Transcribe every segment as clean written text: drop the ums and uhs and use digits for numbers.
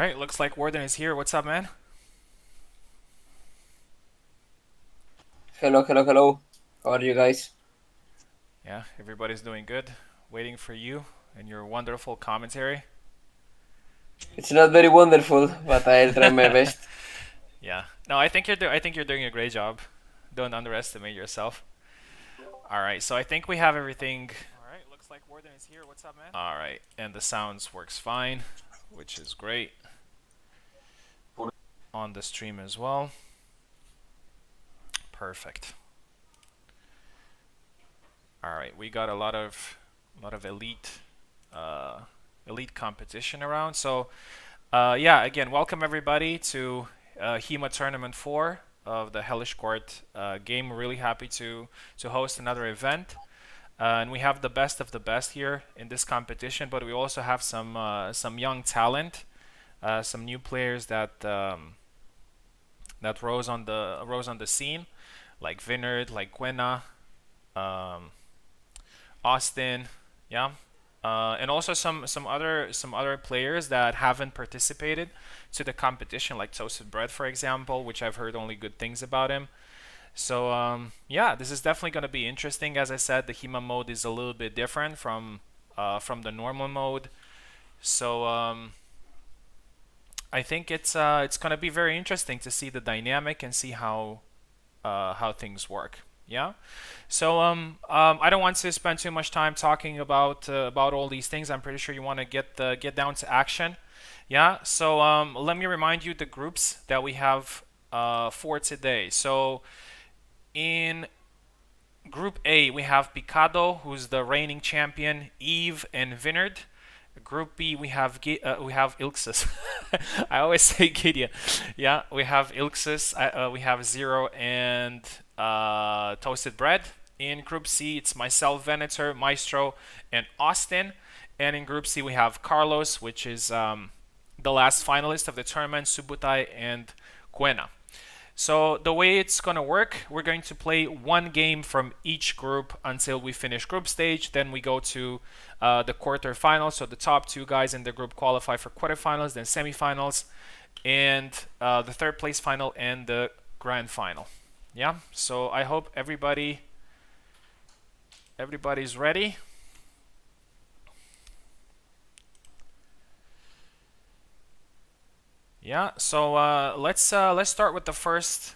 right, looks like Warden is here. What's up, man? Hello, hello, hello. How are you guys? Yeah, everybody's doing good. Waiting for you and your wonderful commentary. It's not very wonderful, but I'll try my best. Yeah. No, I think you're doing a great job. Don't underestimate yourself. All right, so I think we have everything. All right, looks like Warden is here. What's up, man? All right, and the sounds works fine, which is great on the stream as well. Perfect. All right, we got a lot of uh, elite competition around. So yeah, again, welcome everybody to HEMA Tournament 4 of the Hellish Quart game. We're really happy to host another event. And we have the best of the best here in this competition, but we also have some young talent, some new players that rose on the scene, like Vinard, like Gwena, um, Austin, yeah, and also some other players that haven't participated to the competition, like Toasted Bread, for example, which I've heard only good things about him. So yeah, this is definitely going to be interesting. As I said, the HEMA mode is a little bit different from the normal mode. So I think it's going to be very interesting to see the dynamic and see how things work. Yeah. So I don't want to spend too much time talking about all these things. I'm pretty sure you want to get down to action. Yeah. So let me remind you the groups that we have for today. So in Group A, we have Picado, who's the reigning champion, Eve, and Vinard. Group B, we have Ilxus. I always say Gideon. Yeah, we have Ilxus. We have Zero and Toasted Bread. In Group C, it's myself, Venator, Maestro, and Austin. And in Group C, we have Carlos, which is the last finalist of the tournament, Subutai and Cuena. So the way it's going to work, we're going to play one game from each group until we finish group stage. Then we go to the quarterfinals. So the top two guys in the group qualify for quarterfinals, then semifinals, and the third place final and the grand final. Yeah. So I hope everybody's ready. Yeah. So let's start with the first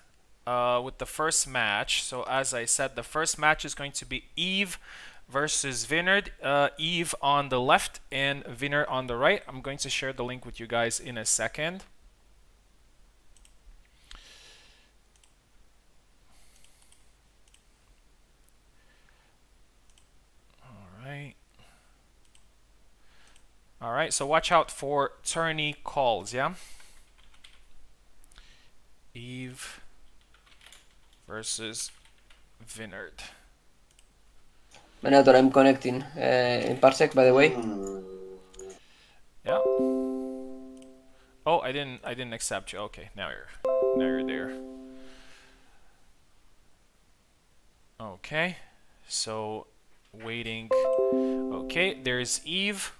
match. So as I said, the first match is going to be Eve versus Vinard. Eve on the left and Vinard on the right. I'm going to share the link with you guys in a second. All right. All right. So watch out for tourney calls. Yeah. Eve versus Vinard. Venator, I'm connecting in Parsec, by the way. Yeah. Oh, I didn't accept you. Okay, now you're there. Okay. So waiting. Okay, there's Eve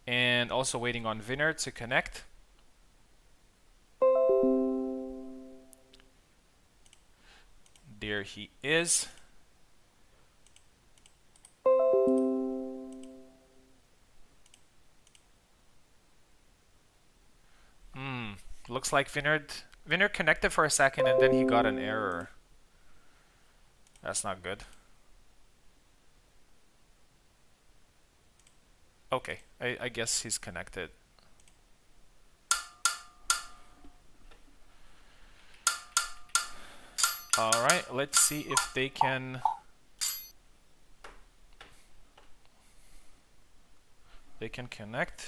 and also waiting on Vinard to connect. There he is. Looks like Vinard connected for a second and then he got an error. That's not good. Okay, I guess he's connected. Alright, let's see if they can connect.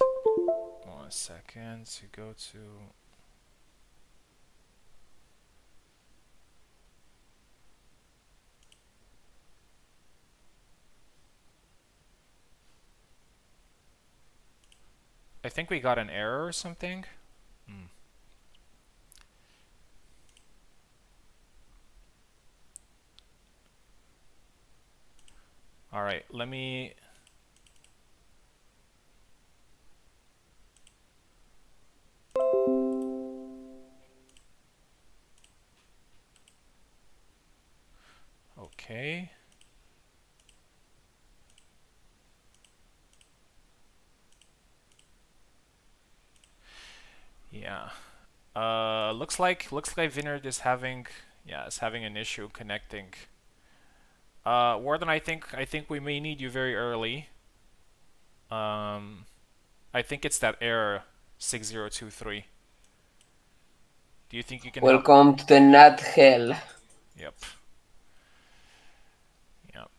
1 second to go to I think we got an error or something. All right, let me Yeah. Looks like Vineyard is having an issue connecting. Warden, I think we may need you very early. Um, I think it's that error 6023. Do you think you can help? Welcome to the nut hell. Yep. Yep.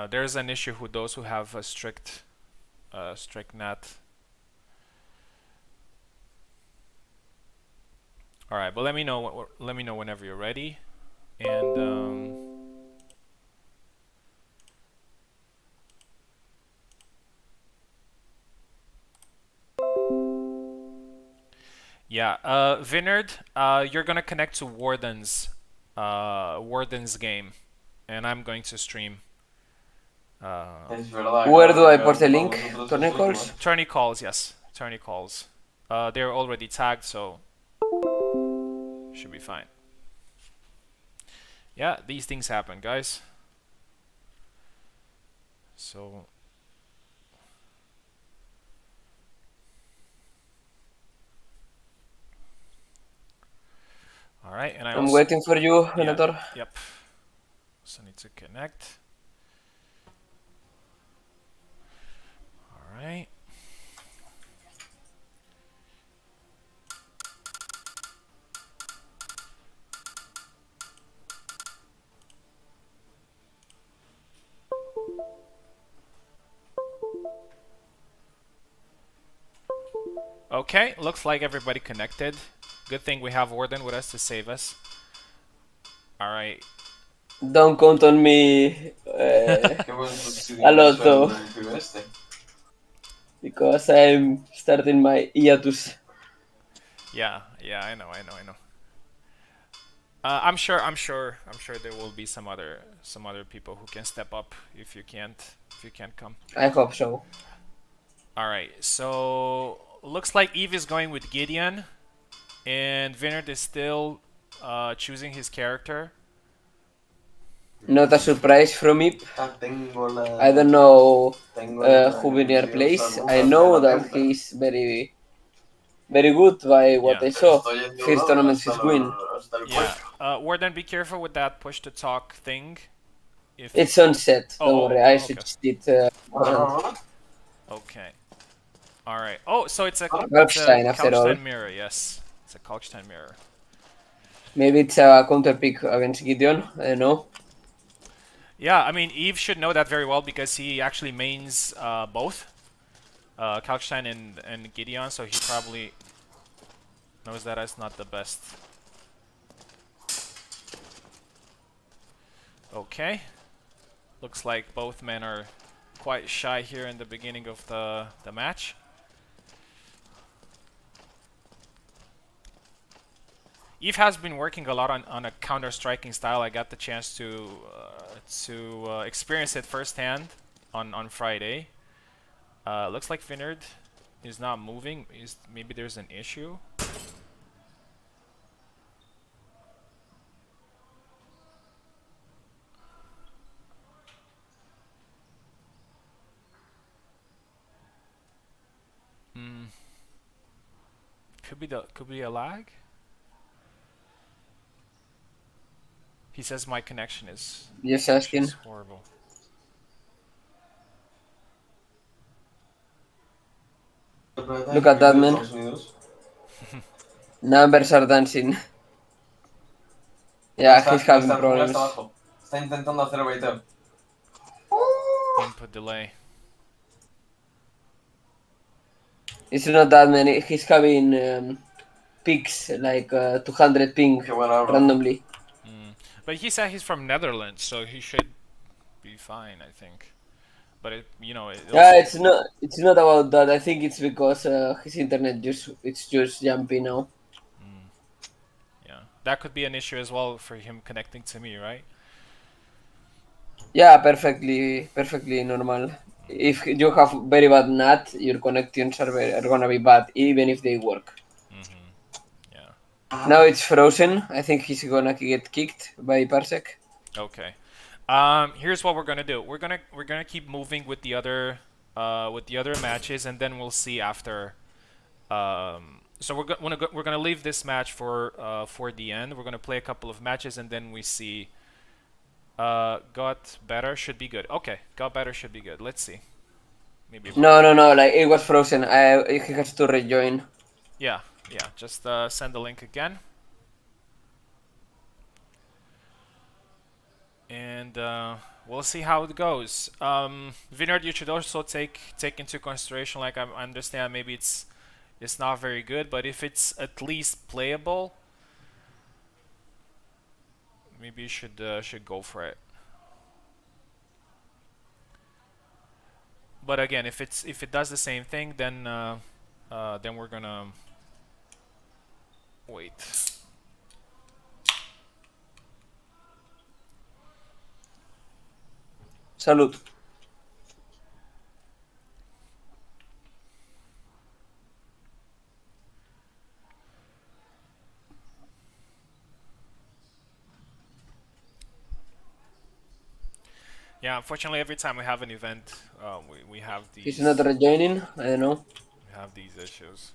There's an issue with those who have a strict NAT. All right, but let me know. Let me know whenever you're ready, and yeah, Vineyard, you're gonna connect to Warden's game, and I'm going to stream. Where do I put the link? Tourney calls? Tourney calls, yes, tourney calls. They're already tagged, so should be fine. Yeah, these things happen, guys. So all right, and I'm waiting for you, Venator. Yep. So need to connect. All right. Okay, looks like everybody connected. Good thing we have Warden with us to save us. All right. Don't count on me a lot though, because I'm starting my hiatus. Yeah, I know. I'm sure there will be some other people who can step up if you can't come. I hope so. All right, so looks like Eve is going with Gideon, and Vineyard is still choosing his character. Not a surprise from me. I don't know who Vineyard plays. I know that he's very good by what I saw. First tournaments is win. Yeah. Warden, be careful with that push to talk thing. It's on set. Don't worry. I switched it. Okay. All right. Oh, so it's a Kalkstein after all. mirror. Yes, it's a Kalkstein mirror. Maybe it's a counter pick against Gideon. I don't know. Yeah, I mean Eve should know that very well because he actually mains both Kalkstein and Gideon, so he probably knows that it's not the best. Okay. Looks like both men are quite shy here in the beginning of the match. Eve has been working a lot on a counter-striking style. I got the chance to experience it firsthand on Friday. Looks like Vineyard is not moving. Maybe there's an issue. Could be a lag. He says my connection is Just asking. horrible. Look at that, man. Numbers are dancing. Yeah, he's having problems. Input delay. It's not that many. He's having peaks, like 200 ping randomly. But he said he's from Netherlands, so he should be fine, I think. But Yeah, it's not about that. I think it's because his internet it's just jumpy now. Yeah, that could be an issue as well for him connecting to me, right? Yeah, perfectly normal. If you have very bad NAT, your connections are gonna be bad, even if they work. Yeah. Now it's frozen. I think he's gonna get kicked by Parsec. Okay. Here's what we're gonna do. We're gonna keep moving with the other matches, and then we'll see after So we're gonna leave this match for the end. We're gonna play a couple of matches and then we see. Got better should be good. Okay, got better should be good. Let's see. Maybe. No. Like it was frozen. He has to rejoin. Yeah. Just send the link again. And we'll see how it goes. Vineyard, you should also take into consideration. Like I understand, maybe it's not very good, but if it's at least playable, maybe you should go for it. But again, if it does the same thing, then we're gonna wait. Salud. Yeah, unfortunately, every time we have an event, we have He's these not rejoining. I don't know. issues.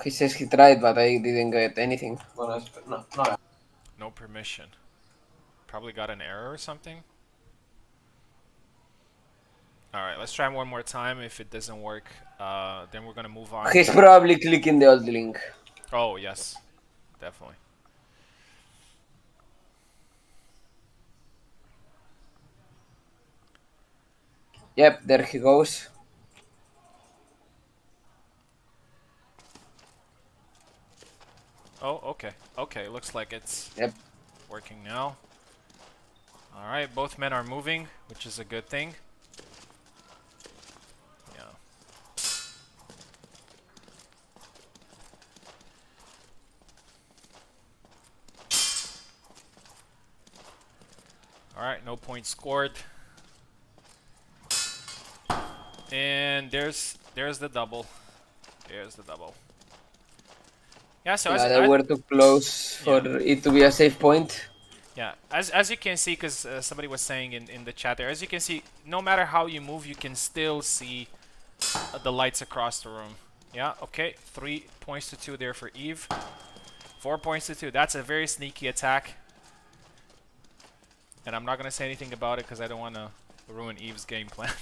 He says he tried, but I didn't get anything. No permission. Probably got an error or something. Alright, let's try one more time. If it doesn't work, then we're gonna move on. He's probably clicking the old link. Oh, yes. Definitely. Yep, there he goes. Oh, okay. Okay, looks like it's Yep. working now. Alright, both men are moving, which is a good thing. Yeah. Alright, no points scored. And there's the double. There's the double. Yeah, so Yeah, they were too close for it to be a safe point. Yeah, as you can see, because somebody was saying in the chat there, as you can see, no matter how you move, you can still see the lights across the room. Yeah, okay, 3 points to 2 there for Eve. 4 points to 2. That's a very sneaky attack. And I'm not going to say anything about it because I don't want to ruin Eve's game plan.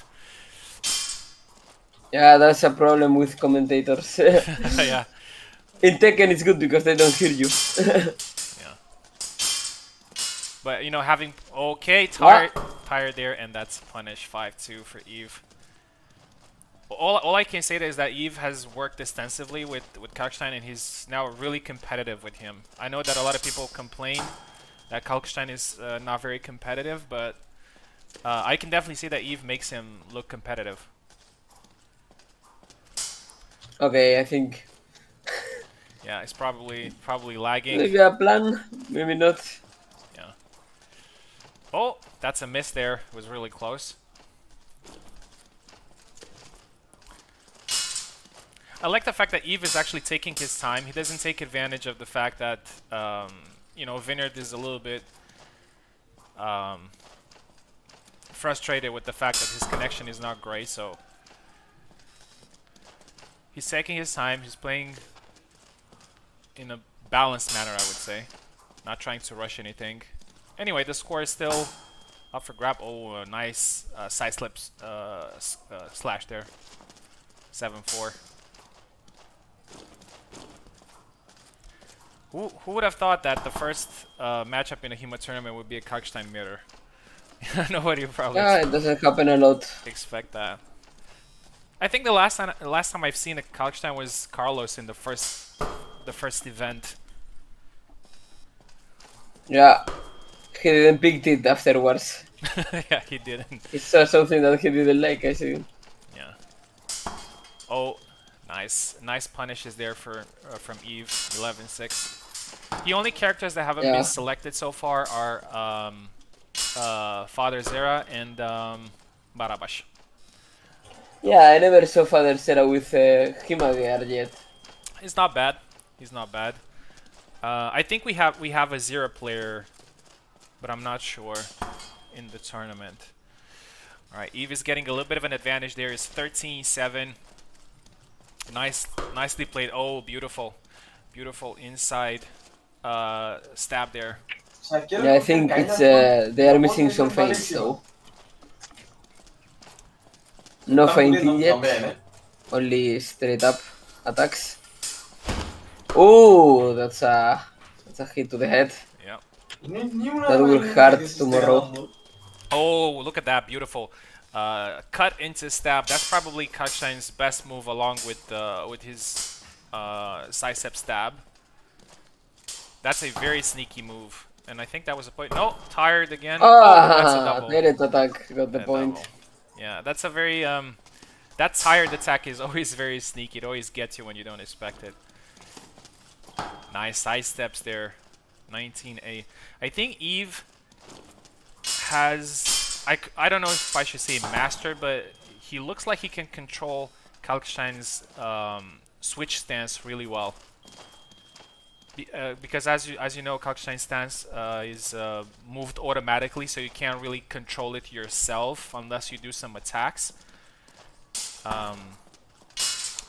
Yeah, that's a problem with commentators. Yeah. In Tekken, it's good because they don't hear you. Yeah. But, you know, having... Okay, tired there, and that's punish 5-2 for Eve. All I can say is that Eve has worked extensively with Kalkstein, and he's now really competitive with him. I know that a lot of people complain that Kalkstein is not very competitive, but I can definitely see that Eve makes him look competitive. Okay, I think. Yeah, it's probably lagging. Maybe a plan, maybe not. Yeah. Oh, that's a miss there. It was really close. I like the fact that Eve is actually taking his time. He doesn't take advantage of the fact that, you know, Vineyard is a little bit frustrated with the fact that his connection is not great, so he's taking his time. He's playing in a balanced manner, I would say. Not trying to rush anything. Anyway, the score is still up for grab. Oh, a nice side slip slash there. 7-4. Who would have thought that the first matchup in a HEMA tournament would be a Kalkstein mirror? Nobody would probably It doesn't happen a lot. expect that. I think the last time I've seen a Kalkstein was Carlos in the first event. Yeah, he didn't pick it afterwards. Yeah, he didn't. He saw something that he didn't like, I think. Yeah. Oh, nice punishes there for from Eve. 11-6. The only characters that haven't been selected so far are Father Zera and Barabash. Yeah, I never saw Father Zera with HEMA gear yet. He's not bad. He's not bad. I think we have a Zera player, but I'm not sure in the tournament. All right, Eve is getting a little bit of an advantage there. It's 13-7. Nicely played. Oh, beautiful, beautiful inside stab there. Yeah, I think it's they are missing some feints though. No feinting yet. Only straight up attacks. Oh, that's a hit to the head. Yeah. That will hurt tomorrow. Oh, look at that, beautiful. Cut into stab. That's probably Kalkstein's best move, along with his sidestep stab. That's a very sneaky move, and I think that was a point. No, tired again. Oh, that's a double. Direct attack got the A point. double. Yeah, that's a very that tired attack is always very sneaky. It always gets you when you don't expect it. Nice side steps there. 19A. I think Eve has I don't know if I should say mastered, but he looks like he can control Kalkstein's switch stance really well. Because as you know, Kalkstein's stance is moved automatically, so you can't really control it yourself unless you do some attacks.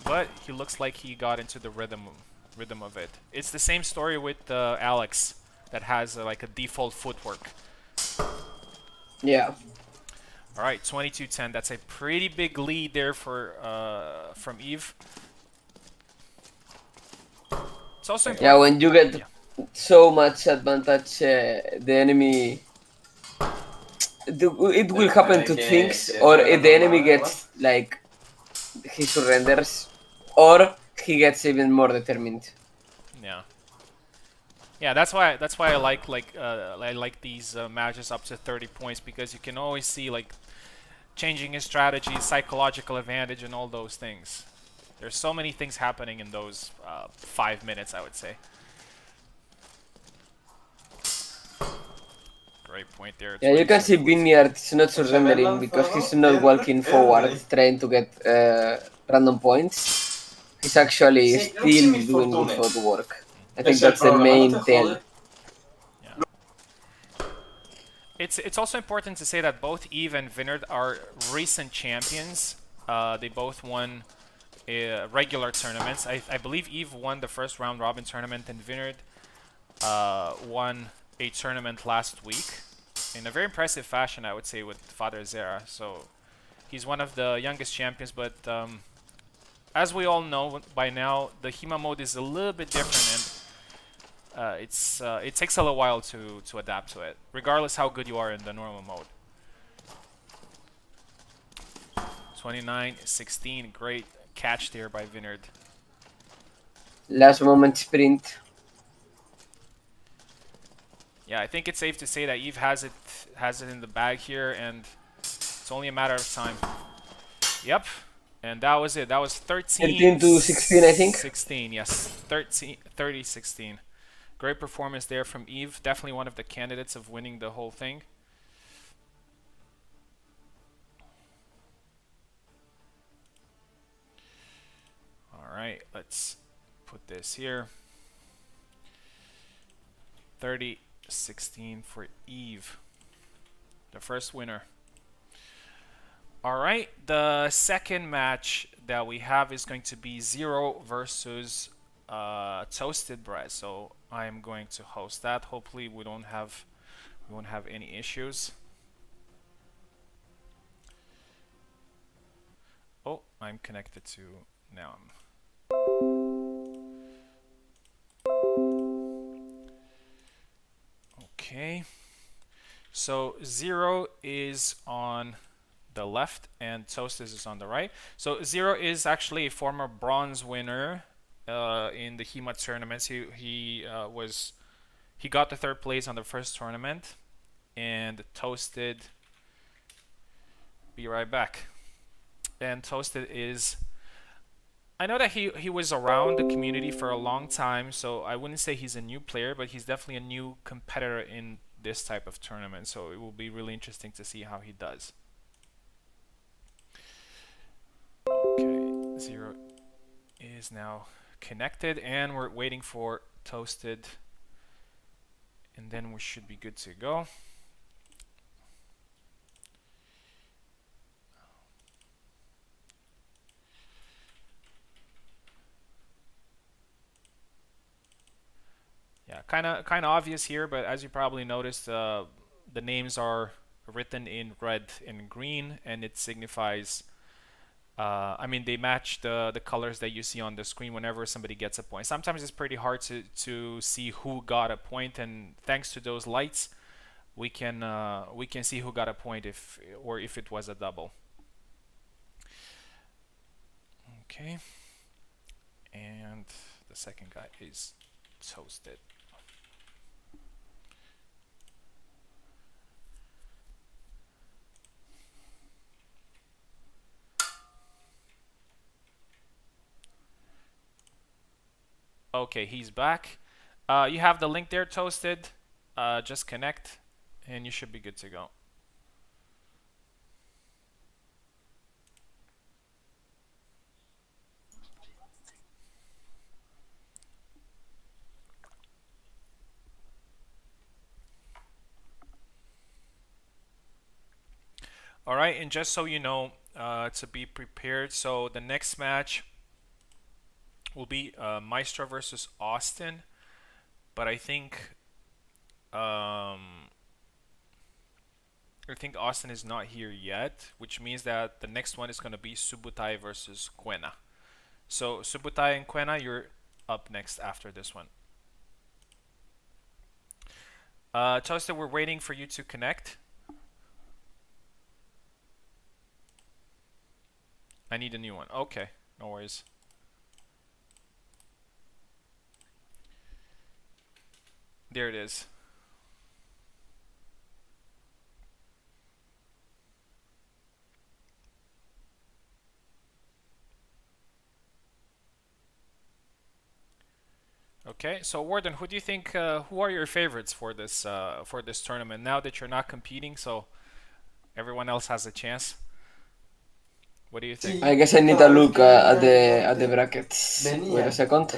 But he looks like he got into the rhythm of it. It's the same story with Alex, that has like a default footwork. Yeah. All right, 22-10. That's a pretty big lead there for from Eve. It's also important. Yeah, when you get so much advantage, the enemy. It will happen to things, or the enemy gets like he surrenders, or he gets even more determined. Yeah. Yeah, that's why I like these matches up to 30 points, because you can always see like changing his strategy, psychological advantage, and all those things. There's so many things happening in those 5 minutes, I would say. Great point there. Yeah, you can see Vineyard is not surrendering because he's not walking forward trying to get random points. He's actually still doing good footwork. I think that's the main tell. It's also important to say that both Eve and Vineyard are recent champions. They both won regular tournaments. I believe Eve won the first round robin tournament, and Vineyard won a tournament last week in a very impressive fashion, I would say, with Father Zera. So he's one of the youngest champions, but as we all know by now, the HEMA mode is a little bit different, and it takes a little while to adapt to it, regardless how good you are in the normal mode. 29-16, great catch there by Vineyard. Last moment sprint. Yeah, I think it's safe to say that Eve has it in the bag here, and it's only a matter of time. Yep, and that was it. That was 13 to 16, I think. 16, yes, 30-16. Great performance there from Eve. Definitely one of the candidates of winning the whole thing. All right, let's put this here. 30-16 for Eve, the first winner. All right, the second match that we have is going to be Zero versus Toasted Bread. So I am going to host that. Hopefully we won't have any issues. Oh, I'm connected to now. Okay, so Zero is on the left and Toasted is on the right. So Zero is actually a former bronze winner in the HEMA tournaments. He got the third place on the first tournament, and Toasted. Be right back. And Toasted is. I know that he was around the community for a long time, so I wouldn't say he's a new player, but he's definitely a new competitor in this type of tournament. So it will be really interesting to see how he does. Okay, Zero is now connected, and we're waiting for Toasted, and then we should be good to go. kind of obvious here, but as you probably noticed, the names are written in red and green, and it signifies. I mean, they match the colors that you see on the screen whenever somebody gets a point. Sometimes it's pretty hard to see who got a point, and thanks to those lights, we can see who got a point if it was a double. Okay, and the second guy is toasted. Okay, he's back. You have the link there, toasted. Just connect, and you should be good to go. All right, and just so you know, to be prepared, so the next match will be Maestro versus Austin, but I think Austin is not here yet, which means that the next one is going to be Subutai versus Quena. So Subutai and Quena, you're up next after this one. Toasted, we're waiting for you to connect. I need a new one. Okay, no worries. There it is. Okay, so Warden, who do you think? Who are your favorites for this tournament? Now that you're not competing, so everyone else has a chance. What do you think? I guess I need a look at the brackets. Wait a second.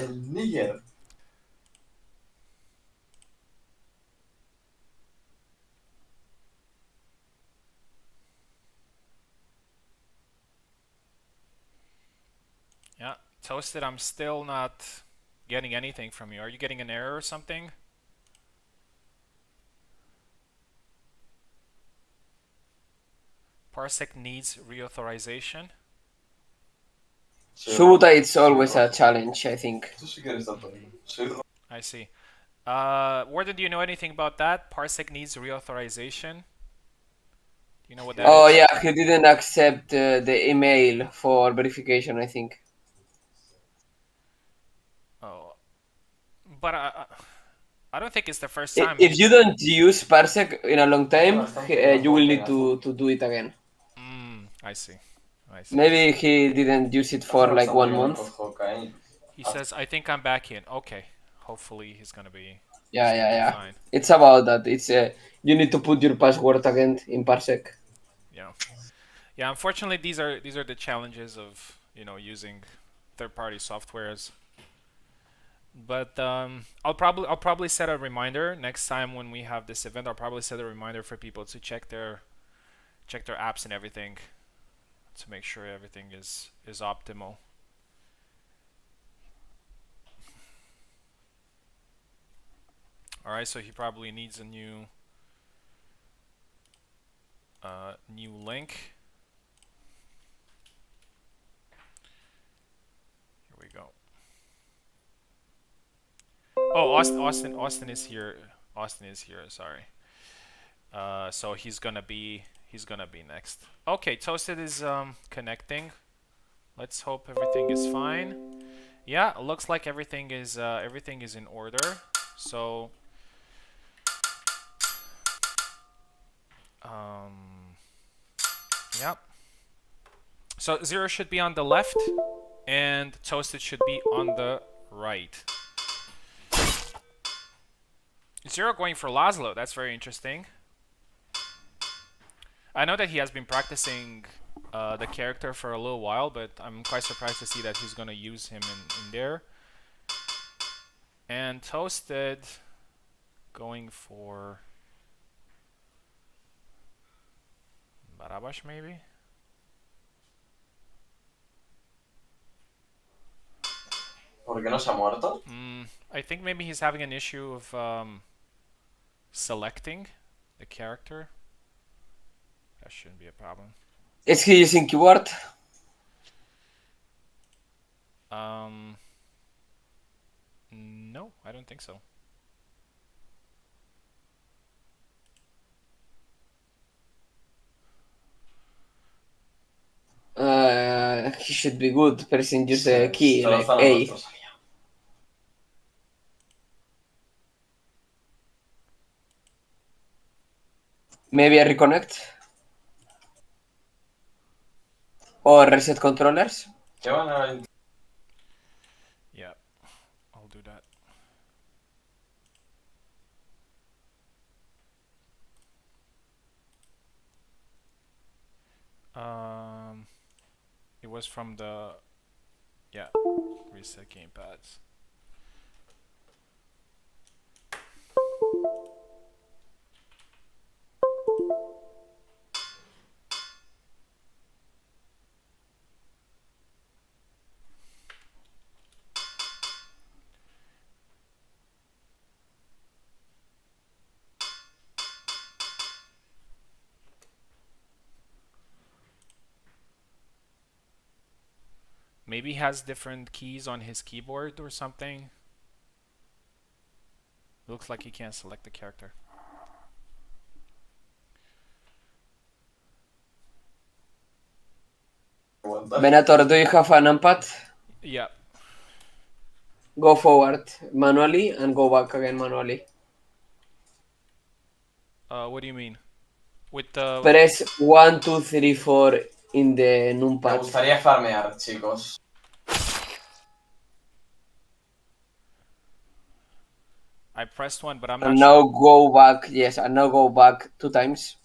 Yeah, Toasted, I'm still not getting anything from you. Are you getting an error or something? Parsec needs reauthorization. Subutai, it's always a challenge, I think. I see. Warden, do you know anything about that? Parsec needs reauthorization. Do you know what that Oh is? yeah, he didn't accept the email for verification, I think. Oh, but I don't think it's the first time. If you don't use Parsec in a long time, you will need to do it again. I see. I see. Maybe he didn't use it for like 1 month. He says, "I think I'm back in." Okay. Hopefully he's gonna be. Yeah, He's gonna yeah, be yeah. fine. It's about that. It's you need to put your password again in Parsec. Yeah. Yeah. Unfortunately, these are the challenges of using third-party softwares. But I'll probably set a reminder next time when we have this event. I'll probably set a reminder for people to check their apps and everything to make sure everything is optimal. All right, so he probably needs a new link. Here we go. Oh, Austin is here. Austin is here. Sorry. So he's gonna be next. Okay, Toasted is connecting. Let's hope everything is fine. Yeah, looks like everything is in order. So yeah. So Zero should be on the left, and Toasted should be on the right. Zero going for Laszlo. That's very interesting. I know that he has been practicing the character for a little while, but I'm quite surprised to see that he's gonna use him in there. And Toasted going for Barabash maybe? ¿Por qué no se ha muerto? I think maybe he's having an issue of selecting the character. That shouldn't be a problem. Is he using keyboard? No, I don't think so. He should be good pressing just the key, like A. Maybe a reconnect? Or reset controllers? Yeah, I'll do that. It was from the reset gamepads. Maybe he has different keys on his keyboard or something. Looks like he can't select the character. Venator, do you have a numpad? Yeah. Go forward manually and go back again manually. What do you mean? With the Press 1, 2, 3, 4 in the Me numpad. gustaría farmear, chicos. I pressed one, but I'm And not now sure. go back, yes, and now go back 2 times.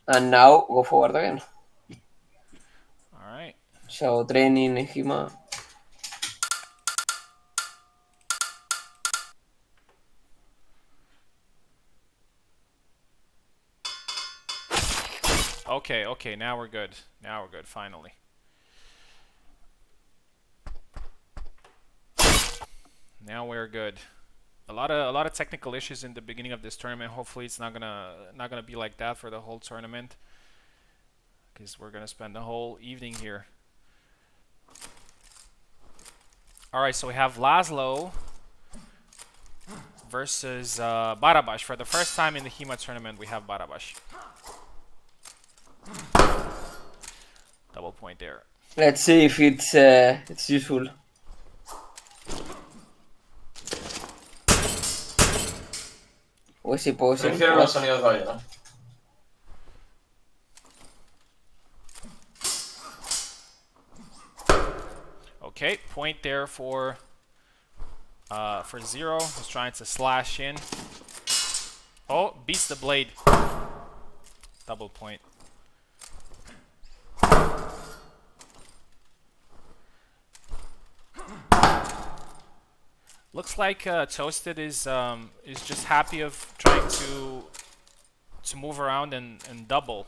And now go forward again. Alright. So training HEMA. Okay, now we're good. Now we're good, finally. Now we're good. A lot of technical issues in the beginning of this tournament. Hopefully it's not gonna be like that for the whole tournament, because we're gonna spend the whole evening here. Alright, so we have Laszlo versus Barabash. For the first time in the HEMA tournament, we have Barabash. Double point there. Let's see if it's useful. Was he pausing? Prefiero los sonidos de hoy, ¿no? Okay, point there for Zero, who's trying to slash in. Oh, beats the blade. Double point. Looks like Toasted is just happy of trying to move around and double.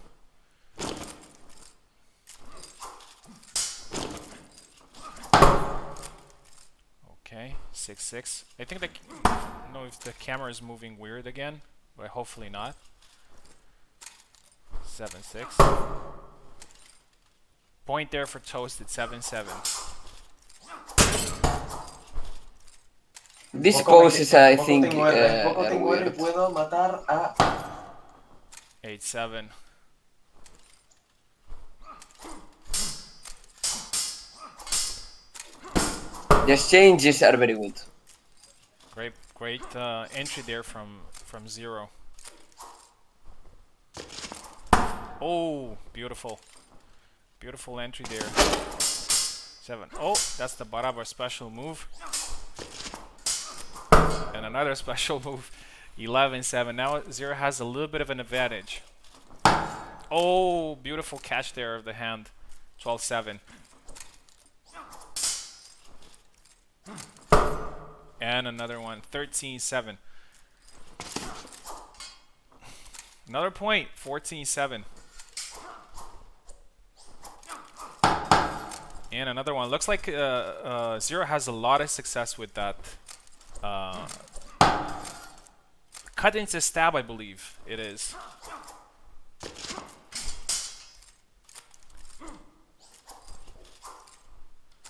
Okay, 6-6. I think I don't know if the camera is moving weird again, but hopefully not. 7-6. Point there for Toasted, 7-7. This pose is, I think, weird. 8-7. The exchanges are very good. Great entry there from Zero. Oh, beautiful. Beautiful entry there. 7. Oh, that's the Baraba special move. And another special move. 11-7. Now Zero has a little bit of an advantage. Oh, beautiful catch there of the hand. 12-7. And another one. 13-7. Another point. 14-7. And another one. Looks like Zero has a lot of success with that. Cut into stab, I believe it is.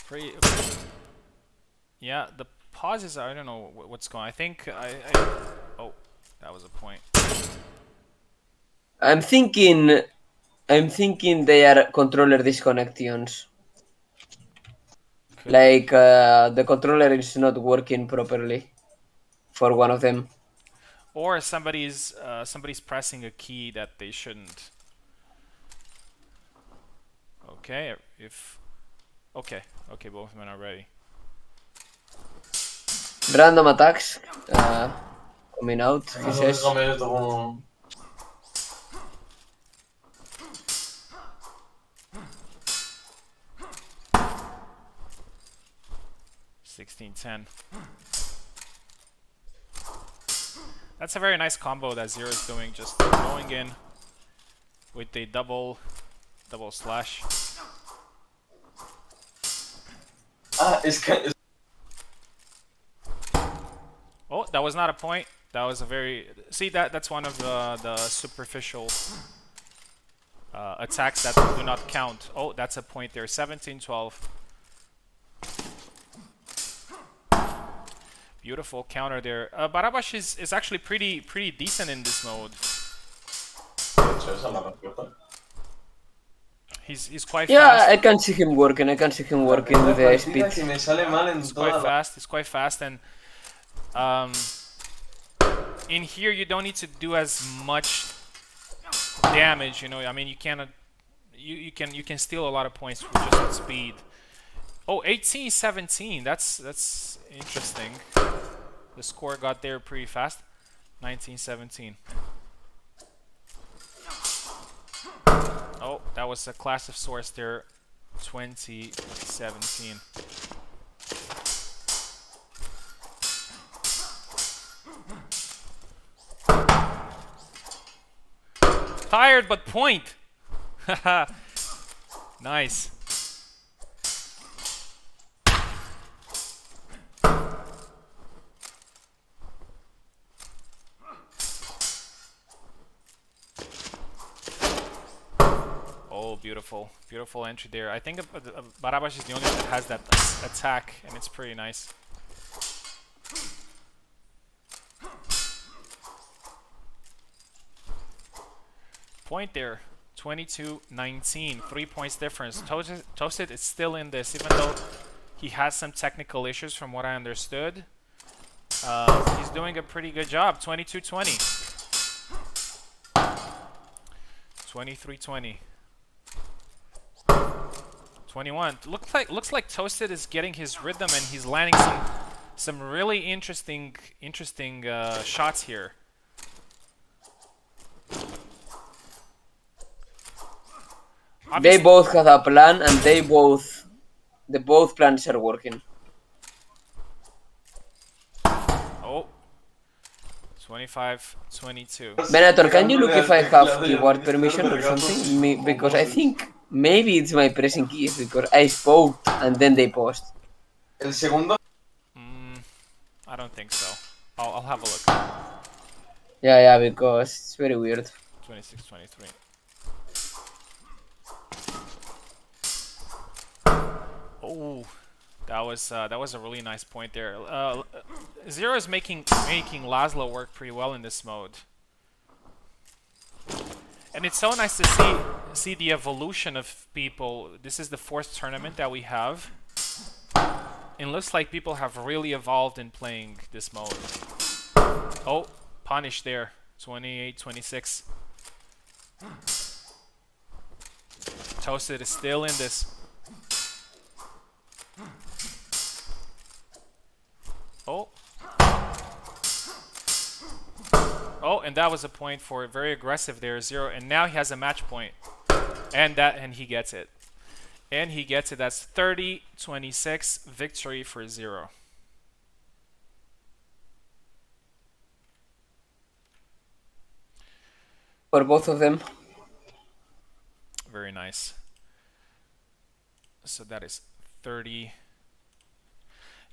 Pretty. Yeah, the pauses. I don't know what's going on. I think oh, that was a point. I'm thinking they are controller disconnections. Could Like be. the controller is not working properly for one of them. Or somebody's pressing a key that they shouldn't. Okay, okay, both men are ready. Random attacks coming out, he says. Déjame esto como... 16-10. That's a very nice combo that Zero is doing, just going in with a double slash. Oh, that was not a point. That was a very... See, that's one of the superficial attacks that do not count. Oh, that's a point there. 17-12. Beautiful counter there. Barabash is actually pretty decent in this mode. He's quite fast. Yeah, I can see him working. with the speed. He's quite fast, and in here you don't need to do as much damage. You know, I mean, you cannot. You can steal a lot of points with just that speed. Oh, 18-17. That's interesting. The score got there pretty fast. 19-17. Oh, that was a class of swords there. 20-17. Tired but point. Haha. Nice. Oh, beautiful entry there. I think Barabash is the only one that has that attack, and it's pretty nice. Point there, 22-19, 3 points difference. Toasted is still in this, even though he has some technical issues from what I understood. He's doing a pretty good job. 22-20. 23-20. 21. Looks like Toasted is getting his rhythm, and he's landing some really interesting shots here. They both have a plan, and the both plans are working. Oh, 25-22. Venator, can you look if I have keyboard permission or something? Because I think maybe it's my pressing keys, because I spoke and then they paused. El segundo. I don't think so. I'll have a look. Yeah, because it's very weird. 26-23. Oh, that was a really nice point there. Zero is making Laszlo work pretty well in this mode, and it's so nice to see the evolution of people. This is the 4th tournament that we have. It looks like people have really evolved in playing this mode. Oh, punish there, 28-26. Toasted is still in this. Oh, and that was a point for very aggressive there, Zero, and now he has a match point. And he gets it. And he gets it. That's 30-26 victory for Zero. For both of them. Very nice. So that is 30.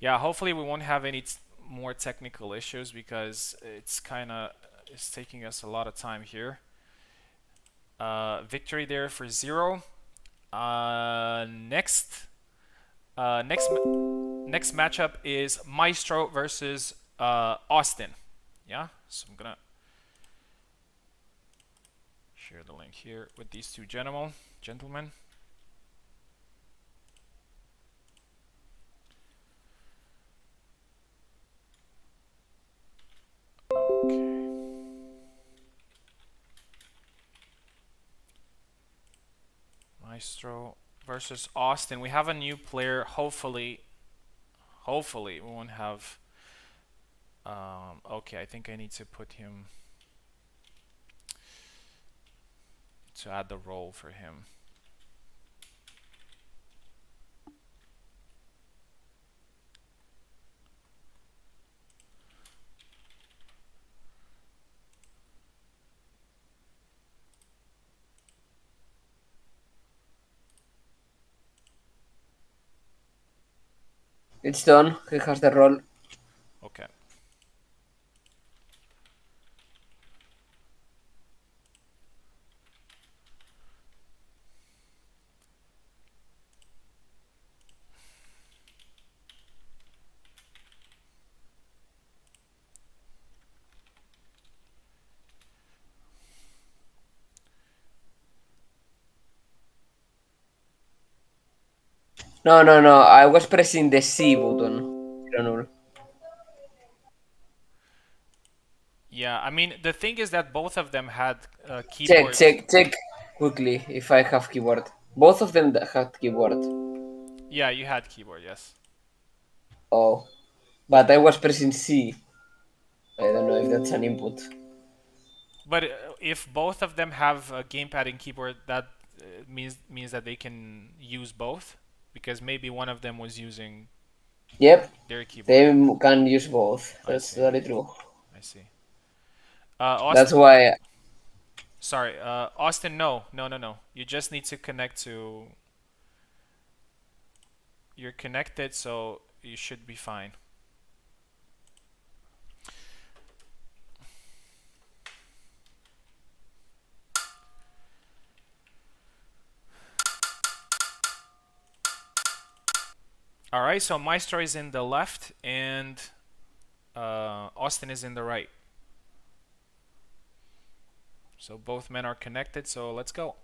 Yeah, hopefully we won't have any more technical issues because it's taking us a lot of time here. Victory there for 0. Next matchup is Maestro versus Austin. Yeah, so I'm gonna share the link here with these two gentlemen. Okay. Maestro versus Austin. We have a new player. Hopefully we won't have. Okay, I think I need to put him to add the role for him. It's done. He has the role. Okay. No. I was pressing the C button. Yeah, I mean the thing is that both of them had keyboard. Check quickly if I have keyboard. Both of them had keyboard. Yeah, you had keyboard, yes. Oh, but I was pressing C. I don't know if that's an input. But if both of them have a gamepad and keyboard, that means that they can use both, because maybe one of them was using Yep, their keyboard. they can use both. That's see. very true. I see. Austin, That's why. sorry, Austin. No. You just need to connect to. You're connected, so you should be fine. All right, so Maestro is in the left and Austin is in the right. So both men are connected, so let's go.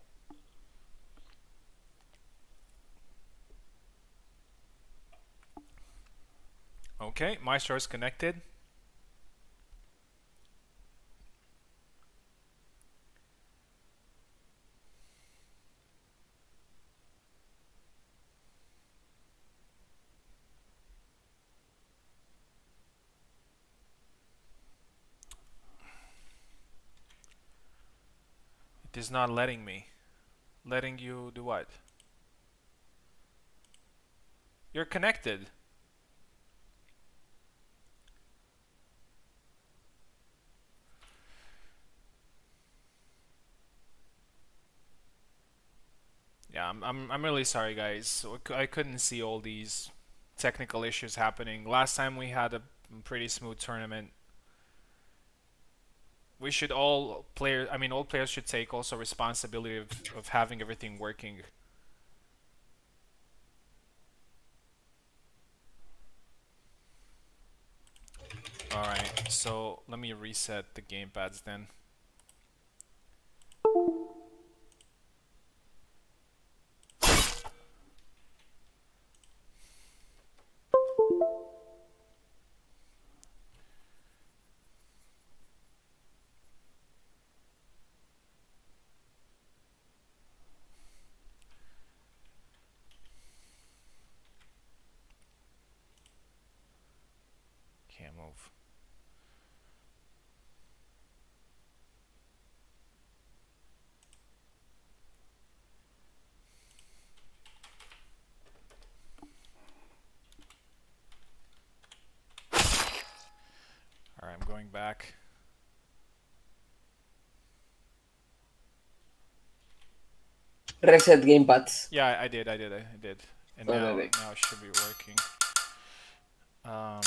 Okay, Maestro is connected. It is not letting me. Letting you do what? You're connected. Yeah, I'm really sorry, guys. So I couldn't see all these technical issues happening. Last time we had a pretty smooth tournament. We should all players should take also responsibility of having everything working. Alright, so let me reset the gamepads then. Can't move. Alright, I'm going back. Reset gamepads. Yeah, I did. And Oh, now maybe. now it should be working. Um,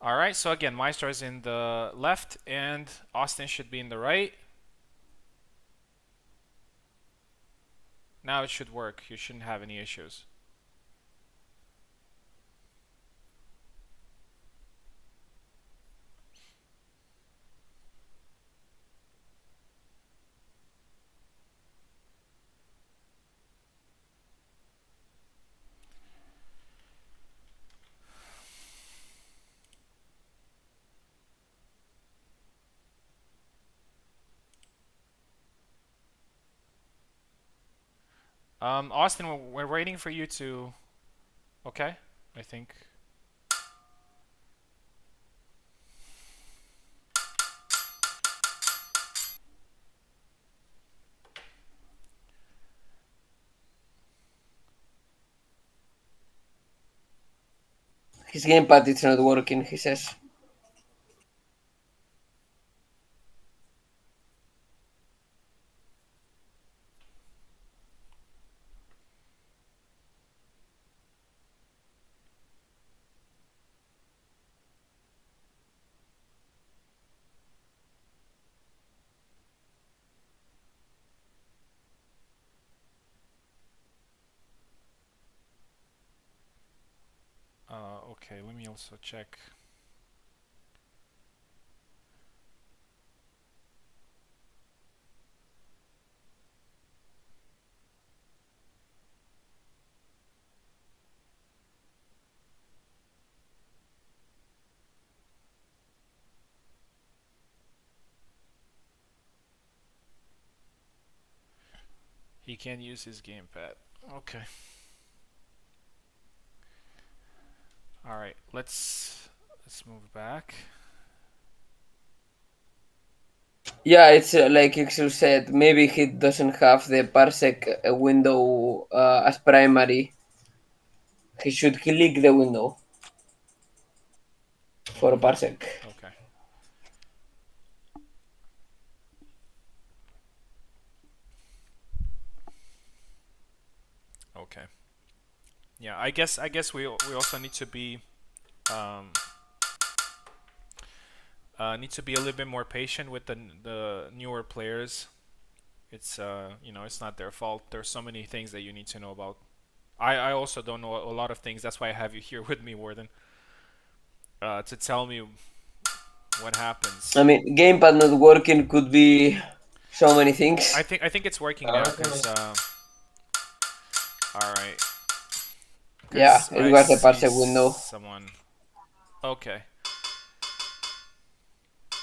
all right, so again, Maestro is in the left and Austin should be in the right. Now it should work. You shouldn't have any issues. Austin, we're waiting for you to. Okay, I think. His gamepad is not working, he says. Okay, let me also check. He can't use his gamepad. Okay. All right, let's move back. Yeah, it's like Ixu said, maybe he doesn't have the parsec window as primary. He should click the window for parsec. Okay. Okay. Yeah, I guess we also um, need to be a little bit more patient with the newer players. It's it's not their fault. There's so many things that you need to know about. I also don't know a lot of things. That's why I have you here with me, Warden, to tell me what happens. I mean, gamepad not working could be so many things. I think it's working now because all right, Yeah, because it I was the see parsec window. someone. Okay.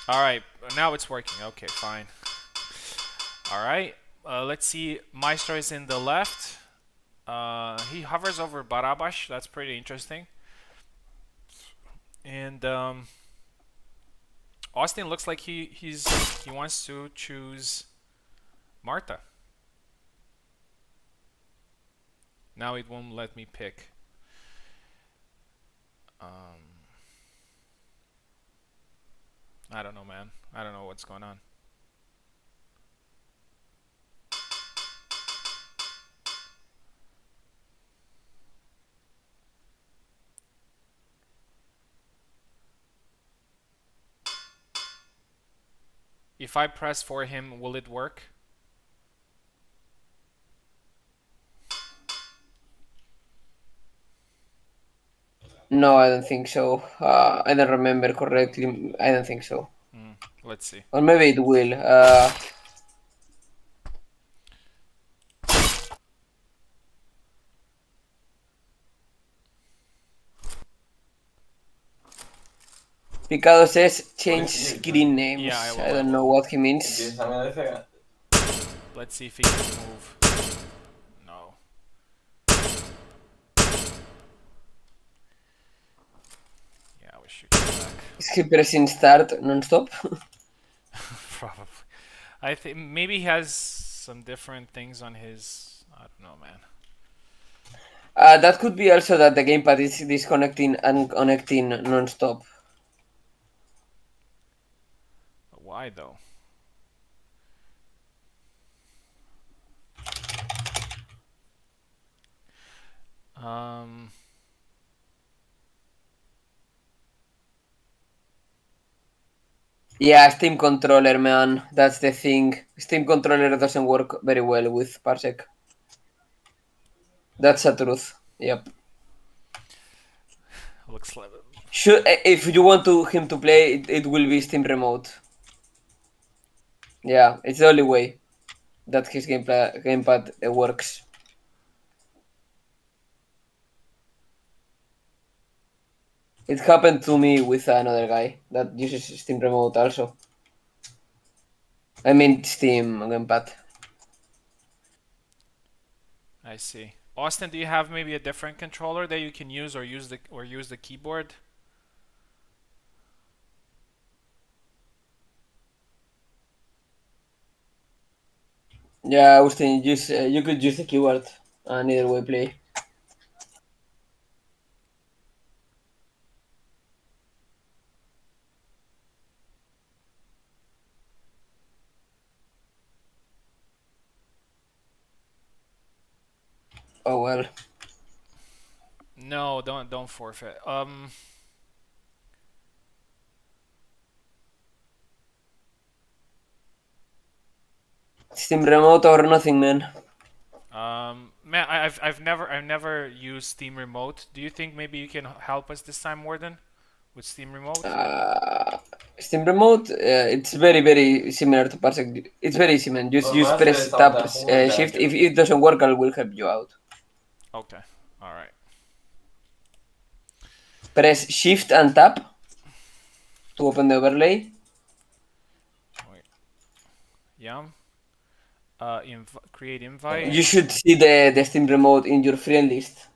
All right. Now it's working. Okay, fine. All right. Let's see. Maestro is in the left. He hovers over Barabash. That's pretty interesting. And Austin looks like he wants to choose Marta. Now it won't let me pick. I don't know, man. I don't know what's going on. If I press for him, will it work? No, I don't think so. I don't remember correctly. I don't think so. Let's see. Or maybe it will. Picado says change screen names. Yeah, I will. I don't know what he means. Let's see if he can move. No. Yeah, we should go back. Is he pressing start non-stop? Probably. I think maybe he has some different things on his. I don't know, man. That could be also that the gamepad is disconnecting and connecting non-stop. Why though? Yeah, Steam controller, man. That's the thing. Steam controller doesn't work very well with Parsec. That's a truth. Yep. Looks like. If you want him to play, it will be Steam Remote. Yeah, it's the only way that his gamepad works. It happened to me with another guy that uses Steam Remote also. I mean Steam gamepad. I see. Austin, do you have maybe a different controller that you can use, or use the keyboard? Yeah, Austin, you could use the keyboard and either way play. Oh well. No, don't forfeit. Steam Remote or nothing, man. Man, I've never used Steam Remote. Do you think maybe you can help us this time, Warden, with Steam Remote? Steam Remote, it's very similar to Parsec. It's very easy, man. Just press tab shift. If it doesn't work, I will help you out. Okay. All right. Press shift and tab to open the overlay. Wait. Yeah. Create invite. You should see the Steam Remote in your friend list.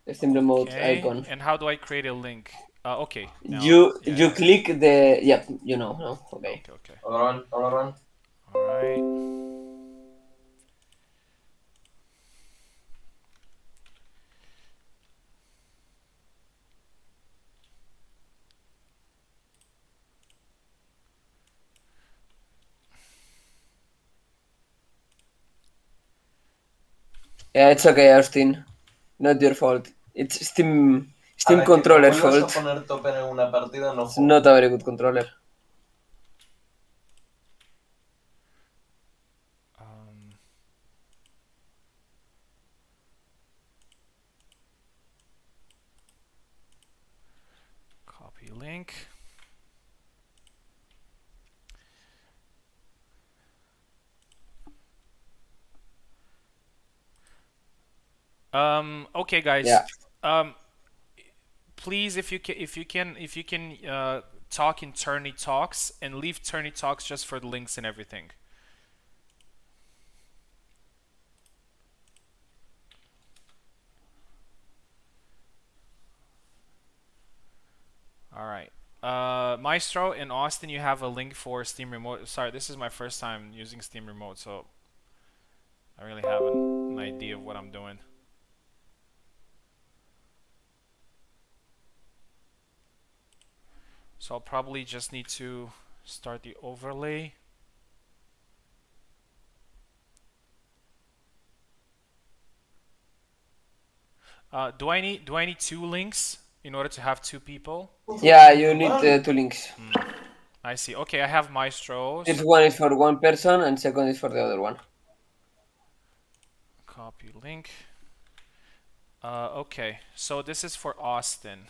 The Steam Remote Okay. icon. And how do I create a link? Okay. Now, You click the you know no okay. Okay. Hold on. All right. Yeah, it's okay, Austin. Not your fault. It's Steam controller's fault. It's not a very good controller. Copy link. Okay, guys. Yeah. Please, if you can talk in Tourney Talks, and leave Tourney Talks just for the links and everything. All right. Maestro and Austin, you have a link for Steam Remote. Sorry, this is my first time using Steam Remote, so I really have an idea of what I'm doing. So I'll probably just need to start the overlay. Do I need two links in order to have two people? Yeah, you need 2 links. I see. Okay, I have Maestro's. First one is for one person and second is for the other one. Copy link. Okay, so this is for Austin.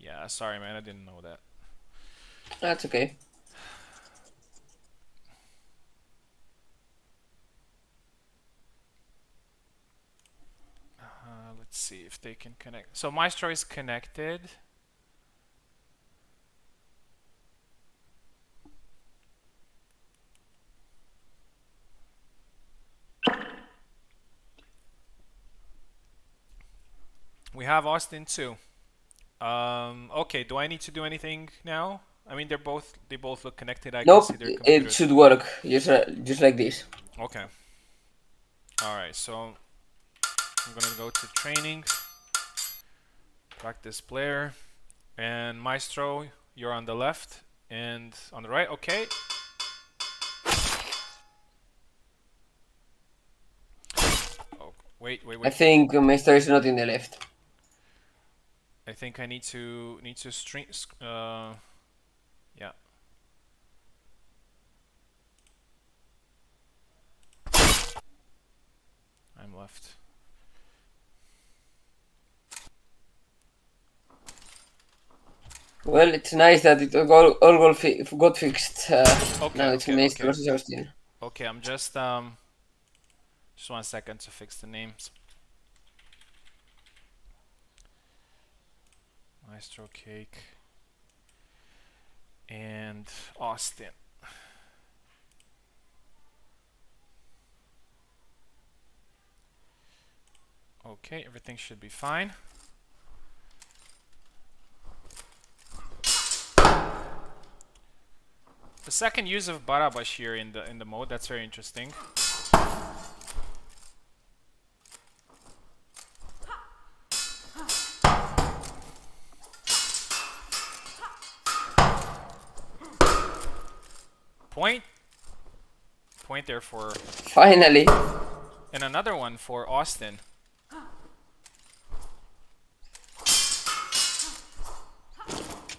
Yeah, sorry, man, I didn't know that. That's okay. Let's see if they can connect. So Maestro is connected. We have Austin too. Okay, do I need to do anything now? I mean, they both look connected. I Nope, can see their computers. it should work just like this. Okay. All right, so I'm gonna go to training, practice player, and Maestro, you're on the left and on the right. Okay. Oh, wait. I think Master is not in the left. I think I need to stream. Yeah. I'm left. Well, it's nice that it all got fixed. Now it's Maestro versus Austin. Okay, I'm just 1 second to fix the names. Maestro Cake and Austin. Okay, everything should be fine. The second use of Barabash here in the mode, that's very interesting. Point there for... Finally! And another one for Austin.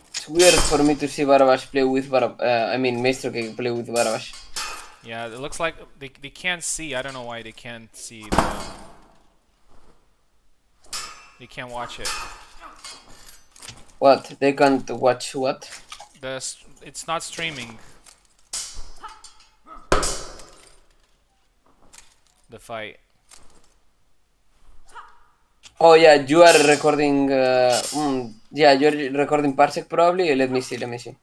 It's weird for me to see Barabash play with Maestro Cake play with Barabash. Yeah, it looks like they can't see. I don't know why they can't see they can't watch it. What? They can't watch what? It's not streaming. The fight. Oh yeah, you are recording. Yeah, you're recording Parsec probably. Let me see. It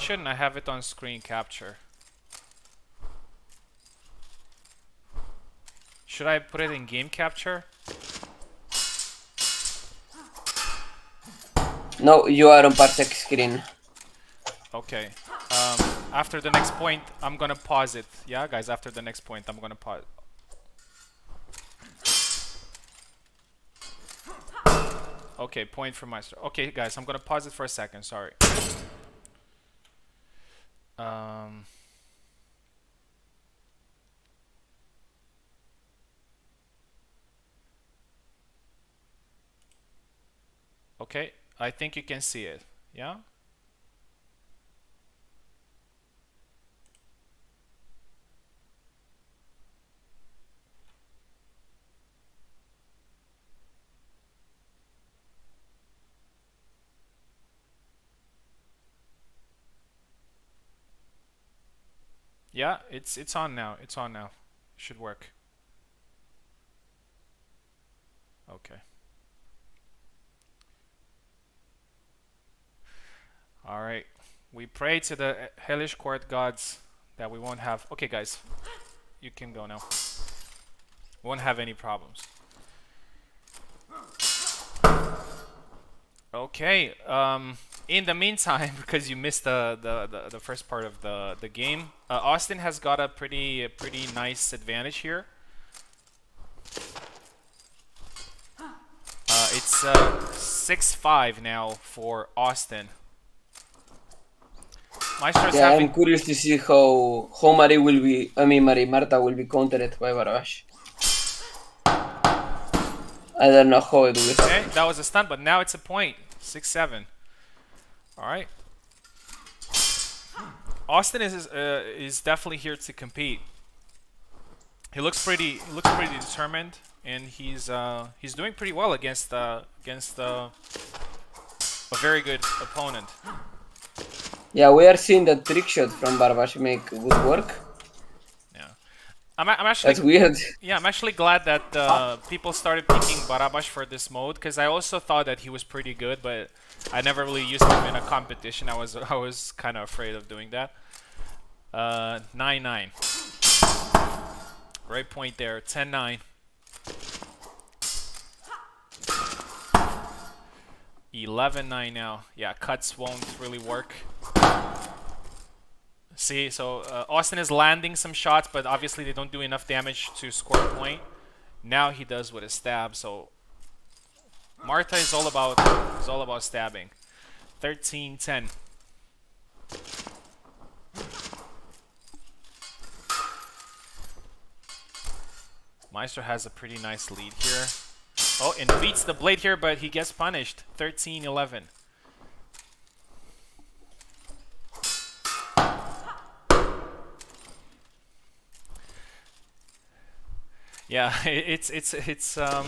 shouldn't. I have it on screen capture. Should I put it in game capture? No, you are on Parsec screen. Okay. After the next point, I'm gonna pause it. Yeah, guys. After the next point, I'm gonna pause. Okay, point for Maestro. Okay, guys, I'm gonna pause it for a second. Sorry. Okay, I think you can see it. Yeah. Yeah, it's on now. It's on now. Should work. Okay. All right. We pray to the Hellish Quart gods that we won't have. Okay, guys, you can go now. We won't have any problems. Okay. In the meantime, because you missed the first part of the game, Austin has got a pretty nice advantage here. It's 6-5 now for Austin. Yeah, I'm curious to see how Marta will be countered by Barabash. I don't know how it will. Okay, that was a stunt, but now it's a point. 6-7. All right. Austin is definitely here to compete. He looks pretty determined, and he's doing pretty well against a very good opponent. Yeah, we are seeing that trick shot from Barabash make good work. Yeah, I'm actually. That's weird. Yeah, I'm actually glad that people started picking Barabash for this mode, because I also thought that he was pretty good, but I never really used him in a competition. I was kind of afraid of doing that. 9-9. Right point there. 10-9. 11-9 now. Yeah, cuts won't really work. See, so Austin is landing some shots, but obviously they don't do enough damage to score a point. Now he does with a stab. So Marta is all about stabbing. 13-10. Maestro has a pretty nice lead here. Oh, and beats the blade here, but he gets punished. 13-11. Yeah, it's yeah.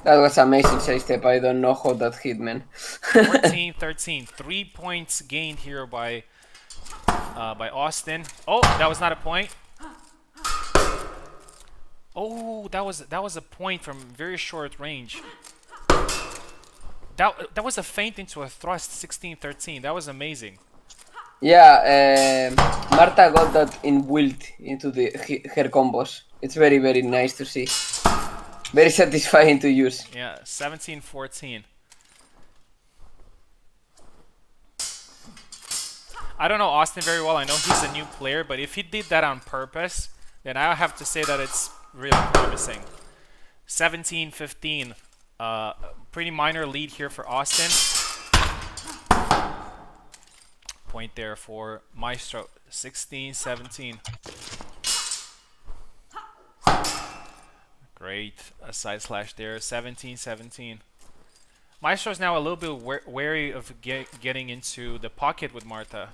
That was amazing side step. I don't know how that hit, man. 14-13. 3 points gained here by Austin. Oh, that was not a point. Oh, that was a point from very short range. That was a feint into a thrust. 16-13. That was amazing. Yeah, Marta got that in wilt into her combos. It's very, very nice to see. Very satisfying to use. Yeah, 17-14. I don't know Austin very well. I know he's a new player, but if he did that on purpose, then I have to say that it's really promising. 17-15. Pretty minor lead here for Austin. Point there for Maestro. 16-17. Great side slash there. 17-17. Maestro's now a little bit wary of getting into the pocket with Marta.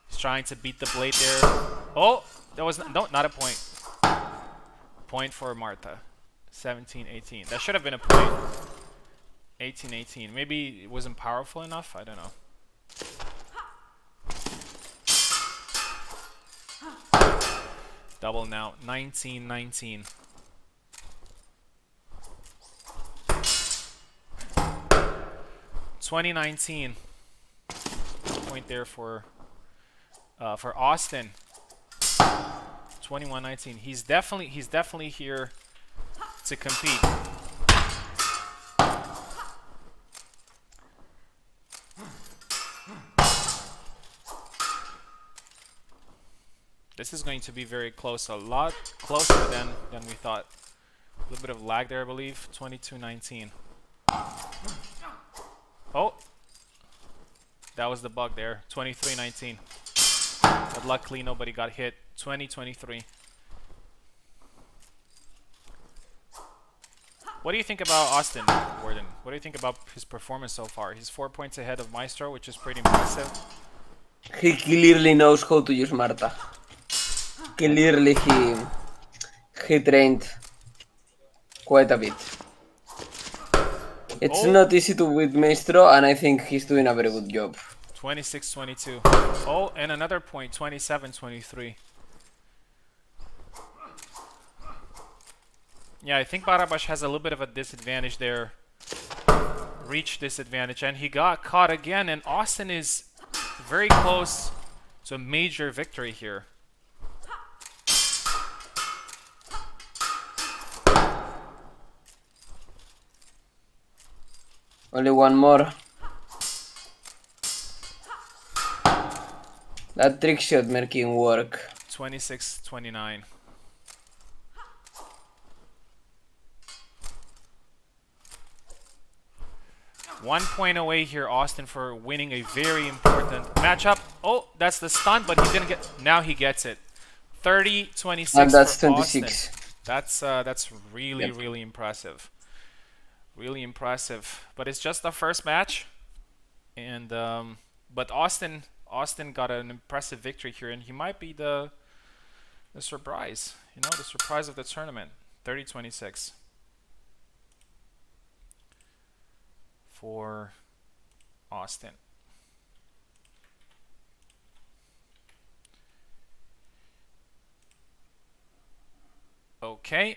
He's trying to beat the blade there. Oh, that was not a point. Point for Marta. 17-18. That should have been a point. 18-18. Maybe it wasn't powerful enough. I don't know. Double now. 19-19. $20-19. Point there for Austin. 21-19. He's definitely here to compete. This is going to be very close, a lot closer than we thought. A little bit of lag there, I believe. 22-19. Oh, that was the bug there. 23-19. But luckily nobody got hit. 20-23. What do you think about Austin, Gordon? What do you think about his performance so far? He's 4 points ahead of Maestro, which is pretty impressive. He clearly knows how to use Marta. Clearly he trained quite a bit. It's not easy to beat Maestro, and I think he's doing a very good job. 26-22. Oh, and another point. 27-23. Yeah, I think Barabash has a little bit of a disadvantage there. Reach disadvantage, and he got caught again, and Austin is very close to a major victory here. Only one more. That trick shot making work. 26-29. One point away here, Austin, for winning a very important matchup. Oh, that's the stun, but he didn't get. Now he gets it. 30-26. And that's for 26. Austin. That's really impressive. Really impressive. But it's just the first match, and but Austin got an impressive victory here, and he might be the surprise. You know, the surprise of the tournament. 30-26. For Austin. Okay,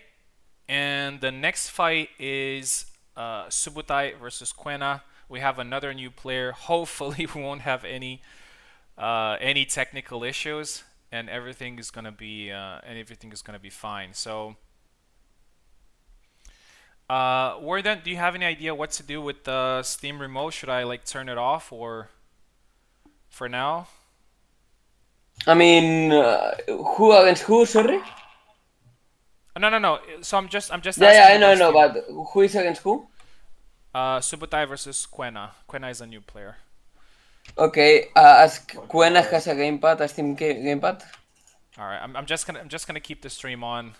and the next fight is Subutai versus Quena. We have another new player. Hopefully, we won't have any technical issues, and everything is gonna be fine. So. Warden, do you have any idea what to do with the Steam remote? Should I like turn it off or for now? I mean, who against who? Sorry. No. So I'm just Yeah, I know, but who is against who? Subutai versus Quena. Quena is a new player. Okay, ask Quena has a gamepad, a Steam gamepad. All right, I'm just gonna keep the stream on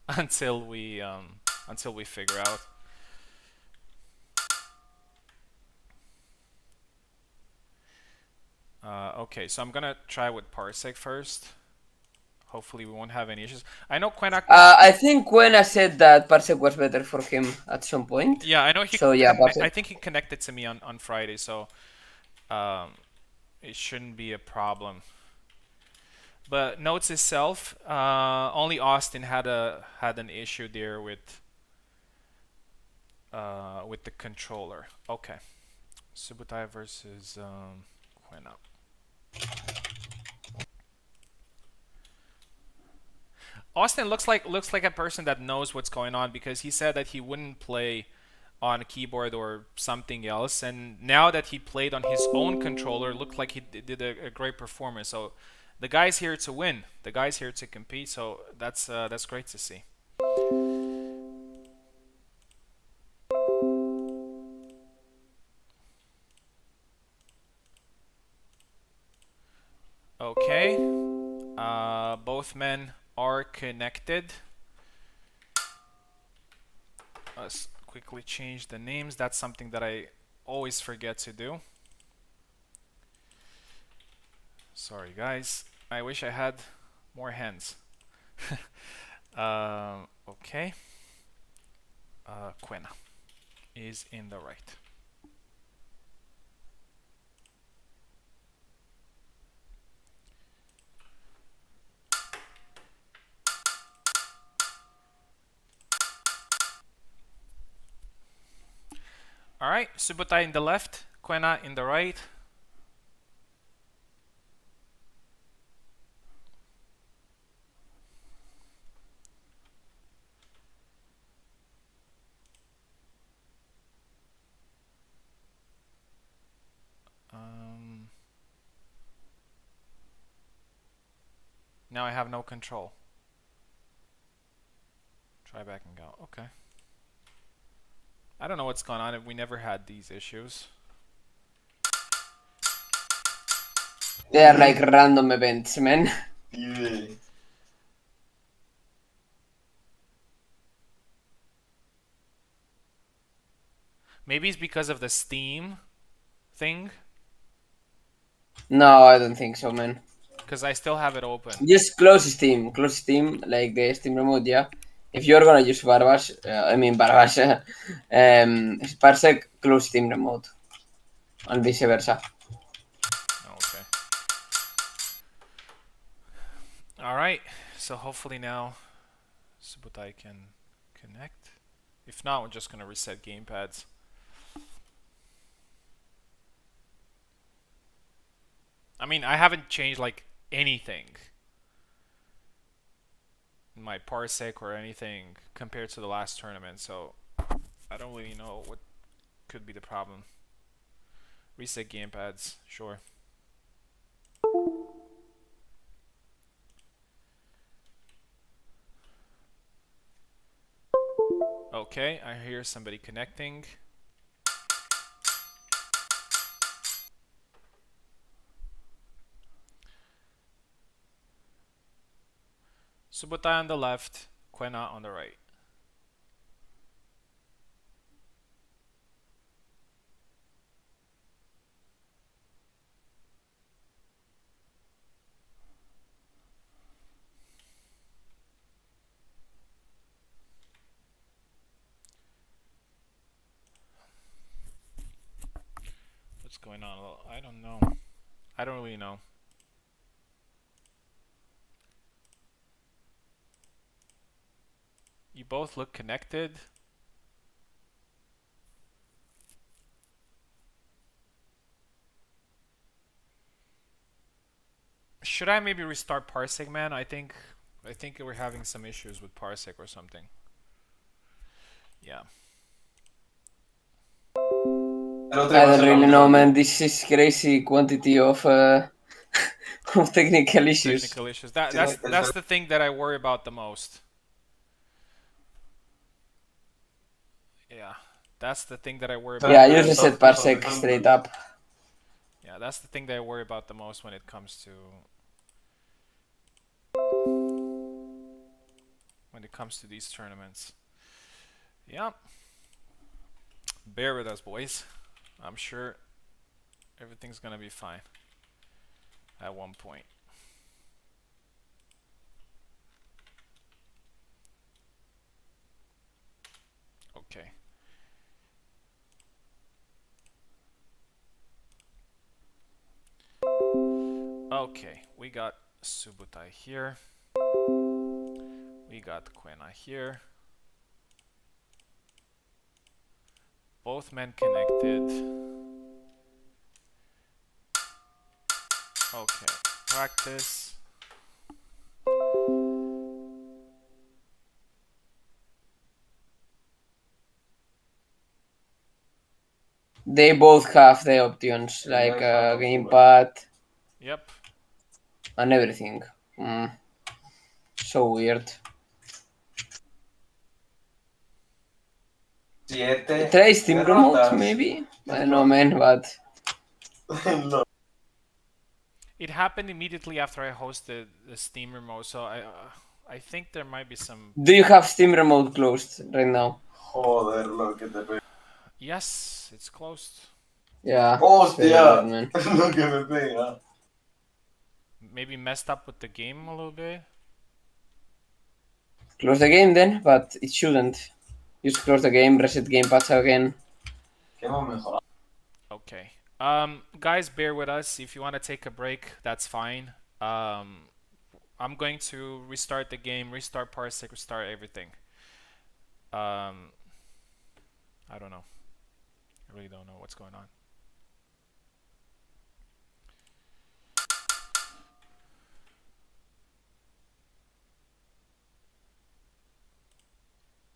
until we figure out. Okay, so I'm gonna try with Parsec first. Hopefully we won't have any issues. I know Quena. I think Quena said that Parsec was better for him at some point. Yeah, I know he. So yeah, I Parsec. think he connected to me on Friday, so it shouldn't be a problem. But notes itself, only Austin had an issue there with the controller. Okay, Subotai versus Quena. Austin looks like a person that knows what's going on, because he said that he wouldn't play on a keyboard or something else, and now that he played on his own controller, looked like he did a great performance. So the guy's here to win. The guy's here to compete. So that's great to see. Okay, both men are connected. Let's quickly change the names. That's something that I always forget to do. Sorry, guys. I wish I had more hands. Okay. Quena is in the right. All right, Subotai in the left, Quena in the right. Now I have no control. Try back and go. Okay. I don't know what's going on. We never had these issues. They are like random events, man. Yeah. Maybe it's because of the Steam thing. No, I don't think so, man. Because I still have it open. Just close Steam, like the Steam remote, yeah. If you're gonna use Barbas, Parsec, close Steam remote, and vice versa. Okay. All right. So hopefully now Subotai can connect. If not, we're just gonna reset gamepads. I mean, I haven't changed like anything in my Parsec or anything compared to the last tournament, so I don't really know what could be the problem. Reset gamepads, sure. Okay, I hear somebody connecting. Subotai on the left, Quena on the right. What's going on? Well, I don't know. I don't really know. You both look connected. Should I maybe restart Parsec, man? I think we're having some issues with Parsec or something. Yeah. I don't really know, man. This is crazy quantity of of technical issues. Technical issues. That's the thing that I worry about the most. Yeah, that's the thing that I worry about. Yeah, you just said Parsec straight up. Yeah, that's the thing that I worry about the most when it comes to these tournaments. Yeah, bear with us, boys. I'm sure everything's gonna be fine at one point. Okay. Okay, we got Subutai here. We got Quena here. Both men connected. Okay, practice. They both have the options, like gamepad Yep. and everything. So weird. Try Steam Remote, maybe? I don't know, man, but... It happened immediately after I hosted the Steam remote, so I think there might be some... Do you have Steam Remote closed right now? Joder, lo que te pega. Yes, it's closed. Yeah. Hostia, Weird, man. lo que me pega. Maybe messed up with the game a little bit. Close the game then, but it shouldn't. Just close the game, reset gamepad again. ¿Qué hemos mejorado? Okay. Guys, bear with us. If you want to take a break, that's fine. I'm going to restart the game, restart Parsec, restart everything. I don't know. I really don't know what's going on.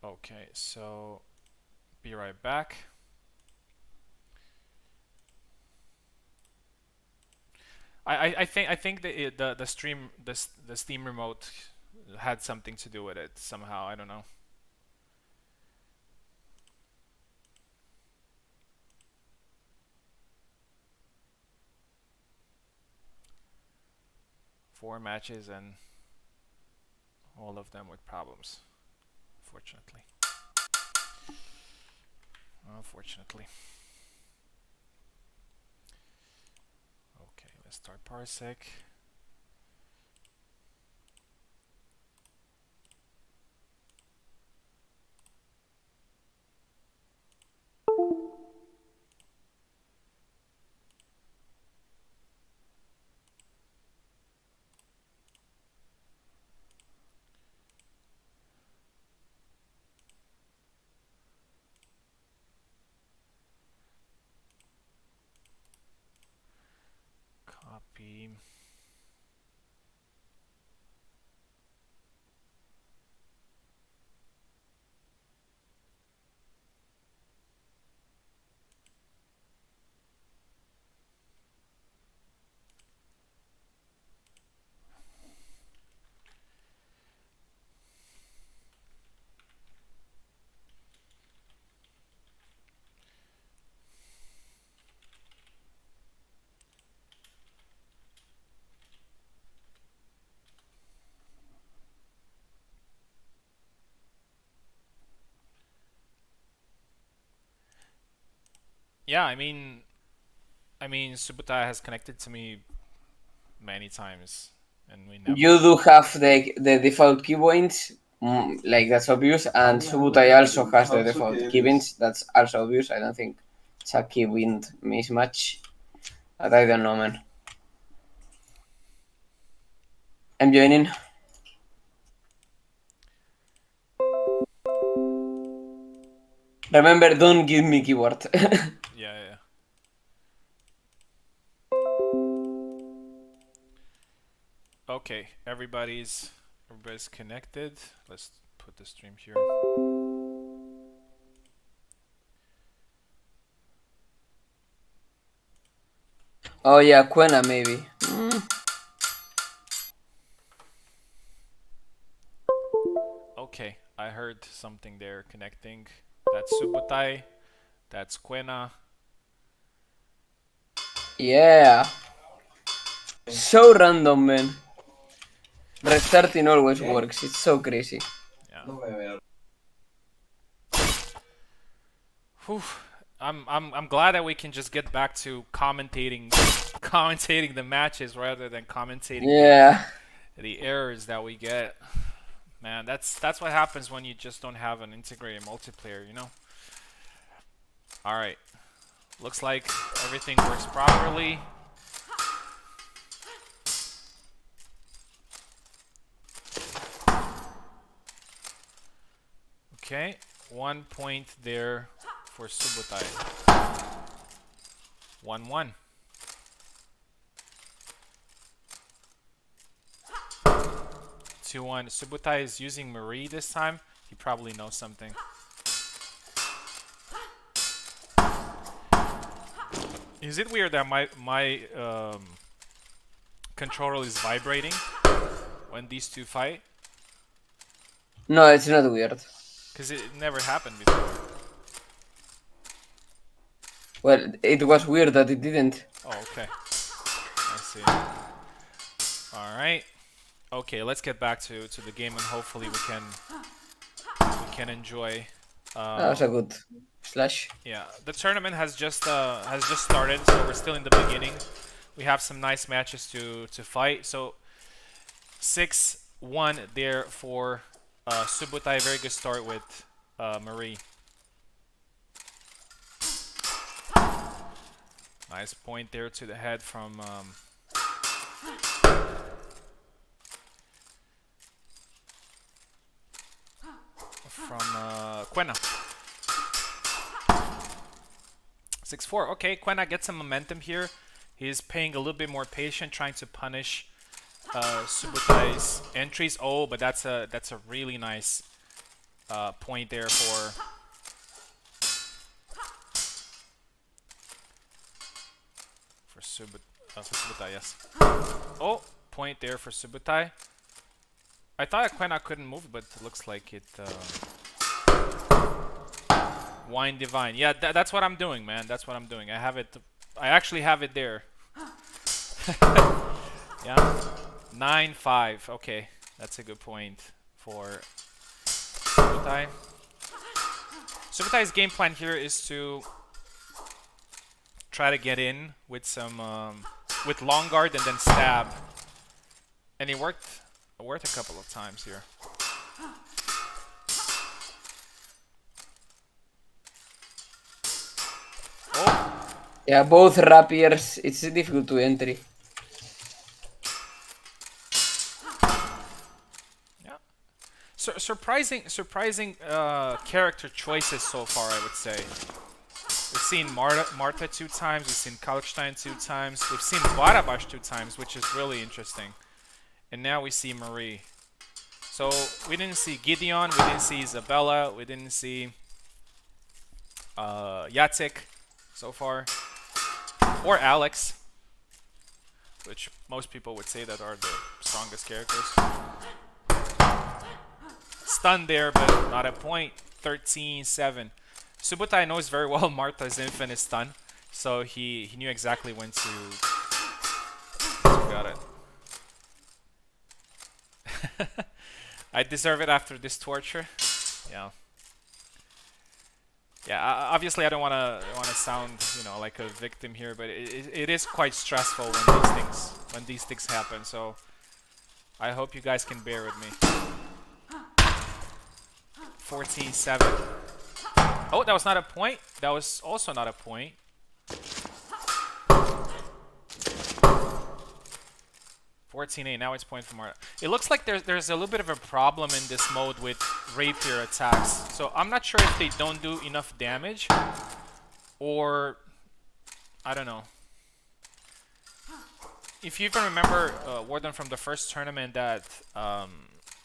Okay, so be right back. I think the stream the Steam remote had something to do with it somehow. I don't know. Four matches and all of them with problems, unfortunately. Unfortunately. Okay, let's start Parsec. Copy. Yeah, I mean Subutai has connected to me many times, and we never. You do have the default keypoints, like that's obvious, and Subutai also has the default keypoints, that's also obvious. I don't think it's a keybind mismatch, but I don't know, man. I'm joining. Remember, don't give me keyboard. Yeah. Okay, everybody's connected. Let's put the stream here. Oh yeah, Quena maybe. Okay, I heard something there connecting. That's Subutai. That's Quena. Yeah. So random, man. Restarting always works. It's so crazy. Yeah. Whew. I'm glad that we can just get back to commentating the matches rather than commentating Yeah. the errors that we get. Man, that's what happens when you just don't have an integrated multiplayer, you know? Alright. Looks like everything works properly. Okay, 1 point there for Subotai. 1-1. 2-1. Subotai is using Marie this time. He probably knows something. Is it weird that my controller is vibrating when these two fight? No, it's not weird. Because it never happened before. Well, it was weird that it didn't. Oh, okay. I see. Alright. Okay, let's get back to the game and hopefully we can enjoy. That was a good slash. Yeah, the tournament has just started, so we're still in the beginning. We have some nice matches to fight. So 6-1 there for Subotai. Very good start with Marie. Nice point there to the head from Quena. 6-4. Okay, Quena gets some momentum here. He's paying a little bit more patient, trying to punish Subotai's entries. Oh, but that's a really nice point there for Subotai. Yes. Oh, point there for Subotai. I thought Quena couldn't move, but it looks like it. Wine Divine. Yeah, that's what I'm doing, man. That's what I'm doing. I have it. I actually have it there. Yeah. 9-5. Okay, that's a good point for Subotai. Subotai's game plan here is to try to get in with some with long guard and then stab, and it worked a couple of times here. Oh. Yeah, both rapiers. It's difficult to entry. Yeah. So surprising character choices so far, I would say. We've seen Marta 2 times, we've seen Kalkstein 2 times, we've seen Barabash 2 times, which is really interesting. And now we see Marie. So we didn't see Gideon, we didn't see Isabella, we didn't see Jacek so far. Or Alex, which most people would say that are the strongest characters. Stunned there, but not a point. 13-7. Subotai knows very well Marta's infinite stun, so he knew exactly when to. Got it. I deserve it after this torture. Yeah. Yeah. Obviously, I don't want to sound, like a victim here, but it is quite stressful when these things happen. So I hope you guys can bear with me. 14-7. Oh, that was not a point. That was also not a point. 14-8. Now it's point for Marta. It looks like there's a little bit of a problem in this mode with rapier attacks. So I'm not sure if they don't do enough damage, or I don't know. If you even remember Warden from the first tournament, that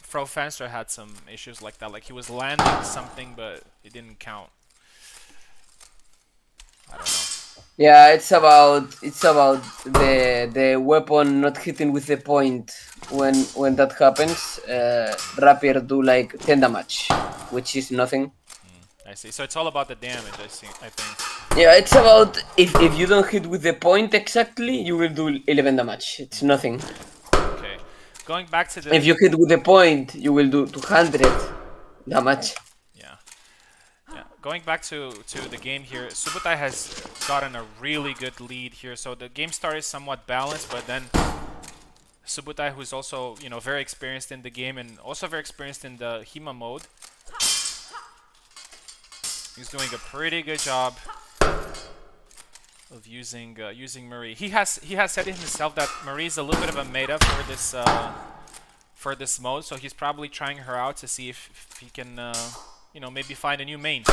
Fro Fenster had some issues like that. Like he was landing something, but it didn't count. I don't know. Yeah, it's about the weapon not hitting with the point. When that happens, rapier do like 10 damage, which is nothing. I see. So it's all about the damage. I think. Yeah, it's about if you don't hit with the point exactly, you will do 11 damage. It's nothing. Okay. Going back to the... If you hit with the point, you will do 200 damage. Yeah. Yeah. Going back to the game here, Subutai has gotten a really good lead here. So the game started somewhat balanced, but then Subutai, who's also, you know, very experienced in the game and also very experienced in the HEMA mode, he's doing a pretty good job of using Marie. He has said it himself that Marie is a little bit of a meta for this mode, so he's probably trying her out to see if he can, you know, maybe find a new main.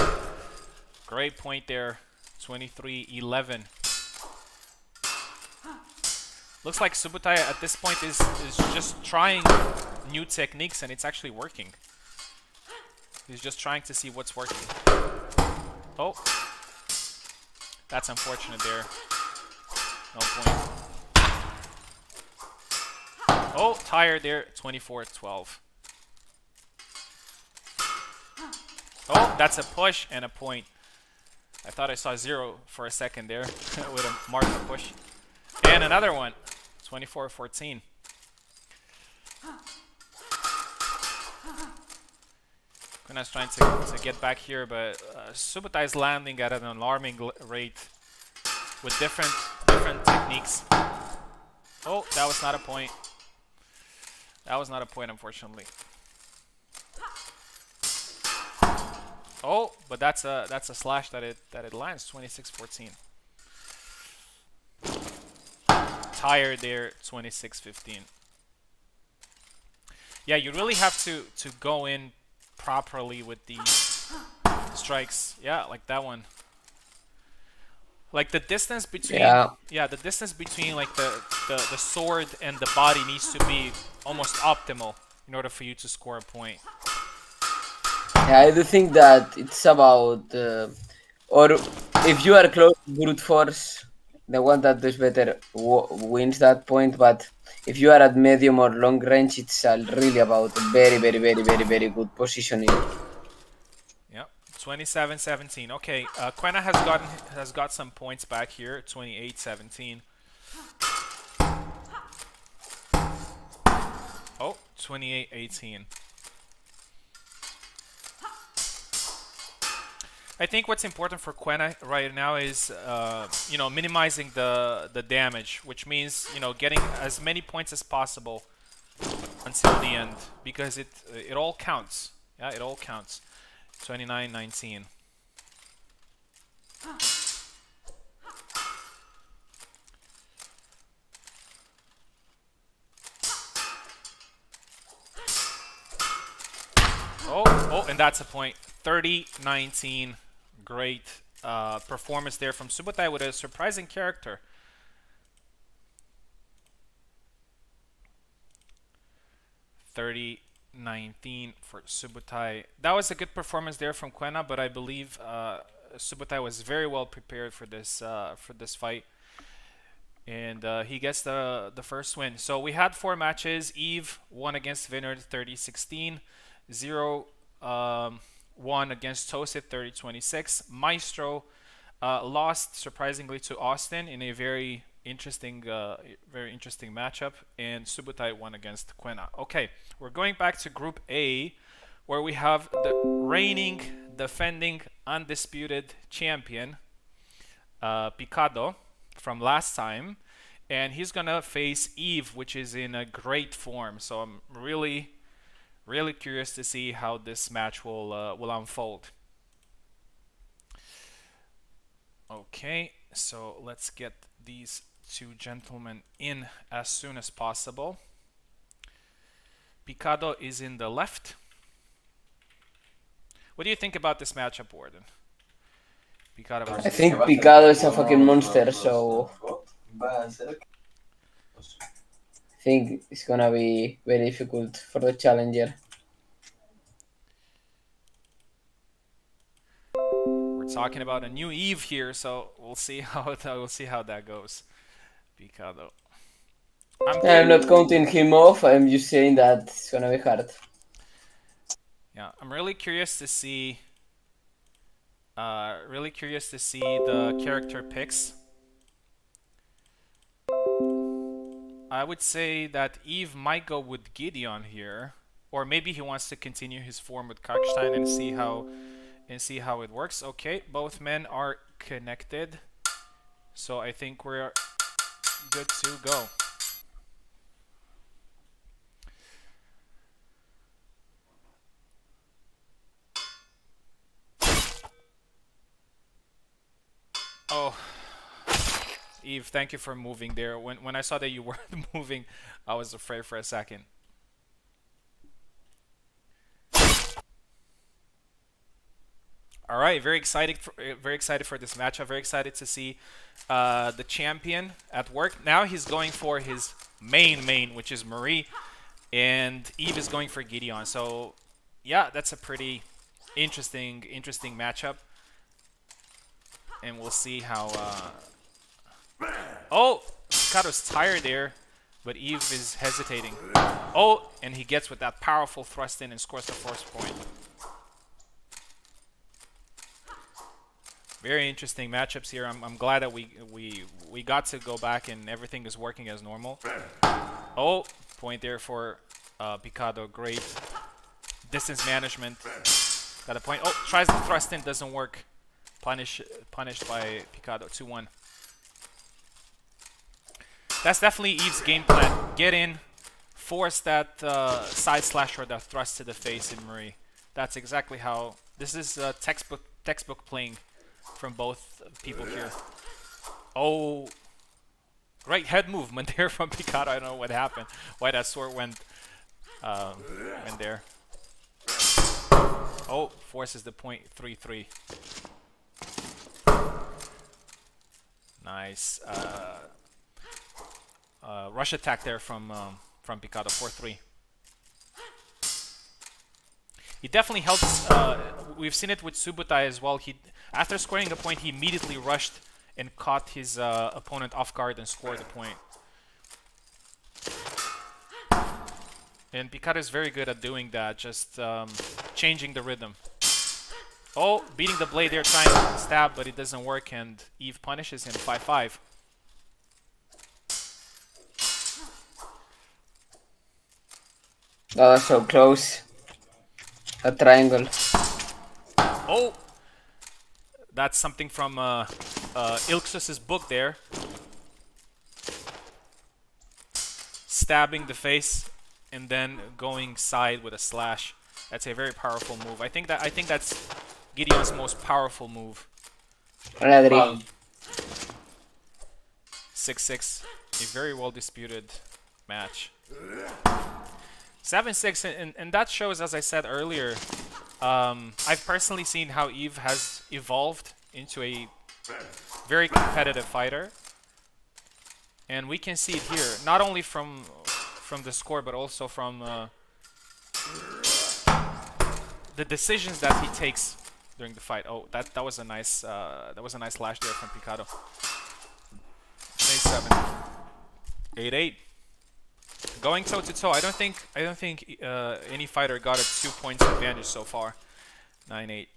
Great point there, 23-11. Looks like Subutai at this point is just trying new techniques, and it's actually working. He's just trying to see what's working. Oh, that's unfortunate there. No point. Oh, tired there, 24-12. Oh, that's a push and a point. I thought I saw 0 for a second there with a mark of push. And another one, 24-14. Kuna's trying to get back here, but Subutai is landing at an alarming rate with different techniques. Oh, that was not a point. That was not a point, unfortunately. Oh, but that's a slash that it lands. 26-14. Tired there. 26-15. Yeah, you really have to go in properly with these strikes. Yeah, like that one. Like the distance between the distance between like the sword and the body needs to be almost optimal in order for you to score a point. Yeah, I do think that it's about or if you are close to brute force, the one that does better wins that point. But if you are at medium or long range, it's really about very good positioning. Yep, 27-17. Okay, Quena has got some points back here. 28-17. Oh, 28-18. I think what's important for Quena right now is, you know, minimizing the damage, which means, you know, getting as many points as possible until the end, because it all counts. Yeah, it all counts. 29-19. Oh, and that's a point. 30-19. Great performance there from Subutai with a surprising character. $30-19 for Subutai. That was a good performance there from Quena, but I believe Subutai was very well prepared for this fight, and he gets the first win. So we had 4 matches. Eve won against Vineyard 30-16. 0 won against Toasted 30-26. Maestro lost surprisingly to Austin in a very interesting matchup, and Subutai won against Quena. Okay, we're going back to Group A, where we have the reigning, defending, undisputed champion, Picado, from last time, and he's gonna face Eve, which is in a great form. So I'm really curious to see how this match will unfold. Okay, so let's get these 2 gentlemen in as soon as possible. Picado is in the left. What do you think about this matchup, Warden? Picado I versus think Picado is a fucking monster, so I think it's gonna be very difficult for the challenger. We're talking about a new Eve here, so we'll see how that goes. Picado. I'm not counting him off. I'm just saying that it's gonna be hard. Yeah, I'm really curious to see Really curious to see the character picks. I would say that Eve might go with Gideon here, or maybe he wants to continue his form with Kalkstein and see how it works. Okay, both men are connected, so I think we're good to go. Oh, Eve, thank you for moving there. When I saw that you weren't moving, I was afraid for a second. All right, very excited for this matchup. Very excited to see the champion at work. Now he's going for his main, which is Marie, and Eve is going for Gideon. So, yeah, that's a pretty interesting matchup, and we'll see how. Oh, Kado's tired there, but Eve is hesitating. Oh, and he gets with that powerful thrust in and scores the first point. Very interesting matchups here. I'm glad that we got to go back and everything is working as normal. Oh, point there for Picado. Great distance management. Got a point. Oh, tries to thrust in, doesn't work. Punished by Picado. 2-1. That's definitely Eve's game plan. Get in, force that side slash or that thrust to the face in Marie. That's exactly how. This is textbook playing from both people here. Oh, great head movement there from Picado. I don't know what happened. Why that sword went there. Oh, forces the point. 3-3. Nice. Rush attack there from Picado. 4-3. He definitely helps. We've seen it with Subutai as well. After scoring a point, he immediately rushed and caught his opponent off guard and scored the point. And Picado is very good at doing that, just changing the rhythm. Oh, beating the blade there, trying to stab, but it doesn't work, and Eve punishes him. 5-5. Oh, so close. A triangle. Oh! That's something from Ilxus's book there. Stabbing the face and then going side with a slash. That's a very powerful move. I think that's Gideon's most powerful move. 6-6. A very well disputed match. 7-6, and that shows, as I said earlier, I've personally seen how Eve has evolved into a very competitive fighter, and we can see it here, not only from the score, but also from the decisions that he takes during the fight. Oh, that was a nice slash there from Picado. 8-7, 8-8. Going toe to toe, I don't think any fighter got a 2 points advantage so far. 9-8.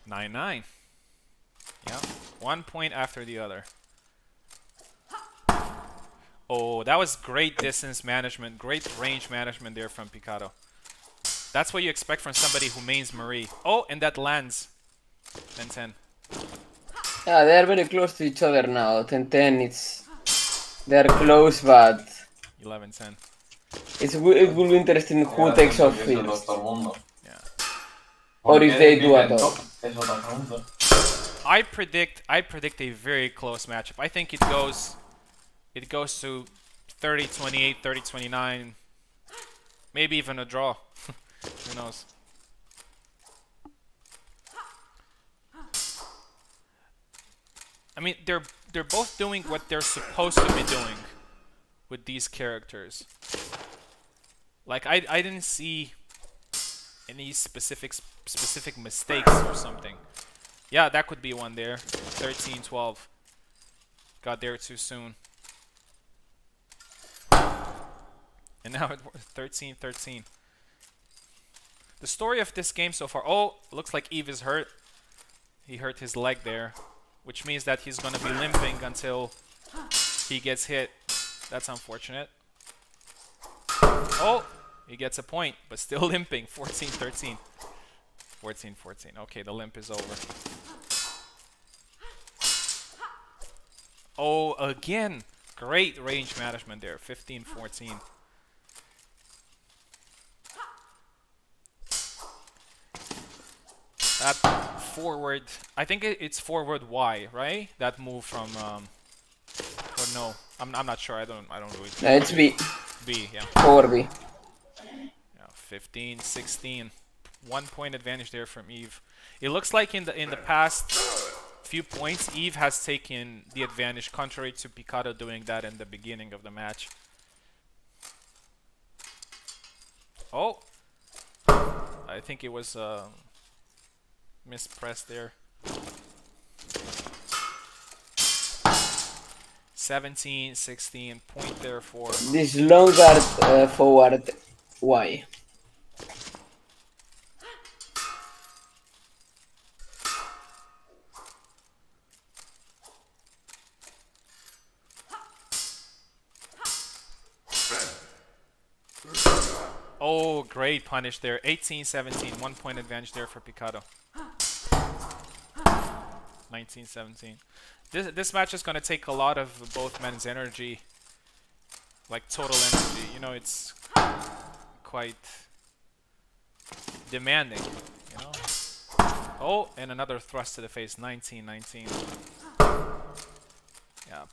9-9. Yeah, 1 point after the other. Oh, that was great distance management, great range management there from Picado. That's what you expect from somebody who mains Marie. Oh, and that lands. 10-10. Yeah, they are very close to each other now. 10-10, they're close, but 11-10. it will be interesting who takes off first. Yeah. Or if they do at all. I predict a very close matchup. I think it goes to 30-28, 30-29, maybe even a draw. Who knows? I mean, they're both doing what they're supposed to be doing with these characters. Like I didn't see any specific mistakes or something. Yeah, that could be one there. 13-12. Got there too soon. And now it's 13-13. The story of this game so far. Oh, looks like Eve is hurt. He hurt his leg there, which means that he's gonna be limping until he gets hit. That's unfortunate. Oh, he gets a point, but still limping. 14-13. 14-14. Okay, the limp is over. Oh, again. Great range management there. 15-14. That forward, I think it's forward Y, right? That move from or no, I'm not sure. I don't really. It's B. B, yeah. Forward B. Yeah, 15-16. 1 point advantage there from Eve. It looks like in the past few points, Eve has taken the advantage, contrary to Picado doing that in the beginning of the match. Oh, I think it was mispressed there. 17-16, point there for This long guard forward Y. Oh, great punish there. 18-17, 1 point advantage there for Picado. 19-17. This match is gonna take a lot of both men's energy, like total energy. You know, it's quite demanding. You know. Oh, and another thrust to the face. 19-19. Yeah,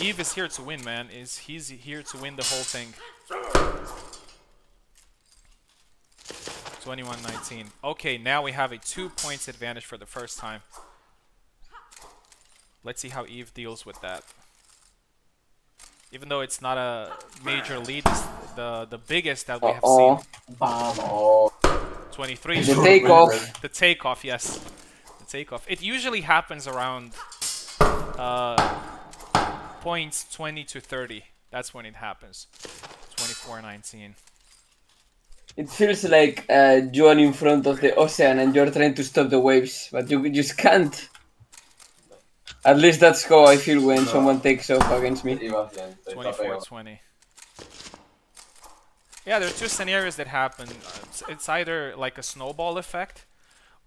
Eve is here to win, man. He's here to win the whole thing. 21-19. Okay, now we have a 2 points advantage for the first time. Let's see how Eve deals with that. Even though it's not a major lead, it's the biggest that we have seen. 23. The takeoff. The takeoff, yes. The takeoff. It usually happens around points 20 to 30. That's when it happens. 24-19. It feels like you're in front of the ocean and you're trying to stop the waves, but you just can't. At least that's how I feel when someone takes off against me. 24-20. Yeah, there are two scenarios that happen. It's either like a snowball effect,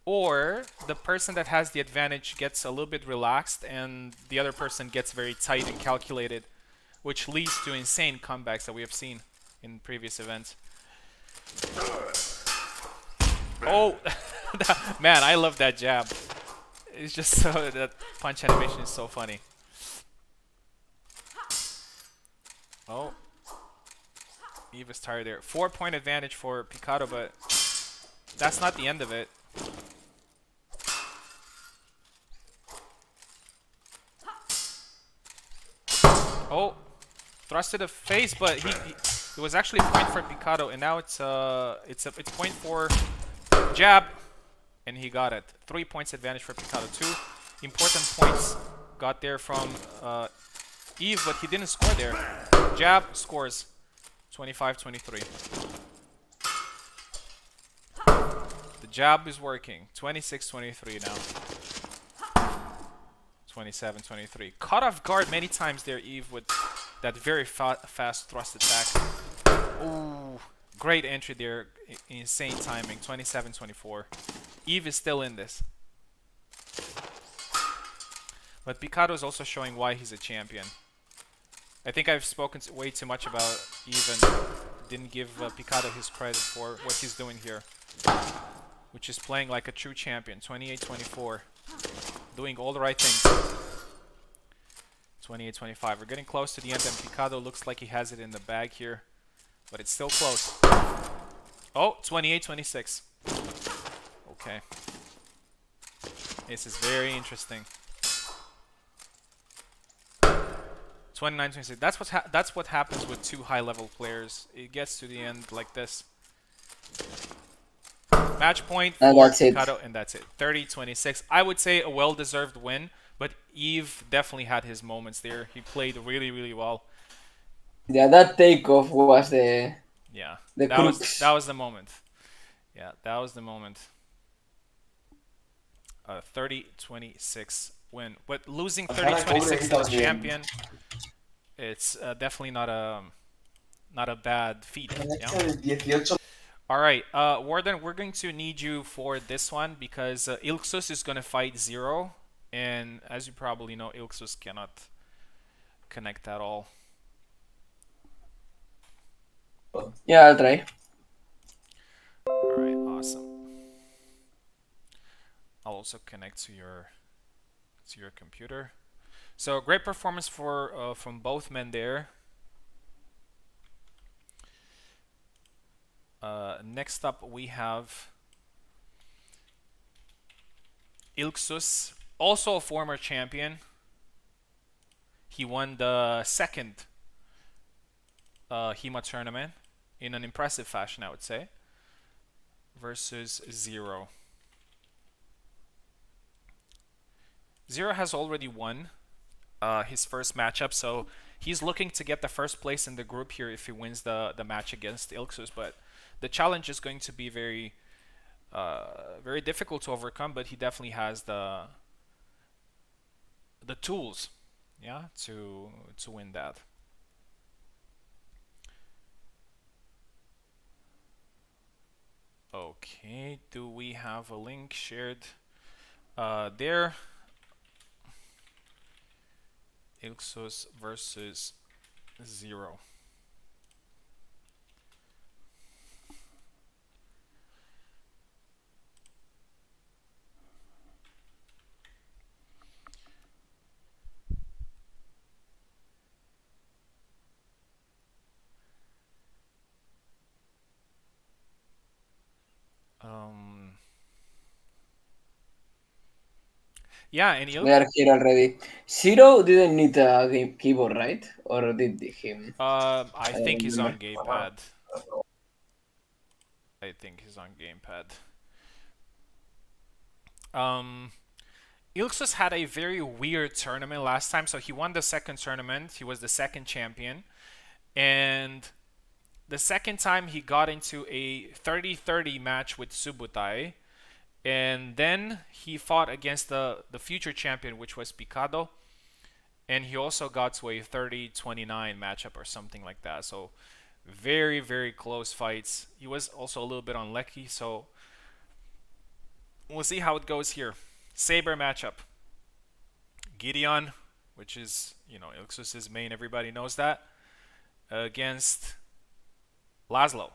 or the person that has the advantage gets a little bit relaxed and the other person gets very tight and calculated, which leads to insane comebacks that we have seen in previous events. Oh, man, I love that jab. It's just so, that punch animation is so funny. Oh, Eve is tired there. 4 point advantage for Picado, but that's not the end of it. Oh, thrust to the face, but it was actually a point for Picado, and now it's point for jab, and he got it. 3 points advantage for Picado. 2 important points got there from Eve, but he didn't score there. Jab scores 25-23. The jab is working. 26-23 now. 27-23. Caught off guard many times there, Eve, with that very fast thrust attack. Ooh, great entry there. Insane timing. 27-24. Eve is still in this. But Picado is also showing why he's a champion. I think I've spoken way too much about Eve and didn't give Picado his credit for what he's doing here, which is playing like a true champion. 28-24. Doing all the right things. 28-25. We're getting close to the end, and Picado looks like he has it in the bag here, but it's still close. Oh, 28-26. Okay. This is very interesting. 29-26. That's what happens with two high-level players. It gets to the end like this. Match point for Picado, and that's it. 30-26. I would say a well-deserved win, but Eve definitely had his moments there. He played really, really well. Yeah, that takeoff was the that crux. was the moment. Yeah, that was the moment. 30-26 win. But losing 30-26 to the champion, it's definitely not a bad feat. Yeah? Alright, Warden, we're going to need you for this one because Ilxus is going to fight Zero. And as you probably know, Ilxus cannot connect at all. Yeah, I'll try. Alright, awesome. I'll also connect to your computer. So great performance for from both men there. Next up we have Ilxus, also a former champion. He won the second HEMA tournament in an impressive fashion, I would say, versus Zero. Zero has already won his first matchup, so he's looking to get the first place in the group here if he wins the match against Ilxus. But the challenge is going to be very difficult to overcome. But he definitely has the tools, yeah, to win that. Okay, do we have a link shared there? Ilxus versus Zero. Yeah, and We are here already. Zero didn't need a keyboard, right? Or did him? I don't think he's on remember. gamepad. I think he's on gamepad. Ilxus had a very weird tournament last time. So he won the second tournament. He was the second champion. And the second time he got into a 30-30 match with Subutai. And then he fought against the future champion, which was Picado. And he also got to a 30-29 matchup or something like that. So very, very close fights. He was also a little bit unlucky. So we'll see how it goes here. Saber matchup. Gideon, which is, Ilxus's main, everybody knows that, against Laszlo.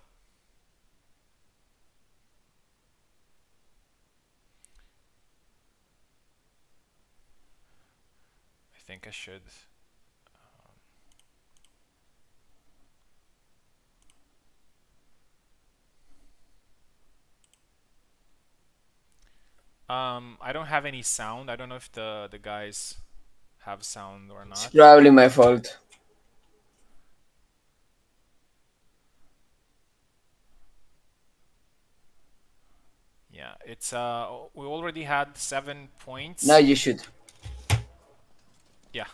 I think I should. I don't have any sound. I don't know if the guys have sound or not. It's probably my fault. Yeah, it's we already had 7 points. Now you should. Yeah.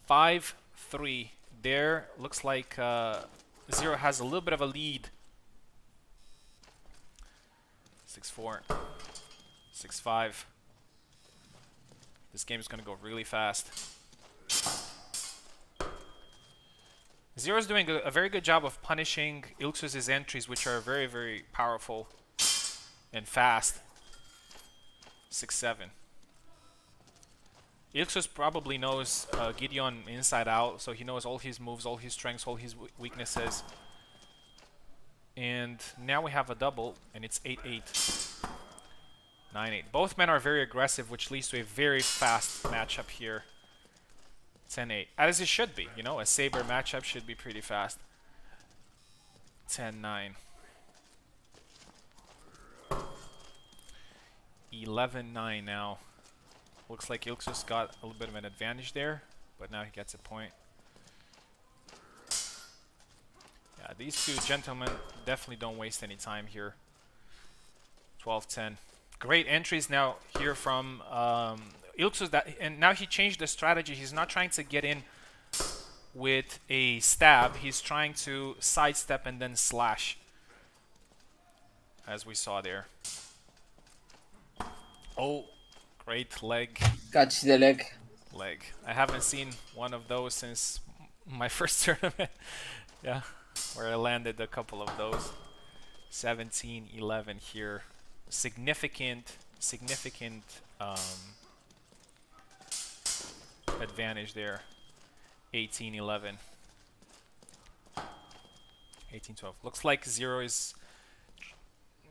Five, 3. There looks like Zero has a little bit of a lead. 6-4, 6-5. This game is gonna go really fast. Zero's doing a very good job of punishing Ilxus's entries, which are very, very powerful and fast. 6-7. Ilxus probably knows Gideon inside out, so he knows all his moves, all his strengths, all his weaknesses. And now we have a double, and it's 8-8. 9-8. Both men are very aggressive, which leads to a very fast matchup here. 10-8. As it should be, a Saber matchup should be pretty fast. 10-9. 11-9 now. Looks like Ilxus got a little bit of an advantage there, but now he gets a point. Yeah, these two gentlemen definitely don't waste any time here. 12-10. Great entries now here from Ilxus, and now he changed the strategy. He's not trying to get in with a stab. He's trying to sidestep and then slash, as we saw there. Oh, great leg. Catch the leg. I haven't seen one of those since my first tournament. Yeah, where I landed a couple of those. 17-11 here. Significant advantage there. 18-11. 18-12. Looks like Zero is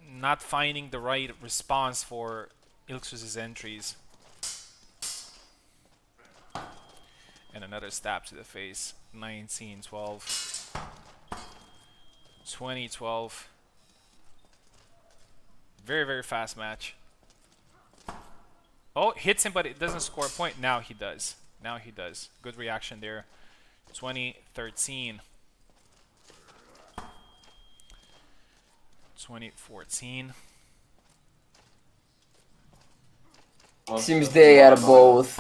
not finding the right response for Ilxus's entries. And another stab to the face. 19-12. 20-12. Very, very fast match. Oh, hits him, but it doesn't score a point. Now he does. Now he does. Good reaction there. 2013. 2014. Seems they are both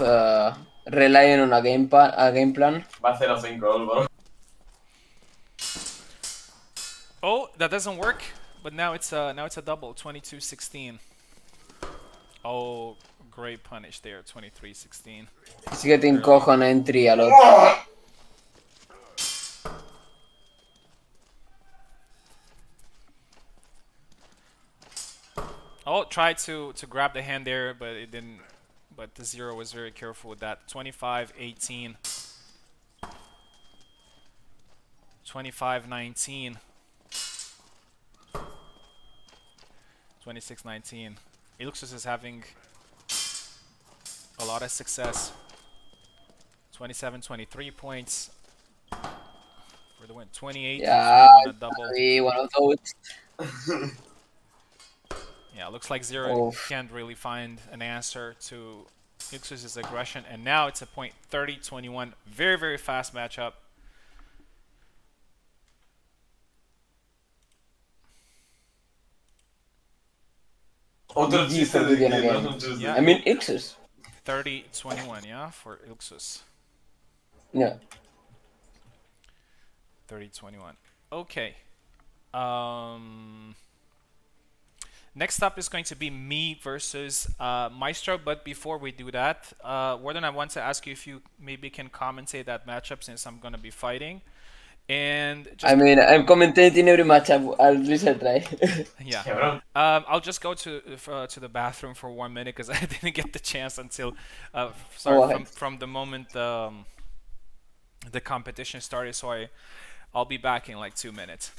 relying on a game plan. Va 0-5 bro. Oh, that doesn't work. But now it's a double. 22-16. Oh, great punish there. 23-16. He's getting cock on entry a lot. Oh, tried to grab the hand there, but it didn't. But the Zero was very careful with that. 25-18. 25-19. 26-19. Illuxus is having a lot of success. 27-23 points for the win. 28 Yeah, on a double. one of those. Yeah, looks like Zero Oof. can't really find an answer to Illuxus's aggression. And now it's a point 30-21. Very, very fast matchup. Otro GG chiste for de Gideon que again. no es un chiste. Yeah. I mean, Ixus. 30-21, yeah, for Illuxus. Yeah. 30-21. Okay. Next up is going to be me versus Maestro, but before we do that, Warden, I want to ask you if you maybe can commentate that matchup since I'm going to be fighting. And just I mean, I'm commentating every match. I'll at least I try. yeah. Cabrón. I'll just go to the bathroom for 1 minute because I didn't get the chance until sorry from the moment the competition started. So I'll be back in like 2 minutes.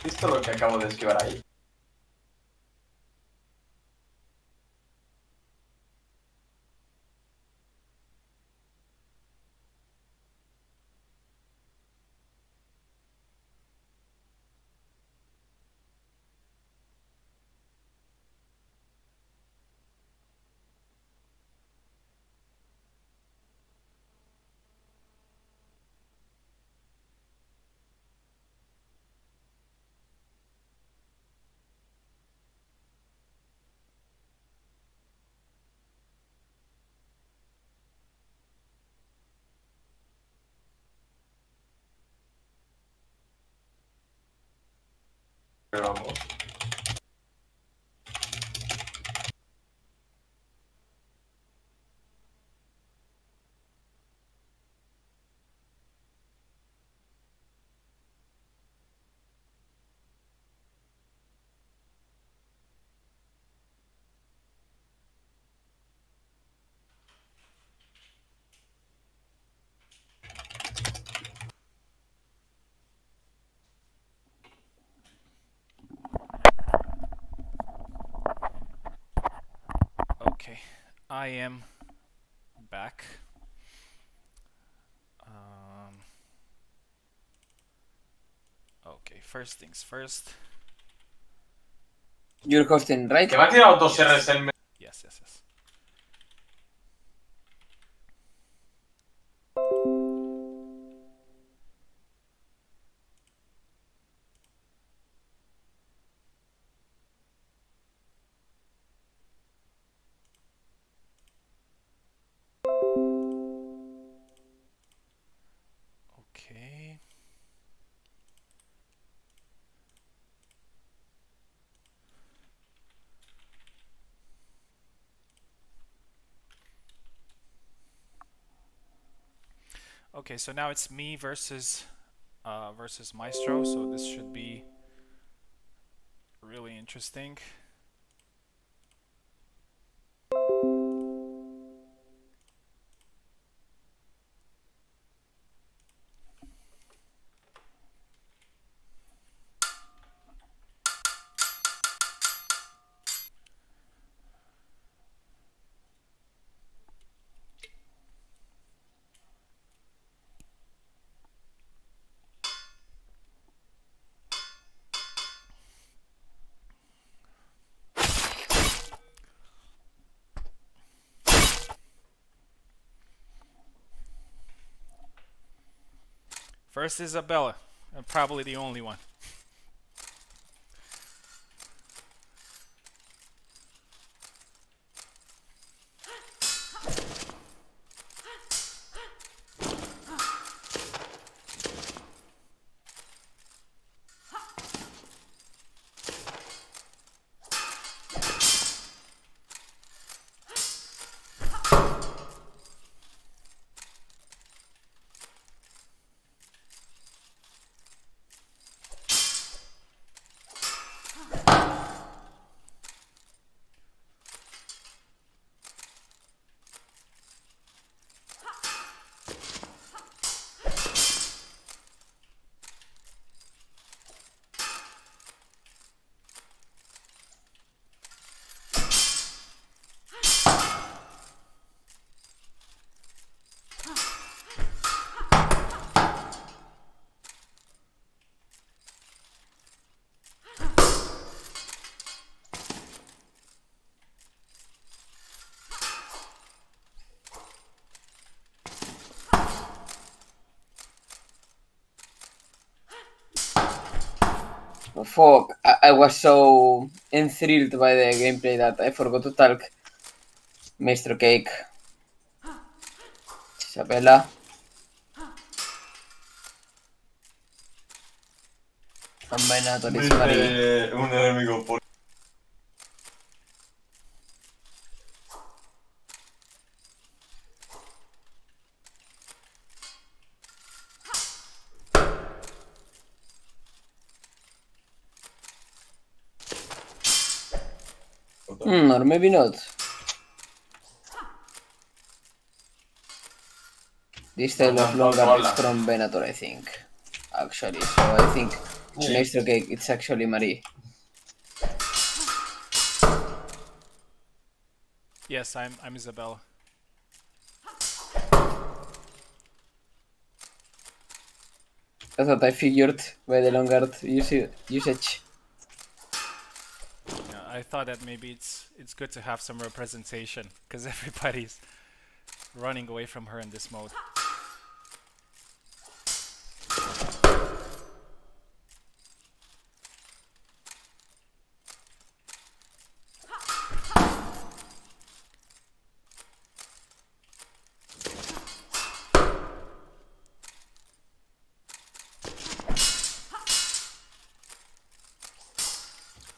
¿Visto lo que acabo de esquivar ahí? I am back. Um, okay, first things first. You're hosting, right? Que me ha tirado dos R's en... Yes, yes, yes. Okay. Okay, so now it's me versus Maestro, so this should be really interesting. First Isabella, and probably the only one. Oh, fuck, I was so enthralled by the gameplay that I forgot to talk. Maestro Cake. Isabella. Combinator is Marie. Un enemigo por... Or maybe not. This style of long guard is from Venator, I think. Actually, so I think Maestro Cake it's actually Marie. Yes, I'm Isabella. That's what I figured by the long guard usage. Yeah, I thought that maybe it's good to have some representation because everybody's running away from her in this mode.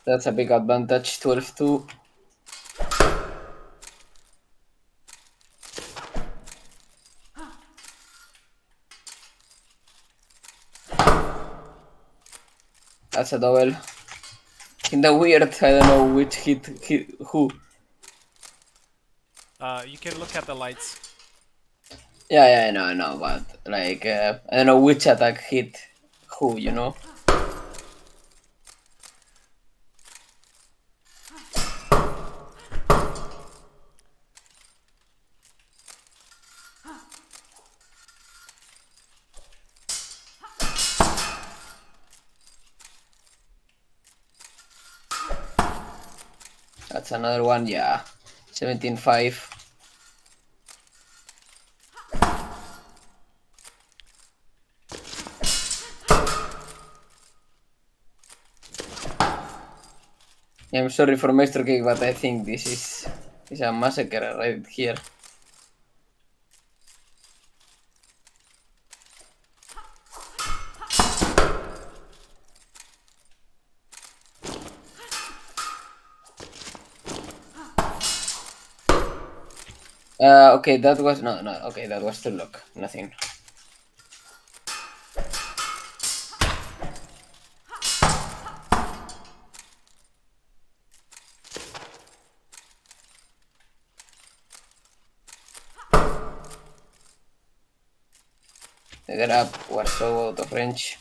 That's a big advantage, 12-2. That's a double. Kinda weird, I don't know which hit who. You can look at the lights. Yeah, I know, but like, I don't know which attack hit who, you know? That's another one, yeah. 17-5. I'm sorry for Maestro Cake, but I think this is a massacre right here. Okay, that was no. Okay, that was too luck. Nothing. The grab was so out of range.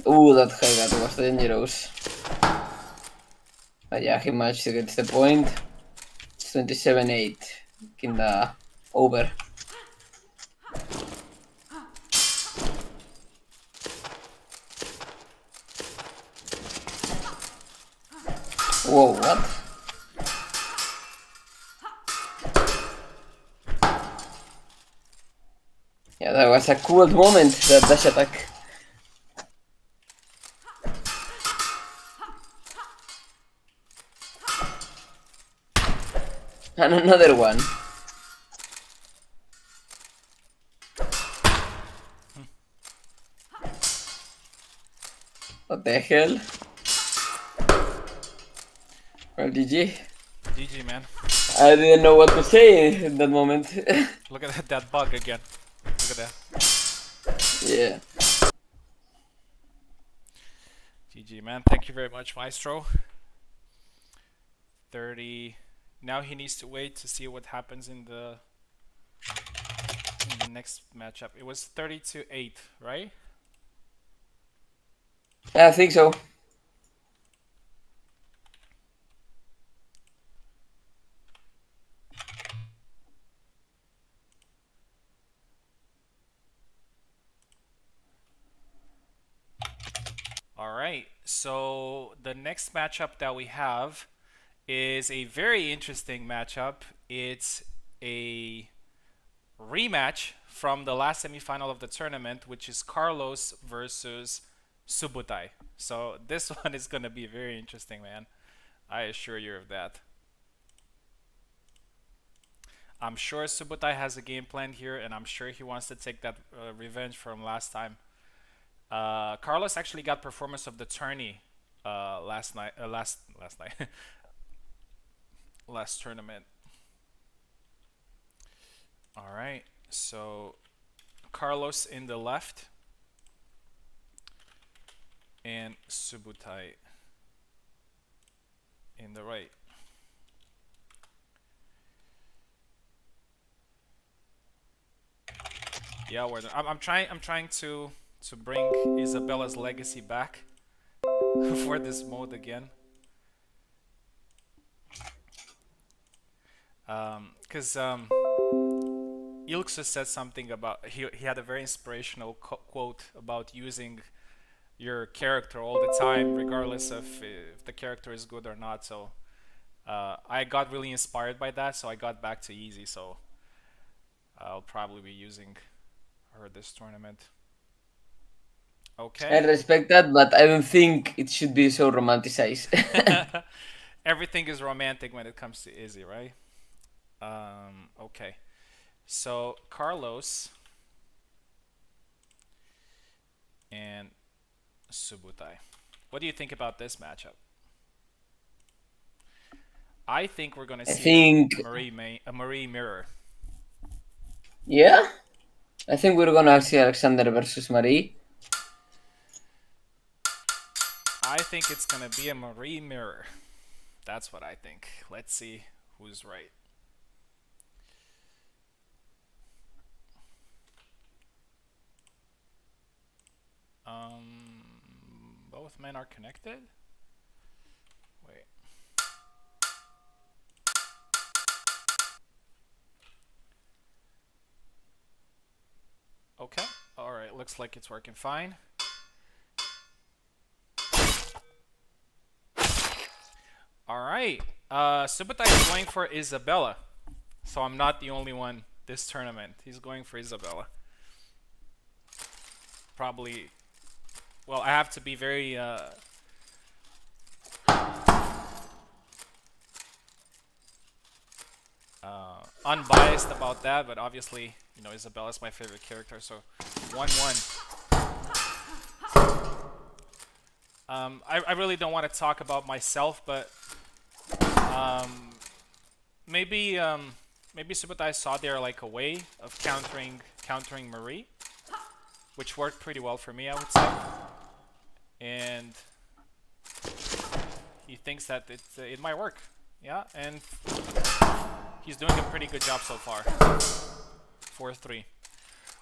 Ooh, that high guard was dangerous. But yeah, he managed to get the point. It's 27-8. Kinda over. Whoa, what? Yeah, that was a cool moment, that dash attack. And another one. What the hell? Well, GG. GG, man. I didn't know what to say in that moment. Look at that bug again. Look at that. Yeah. GG, man. Thank you very much, Maestro. 30. Now he needs to wait to see what happens in the next matchup. It was 30-8, right? I think so. All right. So the next matchup that we have is a very interesting matchup. It's a rematch from the last semifinal of the tournament, which is Carlos versus Subutai. So this one is going to be very interesting, man. I assure you of that. I'm sure Subutai has a game plan here, and I'm sure he wants to take that revenge from last time. Carlos actually got performance of the tourney last night. Last night. Last tournament. All right. So Carlos in the left and Subutai in the right. Yeah, I'm trying to bring Isabella's legacy back for this mode again. Because Ilksus said something about he had a very inspirational quote about using your character all the time, regardless of if the character is good or not. So I got really inspired by that, so I got back to easy. So I'll probably be using her this tournament. Okay. I respect that, but I don't think it should be so romanticized. Everything is romantic when it comes to Izzy, right? Okay. So Carlos and Subutai. What do you think about this matchup? I think we're gonna see a Marie mirror. Yeah? I think we're gonna see Alexander versus Marie. I think it's gonna be a Marie mirror. That's what I think. Let's see who's right. Both men are connected? Wait. Okay. Alright, looks like it's working fine. Alright. Subotai is going for Isabella. So I'm not the only one this tournament. He's going for Isabella. Probably... Well, I have to be very... unbiased about that, but obviously, you know, Isabella's my favorite character, so 1-1. I really don't want to talk about myself, but maybe Subotai saw there like a way of countering Marie, which worked pretty well for me, I would say, and he thinks that it might work, yeah, and he's doing a pretty good job so far. 4-3.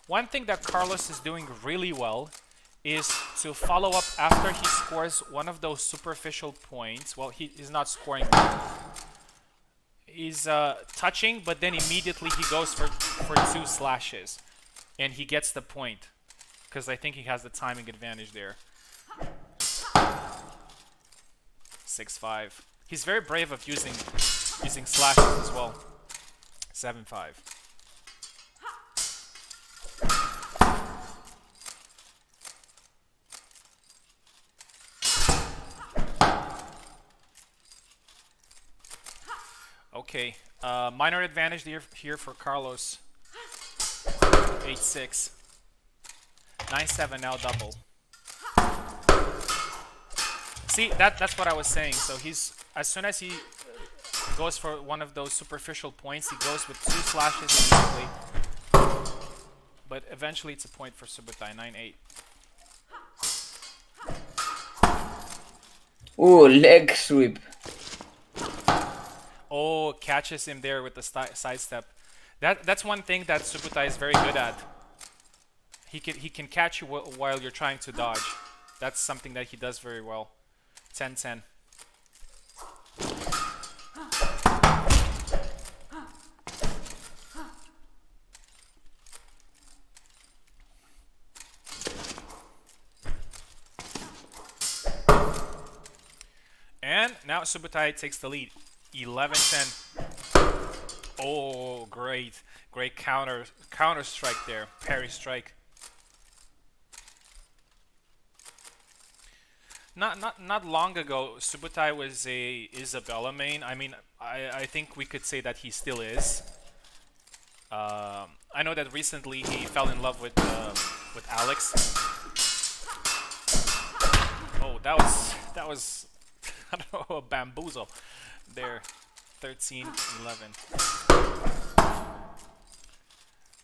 One thing that Carlos is doing really well is to follow up after he scores one of those superficial points. Well, he's not scoring. He's touching, but then immediately he goes for 2 slashes. And he gets the point. Because I think he has the timing advantage there. 6-5. He's very brave of using slashes as well. 7-5. Okay, minor advantage here for Carlos. 8-6. 9-7 now double. See, that's what I was saying. So he's, as soon as he goes for one of those superficial points, he goes with 2 slashes immediately. But eventually it's a point for Subotai. 9-8. Ooh, leg sweep. Oh, catches him there with the sidestep. That's one thing that Subotai is very good at. He can catch you while you're trying to dodge. That's something that he does very well. 10-10. And now Subotai takes the lead. 11-10. Oh, great counter strike there. Parry strike. Not long ago, Subotai was a Isabella main. I mean, I think we could say that he still is. I know that recently he fell in love with Alex. Oh, that was I don't know, a bamboozle there. 13-11.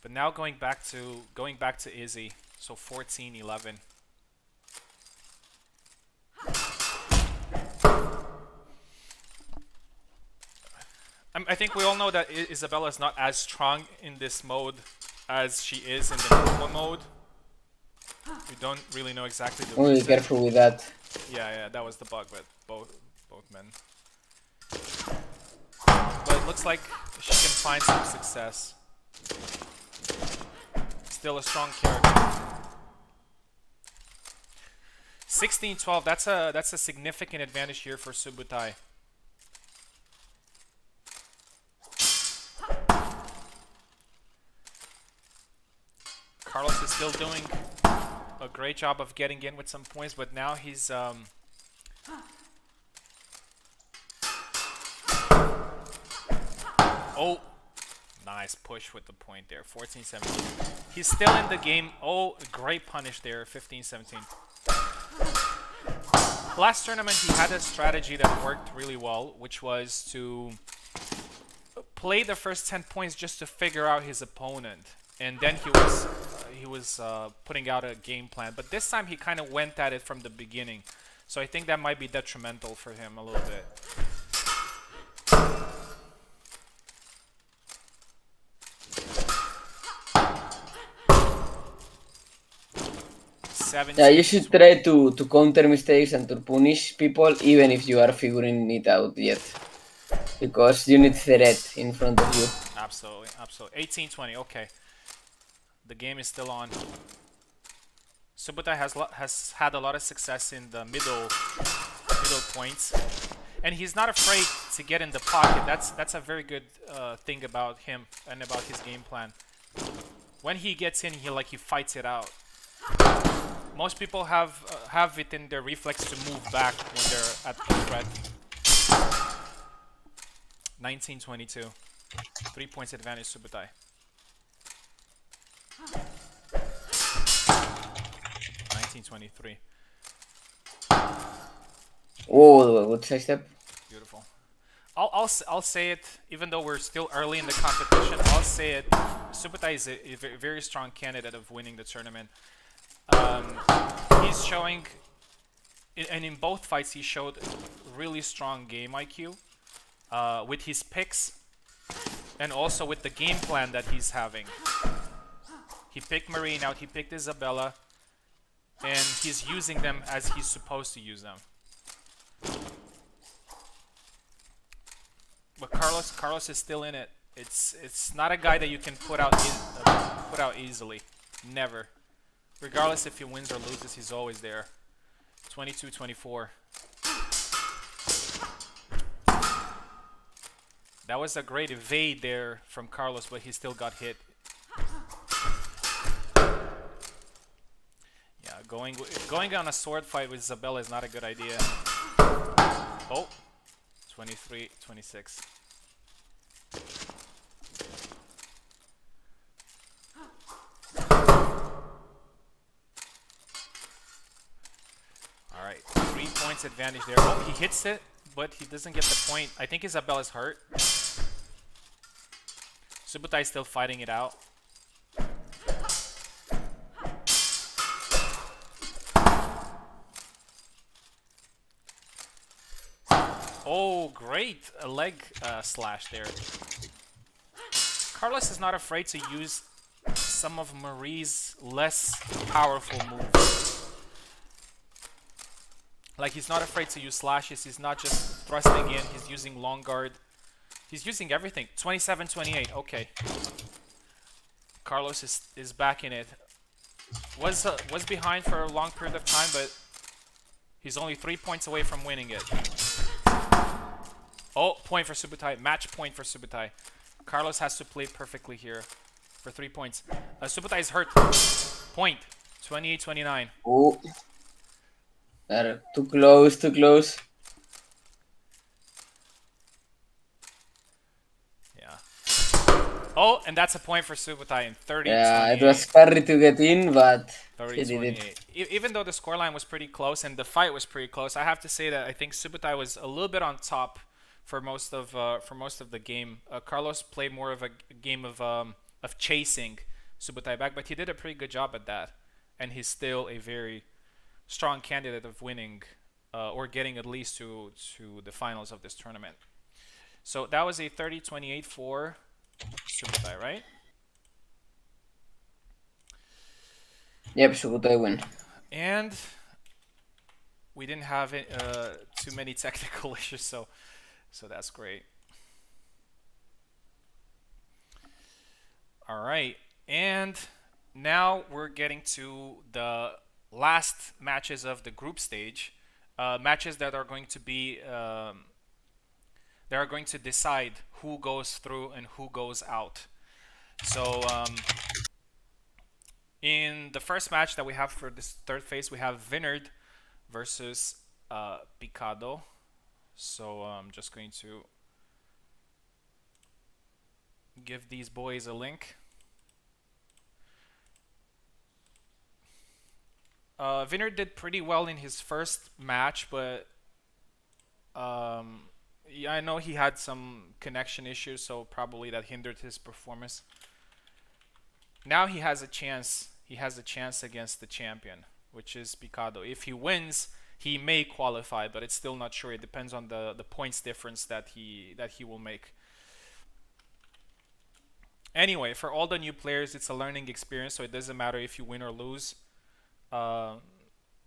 But now going back to Izzy, so 14-11. I think we all know that Isabella is not as strong in this mode as she is in the normal mode. We don't really know exactly the reason. Be careful with that. Yeah, that was the bug with both men. But it looks like she can find some success. Still a strong character. 16-12. That's a significant advantage here for Subotai. Carlos is still doing a great job of getting in with some points, but now he's oh, nice push with the point there. 14-17. He's still in the game. Oh, great punish there. 15-17. Last tournament he had a strategy that worked really well, which was to play the first 10 points just to figure out his opponent, and then he was putting out a game plan, but this time he kind of went at it from the beginning. So I think that might be detrimental for him a little bit. Yeah, you should try to counter mistakes and to punish people even if you are figuring it out yet. Because you need threat in front of you. Absolutely, absolutely. 18-20, okay. The game is still on. Subotai has had a lot of success in the middle points, and he's not afraid to get in the pocket. That's a very good thing about him and about his game plan. When he gets in, he fights it out. Most people have it in their reflex to move back when they're at the threat. 19-22, 3 points advantage Subotai. 19-23. Oh, good side step. Beautiful. I'll say it, even though we're still early in the competition. I'll say it. Subotai is a very strong candidate of winning the tournament. He's showing, and in both fights he showed really strong game IQ with his picks, and also with the game plan that he's having. He picked Marine out, he picked Isabella, and he's using them as he's supposed to use them. But Carlos is still in it. It's not a guy that you can put out easily. Never. Regardless if he wins or loses, he's always there. 22-24. That was a great evade there from Carlos, but he still got hit. Yeah, going on a sword fight with Isabella is not a good idea. Oh, 23-26. Alright, 3 points advantage there. Oh, he hits it, but he doesn't get the point. I think Isabella's hurt. Subotai still fighting it out. Oh, great! A leg slash there. Carlos is not afraid to use some of Marie's less powerful moves. Like, he's not afraid to use slashes. He's not just thrusting in. He's using long guard. He's using everything. 27-28. Okay. Carlos is back in it. Was behind for a long period of time, but he's only 3 points away from winning it. Oh, point for Subotai. Match point for Subotai. Carlos has to play perfectly here for 3 points. Subotai is hurt. Point. 28-29. Oh. Too close, too close. Yeah. Oh, and that's a point for Subotai in 30-28. Yeah, it was scary to get in, but he did it. Even though the scoreline was pretty close and the fight was pretty close, I have to say that I think Subotai was a little bit on top for most of the game. Carlos played more of a game of chasing Subotai back, but he did a pretty good job at that, and he's still a very strong candidate of winning or getting at least to the finals of this tournament. So that was a 30-28 for Subotai, right? Yep, Subotai win. And we didn't have too many technical issues, so that's great. All right, and now we're getting to the last matches of the group stage, matches that are going to be going to decide who goes through and who goes out. So in the first match that we have for this third phase, we have Vineyard versus Picado. So I'm just going to give these boys a link. Vineyard did pretty well in his first match, but yeah, I know he had some connection issues, so probably that hindered his performance. Now he has a chance. he has a chance against the champion, which is Picado. If he wins, he may qualify, but it's still not sure. It depends on the points difference that he will make. Anyway, for all the new players, it's a learning experience, so it doesn't matter if you win or lose. Uh,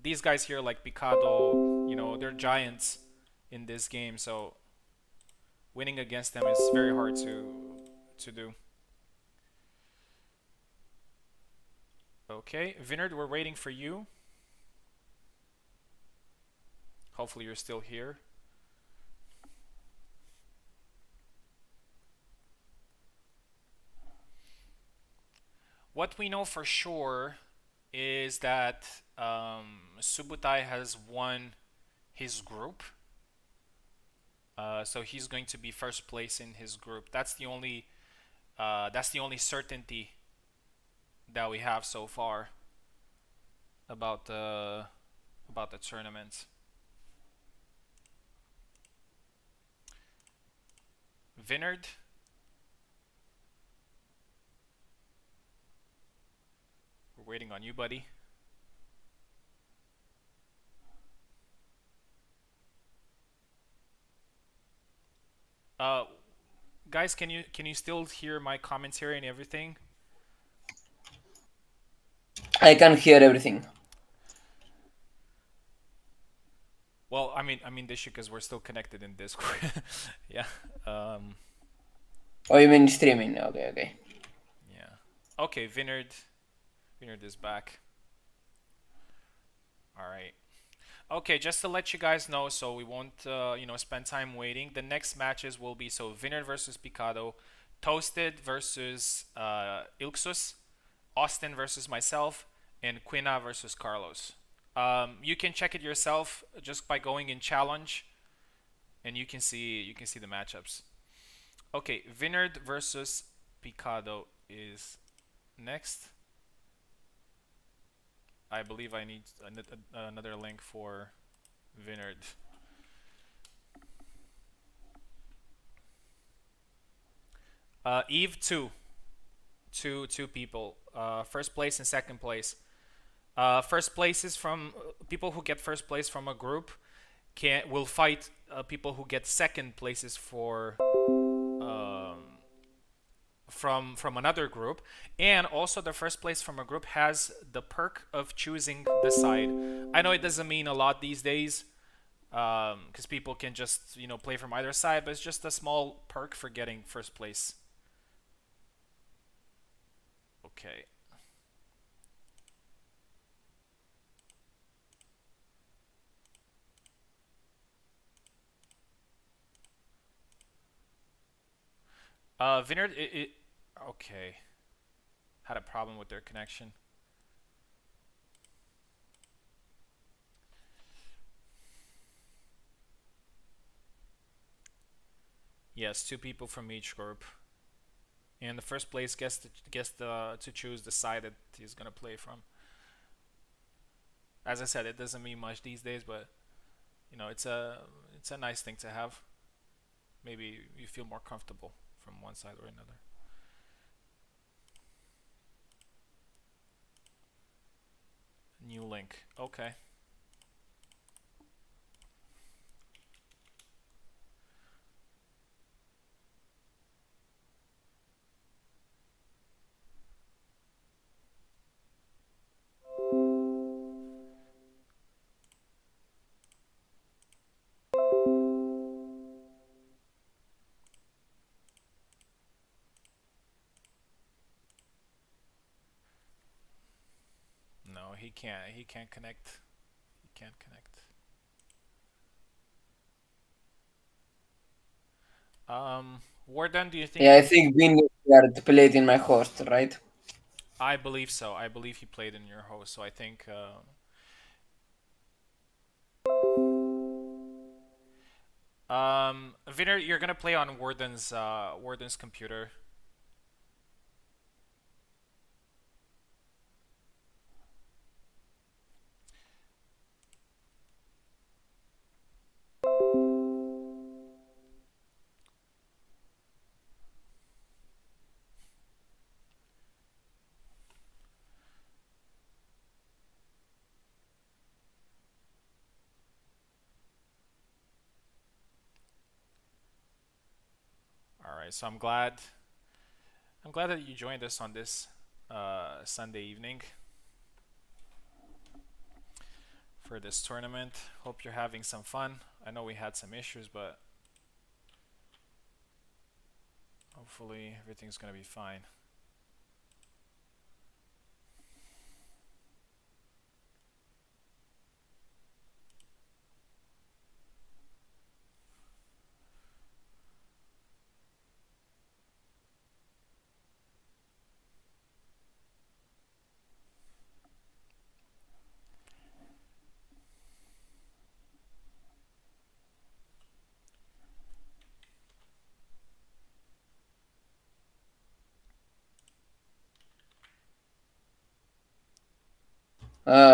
these guys here, like Picado, they're giants in this game, so winning against them is very hard to do. Okay, Vinard, we're waiting for you. Hopefully you're still here. What we know for sure is that Subutai has won his group. So he's going to be first place in his group. That's the only certainty that we have so far about the tournament. Vinard, we're waiting on you, buddy. Uh, guys, can you still hear my commentary and everything? I can hear everything. Well, I mean this because we're still connected in Discord. Yeah. Oh, you mean streaming? Okay, okay. Yeah. Okay, Vinard is back. All right. Okay, just to let you guys know, so we won't, spend time waiting. The next matches will be Vinard versus Picado, Toasted versus Ilksus, Austin versus myself, and Quina versus Carlos. You can check it yourself just by going in challenge, and you can see the matchups. Okay, Vinard versus Picado is next. I believe I need another link for Vinard. Eve two people. First place and second place. First place is from people who get first place from a group will fight people who get second places from another group, and also the first place from a group has the perk of choosing the side. I know it doesn't mean a lot these days, because people can just play from either side, but it's just a small perk for getting first place. Okay. Vineyard, okay. Had a problem with their connection. Yes, two people from each group. And the first place gets to choose the side that he's gonna play from. As I said, it doesn't mean much these days, but it's a nice thing to have. Maybe you feel more comfortable from one side or another. New link. Okay. No, he can't. He can't connect. He can't connect. Warden, do you think Yeah, I you? think Vineyard played in my host, right? I believe so. I believe he played in your host, so I think. Vinner, you're gonna play on Warden's computer. right, so I'm glad that you joined us on this Sunday evening for this tournament. Hope you're having some fun. I know we had some issues, but hopefully everything's gonna be fine.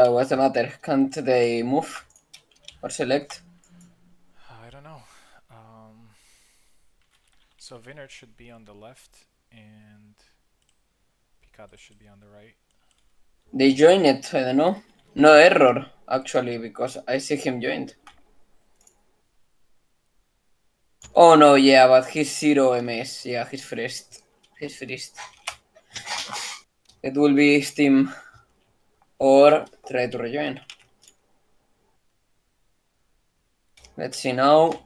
What's the matter? Can't they move or select? I don't know. So Vineyard should be on the left and Picado should be on the right. They join it, I don't know. No error, actually, because I see him joined. Oh no, yeah, but he's 0 MS. Yeah, he's first. He's first. It will be Steam or try to rejoin. Let's see now.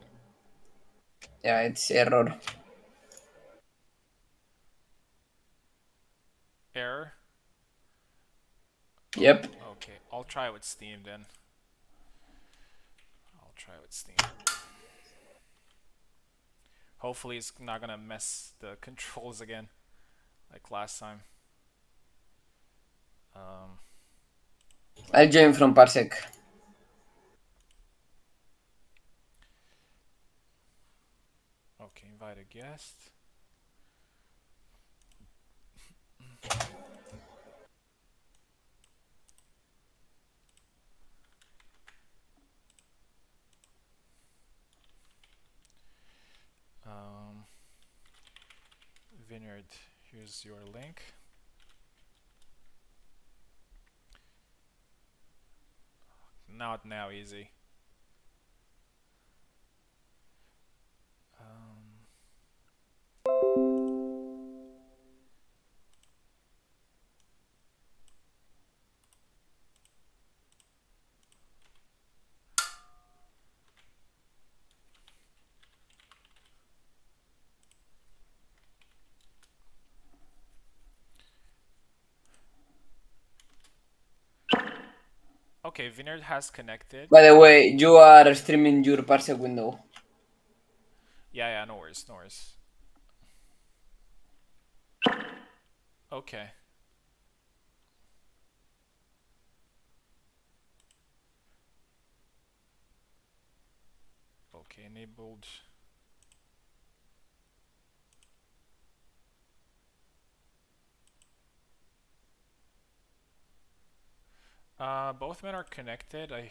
Yeah, it's error. Error? Yep. Okay, I'll try with Steam then. I'll try with Steam. Hopefully it's not gonna mess the controls again, like last time. I'll join from Parsec. Okay, invite a guest. Vineyard, here's your link. Now easy. Okay, Vineyard has connected. By the way, you are streaming your Parsec window. Yeah, no worries. Okay. Okay, enabled. Both men are connected. I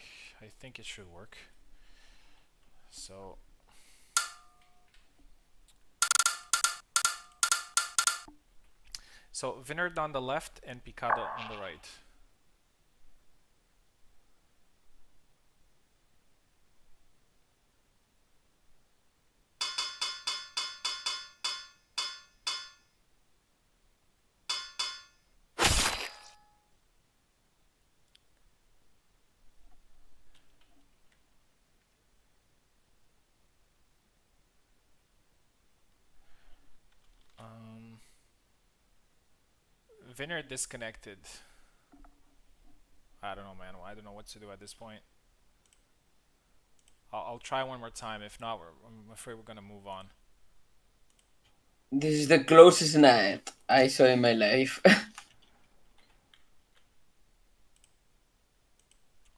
think it should work. So Vineyard on the left and Picado on the right. Vineyard disconnected. I don't know, man. I don't know what to do at this point. I'll try one more time. If not, I'm afraid we're gonna move on. This is the closest night I saw in my life. It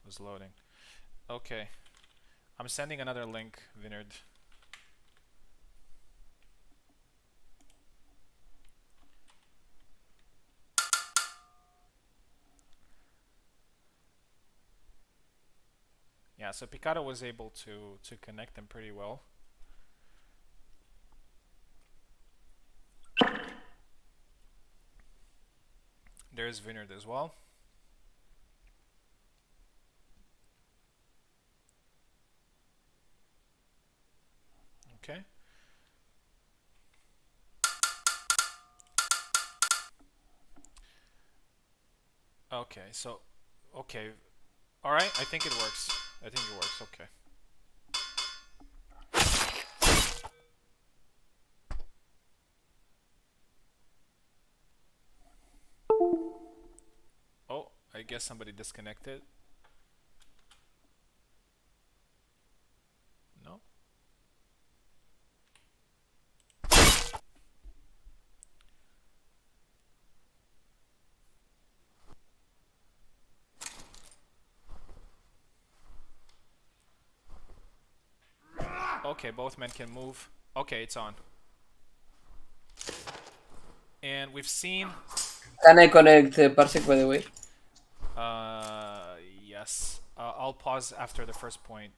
was loading. Okay. I'm sending another link, Vineyard. Yeah, so Picado was able to connect them pretty well. There's Vineyard as well. Okay. Okay, so okay, all right. I think it works. I think it works. Okay. Oh, I guess somebody disconnected. No. Okay, both men can move. Okay, it's on. And we've seen. Can I connect Parsec, by the way? Yes. I'll pause after the first point.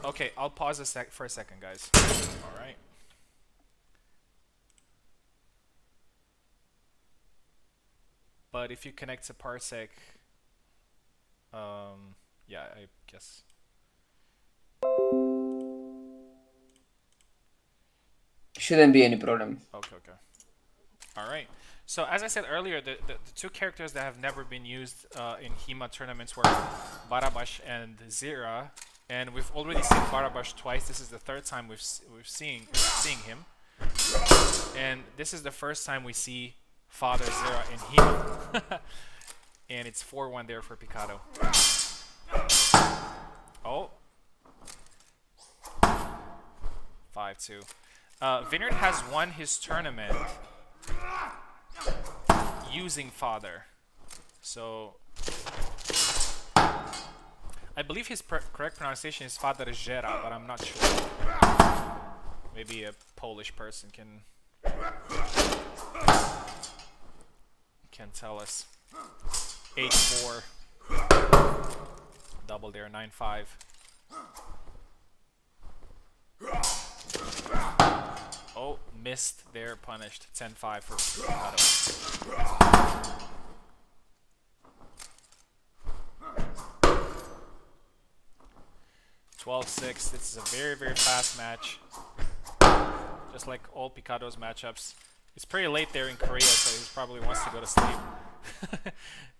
Okay, I'll pause for a second, guys. All right. But if you connect to Parsec, yeah, I guess. Shouldn't be any problem. Okay, okay. All right. So as I said earlier, the two characters that have never been used in HEMA tournaments were Barabash and Zira, and we've already seen Barabash twice. This is the third time we've seeing him, and this is the first time we see Father Zira in HEMA, and it's 4-1 there for Picado. Oh. 5-2. Vineyard has won his tournament using Father. So I believe his correct pronunciation is Father Gera, but I'm not sure. Maybe a Polish person can tell us. 8-4. Double there, 9-5. Oh, missed there, punished. 10-5 for Picado. 12-6. This is a very, very fast match. Just like all Picado's matchups. It's pretty late there in Korea, so he probably wants to go to sleep.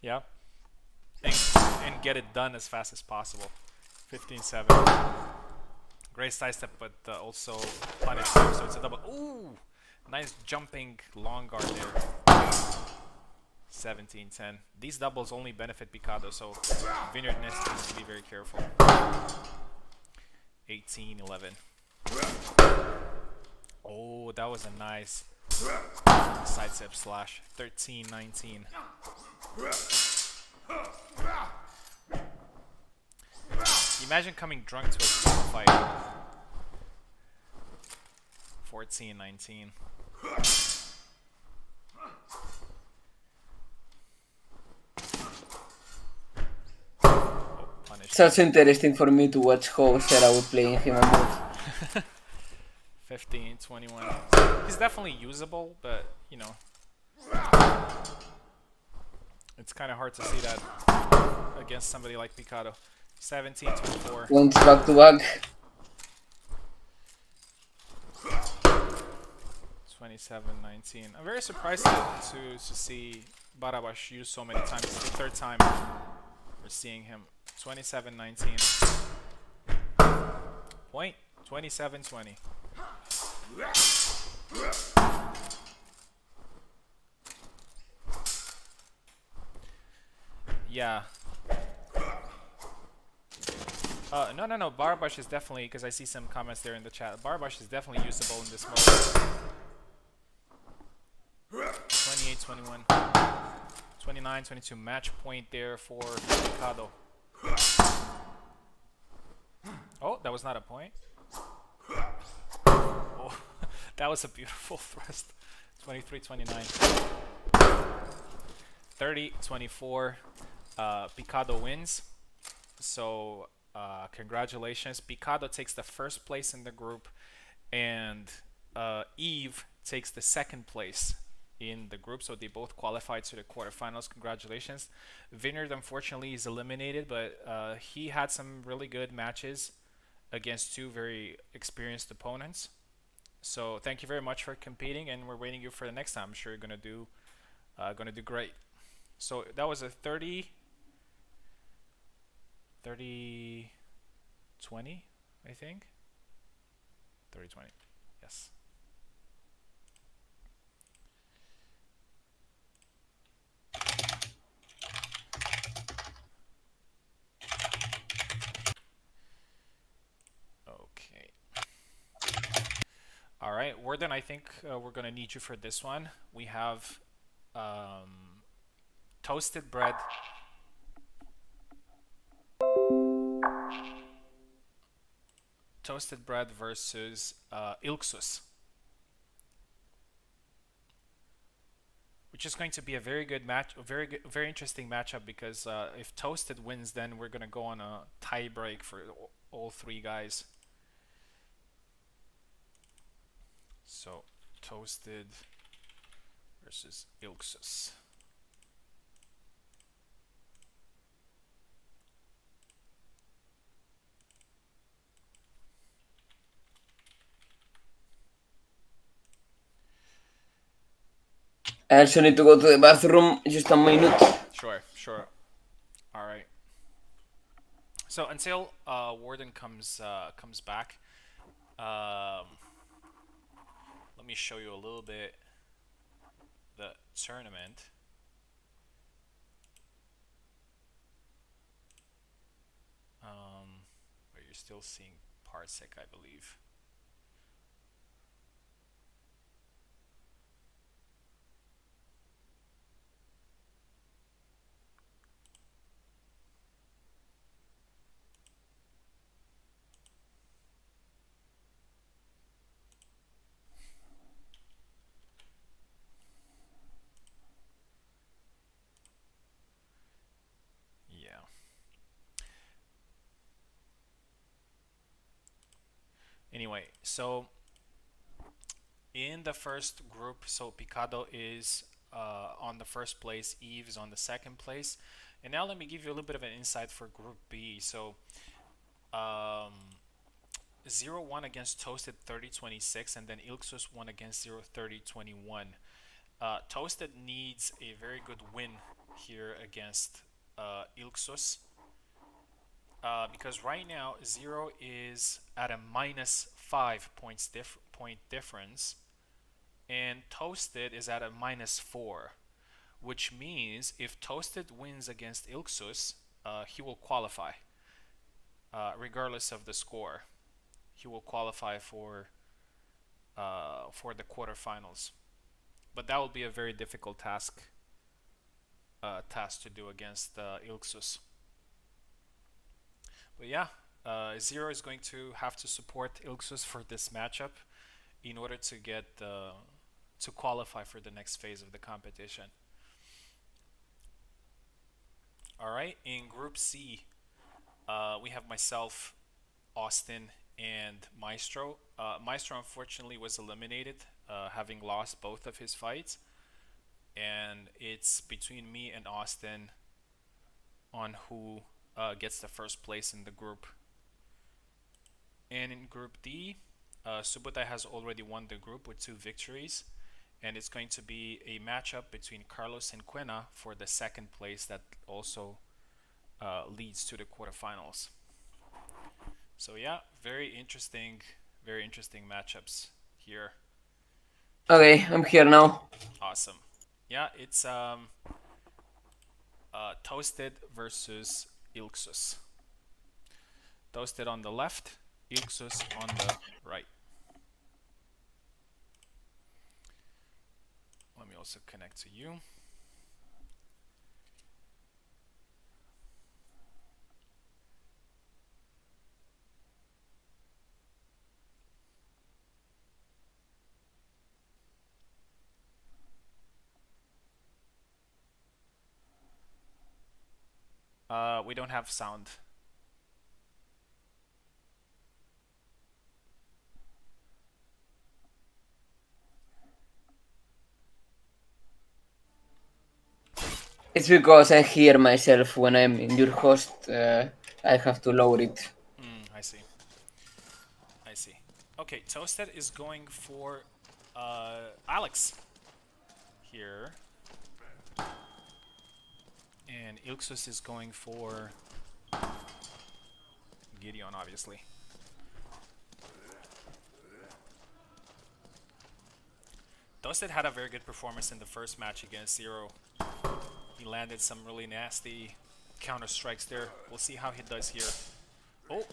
Yeah. And get it done as fast as possible. 15-7. Great sidestep, but also punish there, so it's a double. Ooh! Nice jumping long guard there. 17-10. These doubles only benefit Picado, so Vineyard needs to be very careful. 18-11. Oh, that was a nice sidestep slash. 13-19. Imagine coming drunk to a fight. 14-19. Oh, It's also interesting for me to watch how Sarah would play in HEMA mode. 15-21. He's definitely usable, but you know, it's kind of hard to see that against somebody like Picado. 17-24. Once back to back. 27-19. I'm very surprised to see Barabash used so many times. It's the third time we're seeing him. 27-19. Point. 27-20. Yeah. No. Barabash is definitely, because I see some comments there in the chat. Barabash is definitely usable in this mode. 28-21. 29-22. Match point there for Mikado. Oh, that was not a point. Oh, that was a beautiful thrust. 23-29. 30-24. Picado wins. So congratulations. Picado takes the first place in the group, and Eve takes the second place in the group. So they both qualified to the quarterfinals. Congratulations. Vineyard unfortunately is eliminated, but he had some really good matches against two very experienced opponents. So thank you very much for competing, and we're waiting you for the next time. I'm sure you're gonna do great. So that was a 30, 30, 20, I think. 30, 20. Yes. Okay. All right, Warden, I think we're gonna need you for this one. We have toasted bread. Toasted bread versus Ilksus, which is going to be a very good match, a very interesting matchup because if Toasted wins, then we're gonna go on a tie break for all three guys. So Toasted versus Ilksus. I also need to go to the bathroom. Just a minute. Sure, sure. All right. So until Warden comes back, let me show you a little bit the tournament. But you're still seeing Parsec, I believe. Yeah. Anyway, so in the first group, so Picado is on the first place, Eve is on the second place. And now let me give you a little bit of an insight for Group B. So 0-1 against Toasted 30-26, and then Ilksus won against 0-30-21. Toasted needs a very good win here against Ilksus. Because right now 0 is at a -5 point difference, and Toasted is at a -4, which means if Toasted wins against Ilksus, he will qualify, regardless of the score. He will qualify for the quarterfinals, but that will be a very difficult task to do against Ilksus. But yeah, 0 is going to have to support Ilksus for this matchup in order to get to qualify for the next phase of the competition. All right, in Group C, we have myself, Austin, and Maestro. Maestro unfortunately was eliminated, having lost both of his fights, and it's between me and Austin on who gets the first place in the group. And in Group D, Subotai has already won the group with 2 victories, and it's going to be a matchup between Carlos and Quena for the second place that also leads to the quarterfinals. So yeah, very interesting matchups here. Okay, I'm here now. Awesome. Yeah, it's Toasted versus Ilksus. Toasted on the left, Ilksus on the right. Let me also connect to you. We don't have sound. It's because I hear myself when I'm in your host. I have to lower it. I see. I see. Okay, Toasted is going for Alex here. And Ilxus is going for Gideon, obviously. Toasted had a very good performance in the first match against Zero. He landed some really nasty counter strikes there. We'll see how he does here. Oh!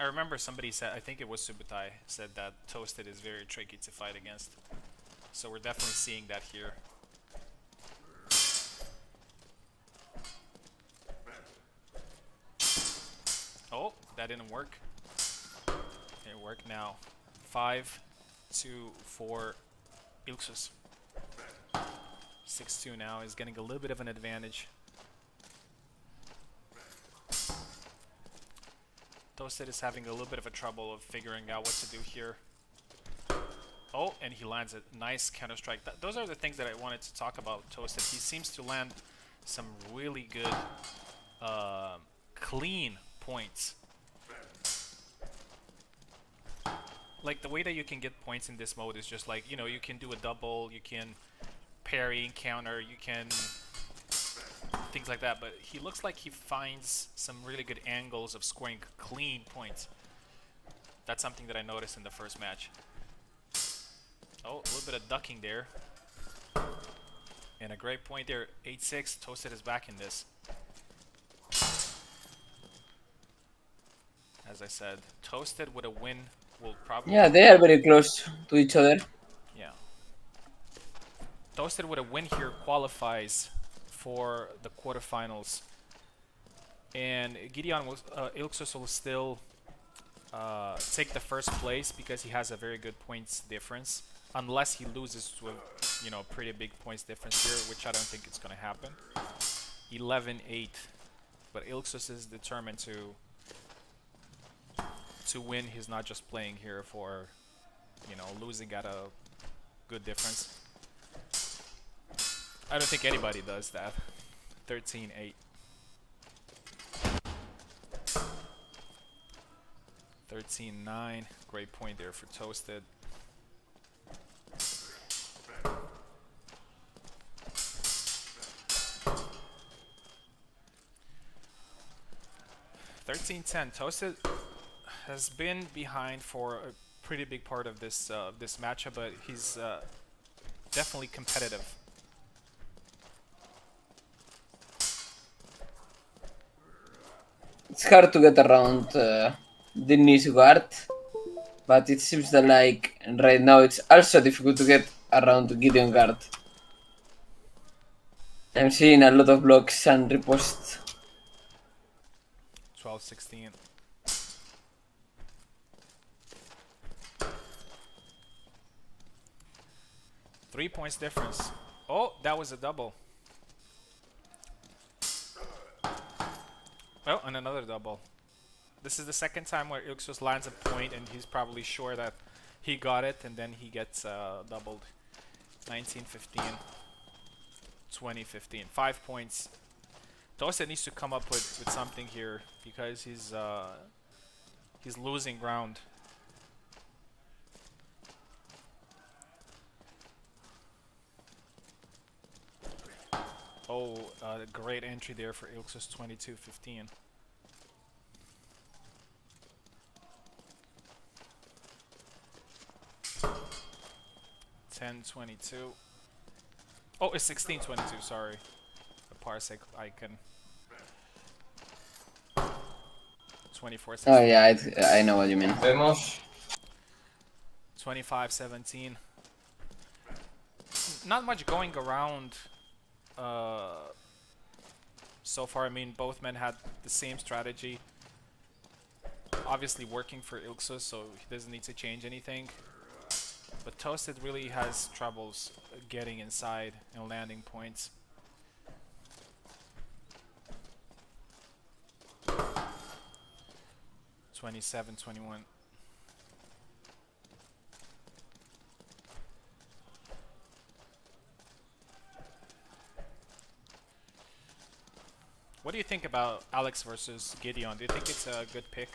I remember somebody said, I think it was Subutai, said that Toasted is very tricky to fight against. So we're definitely seeing that here. Oh, that didn't work. It worked now. 5, 2, 4, Ilxus. 6-2 now. He's getting a little bit of an advantage. Toasted is having a little bit of a trouble of figuring out what to do here. Oh, and he lands a nice counter strike. Those are the things that I wanted to talk about Toasted. He seems to land some really good, clean points. Like, the way that you can get points in this mode is just like, you know, you can do a double, you can parry and counter, you can things like that, but he looks like he finds some really good angles of scoring clean points. That's something that I noticed in the first match. Oh, a little bit of ducking there. And a great point there. 8-6, Toasted is back in this. As I said, Toasted with a win will probably... Yeah, they are very close to each other. Yeah. Toasted with a win here qualifies for the quarterfinals. And Gideon will, Ilxus will still take the first place because he has a very good points difference. Unless he loses to a, you know, pretty big points difference here, which I don't think it's going to happen. 11-8. But Ilxus is determined to win. He's not just playing here for, you know, losing at a good difference. I don't think anybody does that. 13-8. 13-9. Great point there for Toasted. Toasted has been behind for a pretty big part of this this matchup, but he's definitely competitive. It's hard to get around Dennis guard, but it seems that like right now it's also difficult to get around Gideon guard. I'm seeing a lot of blocks and reposts. 12-16. Three points difference. Oh, that was a double. Oh, and another double. This is the second time where Ilxus lands a point and he's probably sure that he got it, and then he gets doubled. 19-15. 20-15. 5 points. Toasted needs to come up with something here because he's losing ground. Oh, great entry there for Ilxus. 22-15. 10-22. Oh, it's 16-22, sorry. The parsec icon. 24-16. Oh yeah, I know what you mean. Vemos. 25-17. Not much going around so far. I mean, both men had the same strategy. Obviously working for Ilxus, so he doesn't need to change anything. But Toasted really has troubles getting inside and landing points. (27-21). What do you think about Alex versus Gideon? Do you think it's a good pick?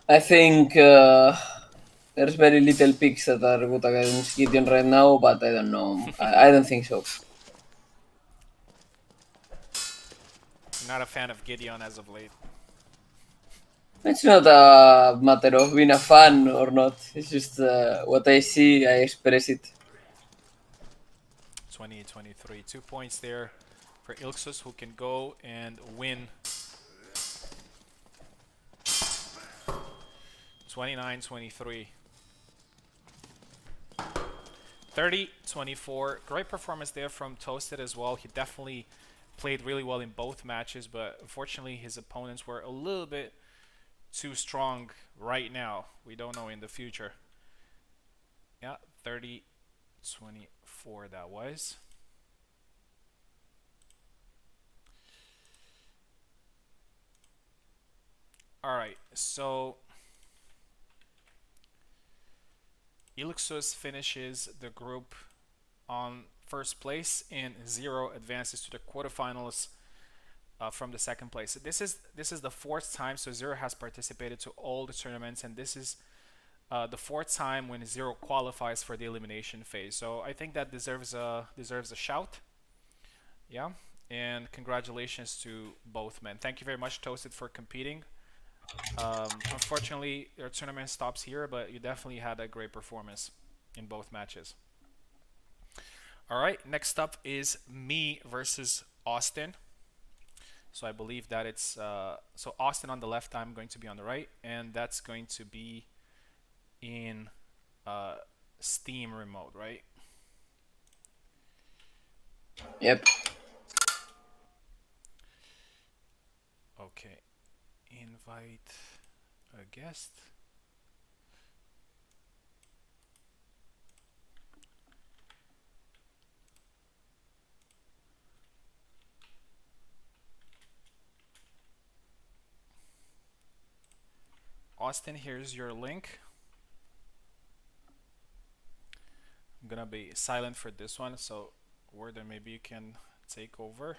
I think there's very little picks that are good against Gideon right now, but I don't know. I don't think so. Not a fan of Gideon as of late. It's not a matter of being a fan or not. It's just what I see, I express it. 20-23. 2 points there for Ilxus, who can go and win. 29-23. 30-24. Great performance there from Toasted as well. He definitely played really well in both matches, but unfortunately his opponents were a little bit too strong right now. We don't know in the future. Yeah, 30-24 that was. All right, so Ilixus finishes the group on first place, and Zero advances to the quarterfinals from the second place. This is the fourth time, so Zero has participated to all the tournaments, and this is the fourth time when Zero qualifies for the elimination phase. So I think that deserves a shout. Yeah, and congratulations to both men. Thank you very much, Toasted, for competing. Unfortunately, your tournament stops here, but you definitely had a great performance in both matches. All right, next up is me versus Austin. So I believe that it's so Austin on the left, I'm going to be on the right, and that's going to be in Steam remote, right? Yep. Okay. Invite a guest. Austin, here's your link. I'm gonna be silent for this one, so Warden, maybe you can take over.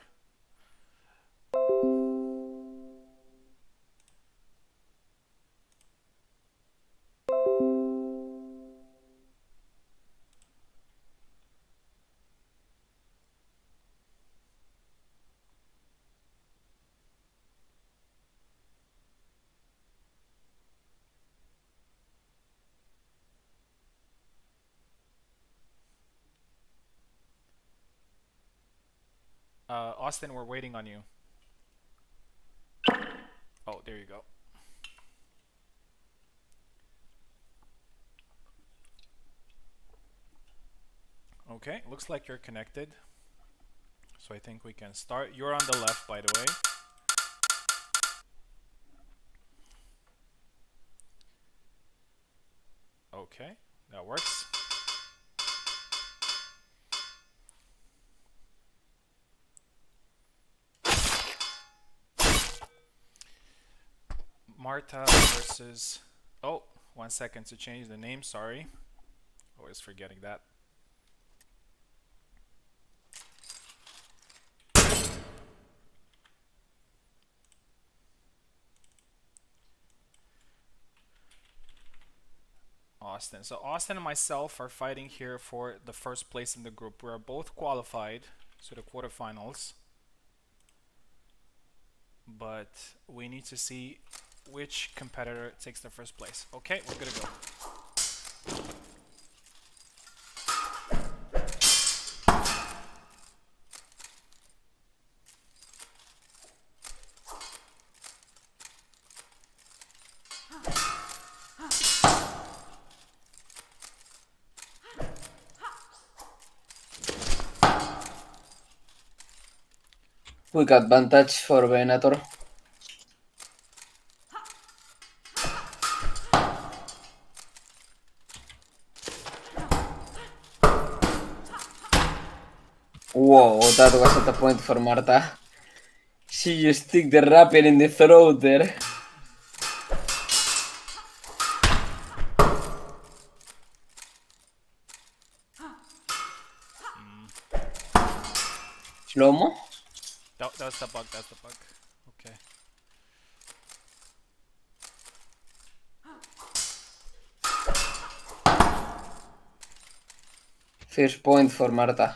Austin, we're waiting on you. Oh, there you go. Okay, looks like you're connected. So I think we can start. You're on the left, by the way. Okay, that works. Marta versus... Oh, 1 second to change the name, sorry. Always forgetting that. Austin. So Austin and myself are fighting here for the first place in the group. We are both qualified to the quarterfinals. But we need to see which competitor takes the first place. Okay, we're gonna go. Quick advantage for Venator. Whoa, that was at a point for Marta. She just stick the rapier in the throat there. Slow-mo? That's the bug, that's the bug. Okay. First point for Marta.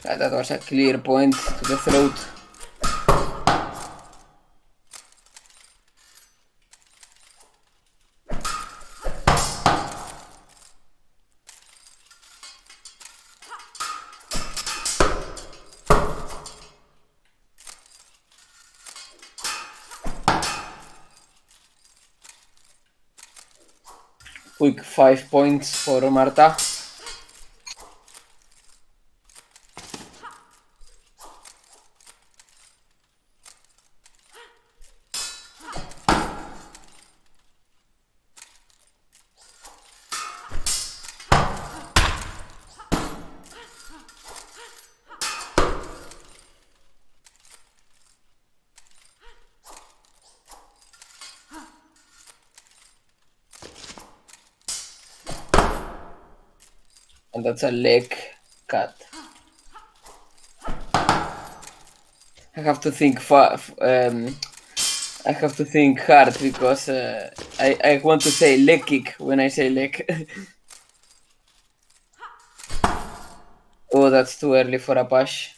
That was a clear point to the throat. Quick 5 points for Marta. And that's a leg cut. I have to think I have to think hard because I want to say leg kick when I say leg. Oh, that's too early for a push.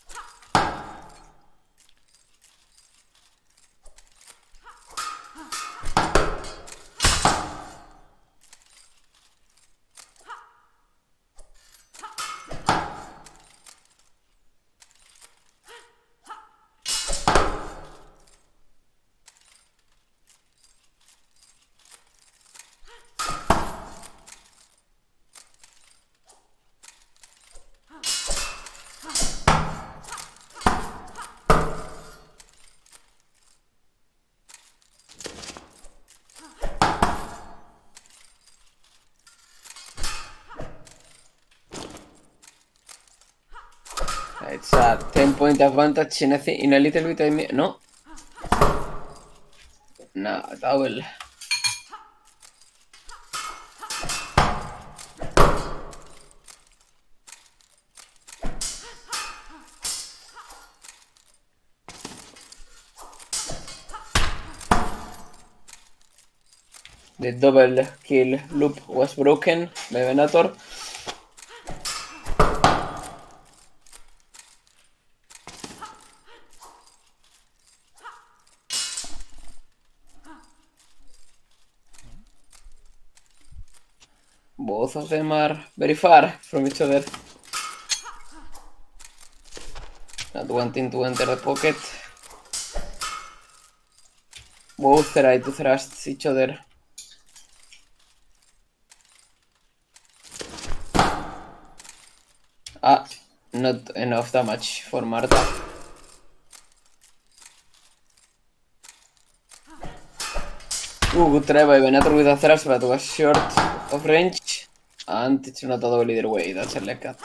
It's a 10-point advantage in a little bit. No? No, double. The double kill loop was broken by Venator. Both of them are very far from each other. Not wanting to enter the pocket. Both try to thrust each other. Ah, not enough damage for Marta. Good try by Venator with a thrust, but was short of range. And it's not a double either way, that's a leg cut.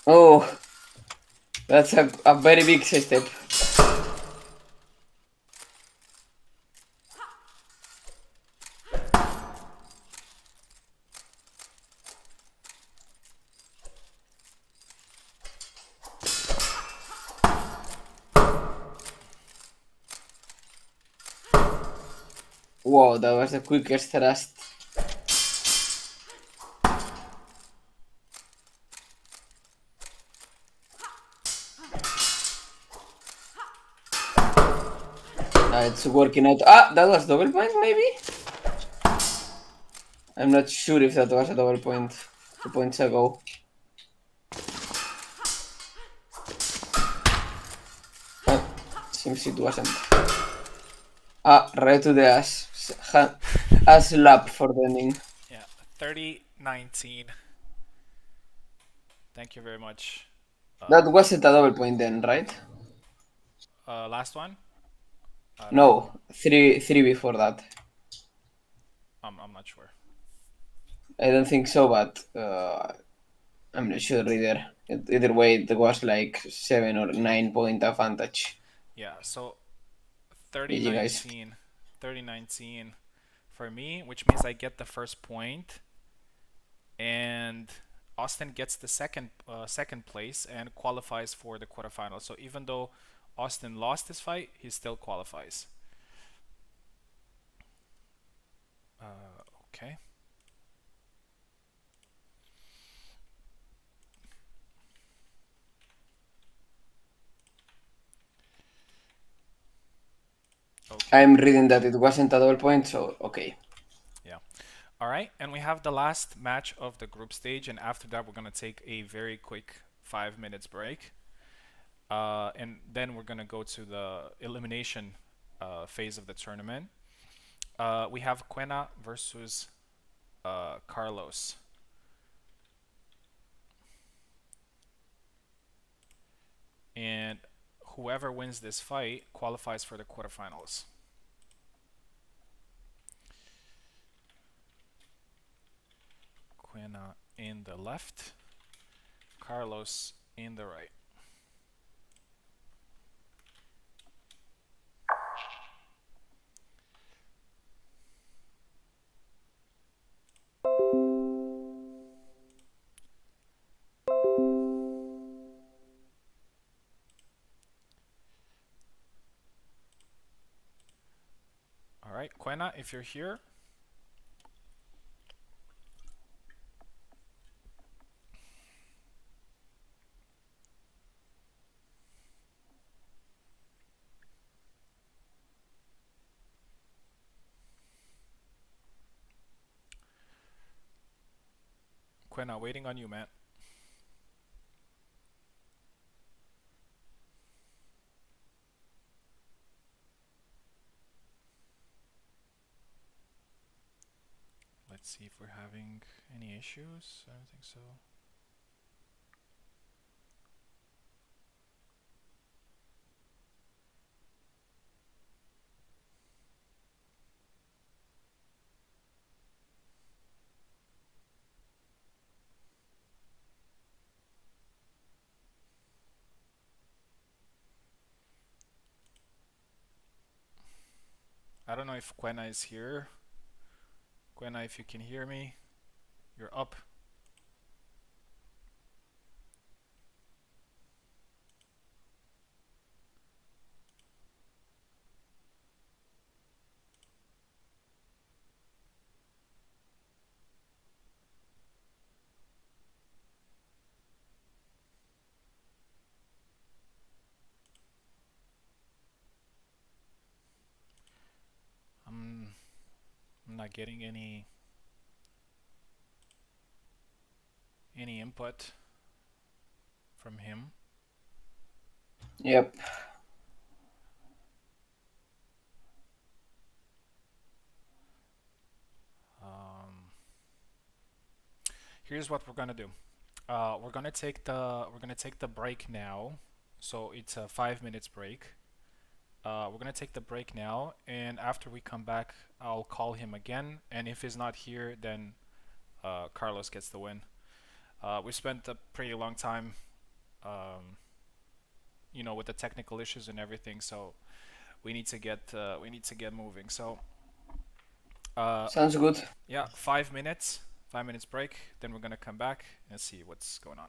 Oh, that's a very big step. Wow, that was the quickest thrust. It's working out. Ah, that was double point maybe? I'm not sure if that was a double point 2 points ago. Oh, seems it wasn't. Ah, right to the ass. Ass slap for the ending. Yeah, 30-19. Thank you very much. That wasn't a double point then, right? Last one? No, three before that. I'm not sure. I don't think so, but I'm not sure either. Either way, it was like 7 or 9 point advantage. Yeah, so GG, guys. 30-19. 30-19 for me, which means I get the first point, and Austin gets the second place and qualifies for the quarterfinals. So even though Austin lost his fight, he still qualifies. Okay. I'm reading that it wasn't a double point, so okay. Yeah. All right, and we have the last match of the group stage, and after that we're gonna take a very quick 5 minutes break, and then we're gonna go to the elimination phase of the tournament. We have Quena versus Carlos. And whoever wins this fight qualifies for the quarterfinals. Quena in the left, Carlos in the right. All right, Quena, if you're here. Quena, waiting on you, man. Let's see if we're having any issues. I don't think so. I don't know if Quena is here. Quena, if you can hear me, you're up. I'm not getting any input from him. Yep. Here's what we're gonna do. We're gonna take the break now. So it's a 5 minutes break. We're gonna take the break now, and after we come back, I'll call him again. And if he's not here, then Carlos gets the win. We spent a pretty long time, with the technical issues and everything. So we need to get moving. So Sounds good. yeah, 5 minutes. 5 minutes break. Then we're gonna come back and see what's going on.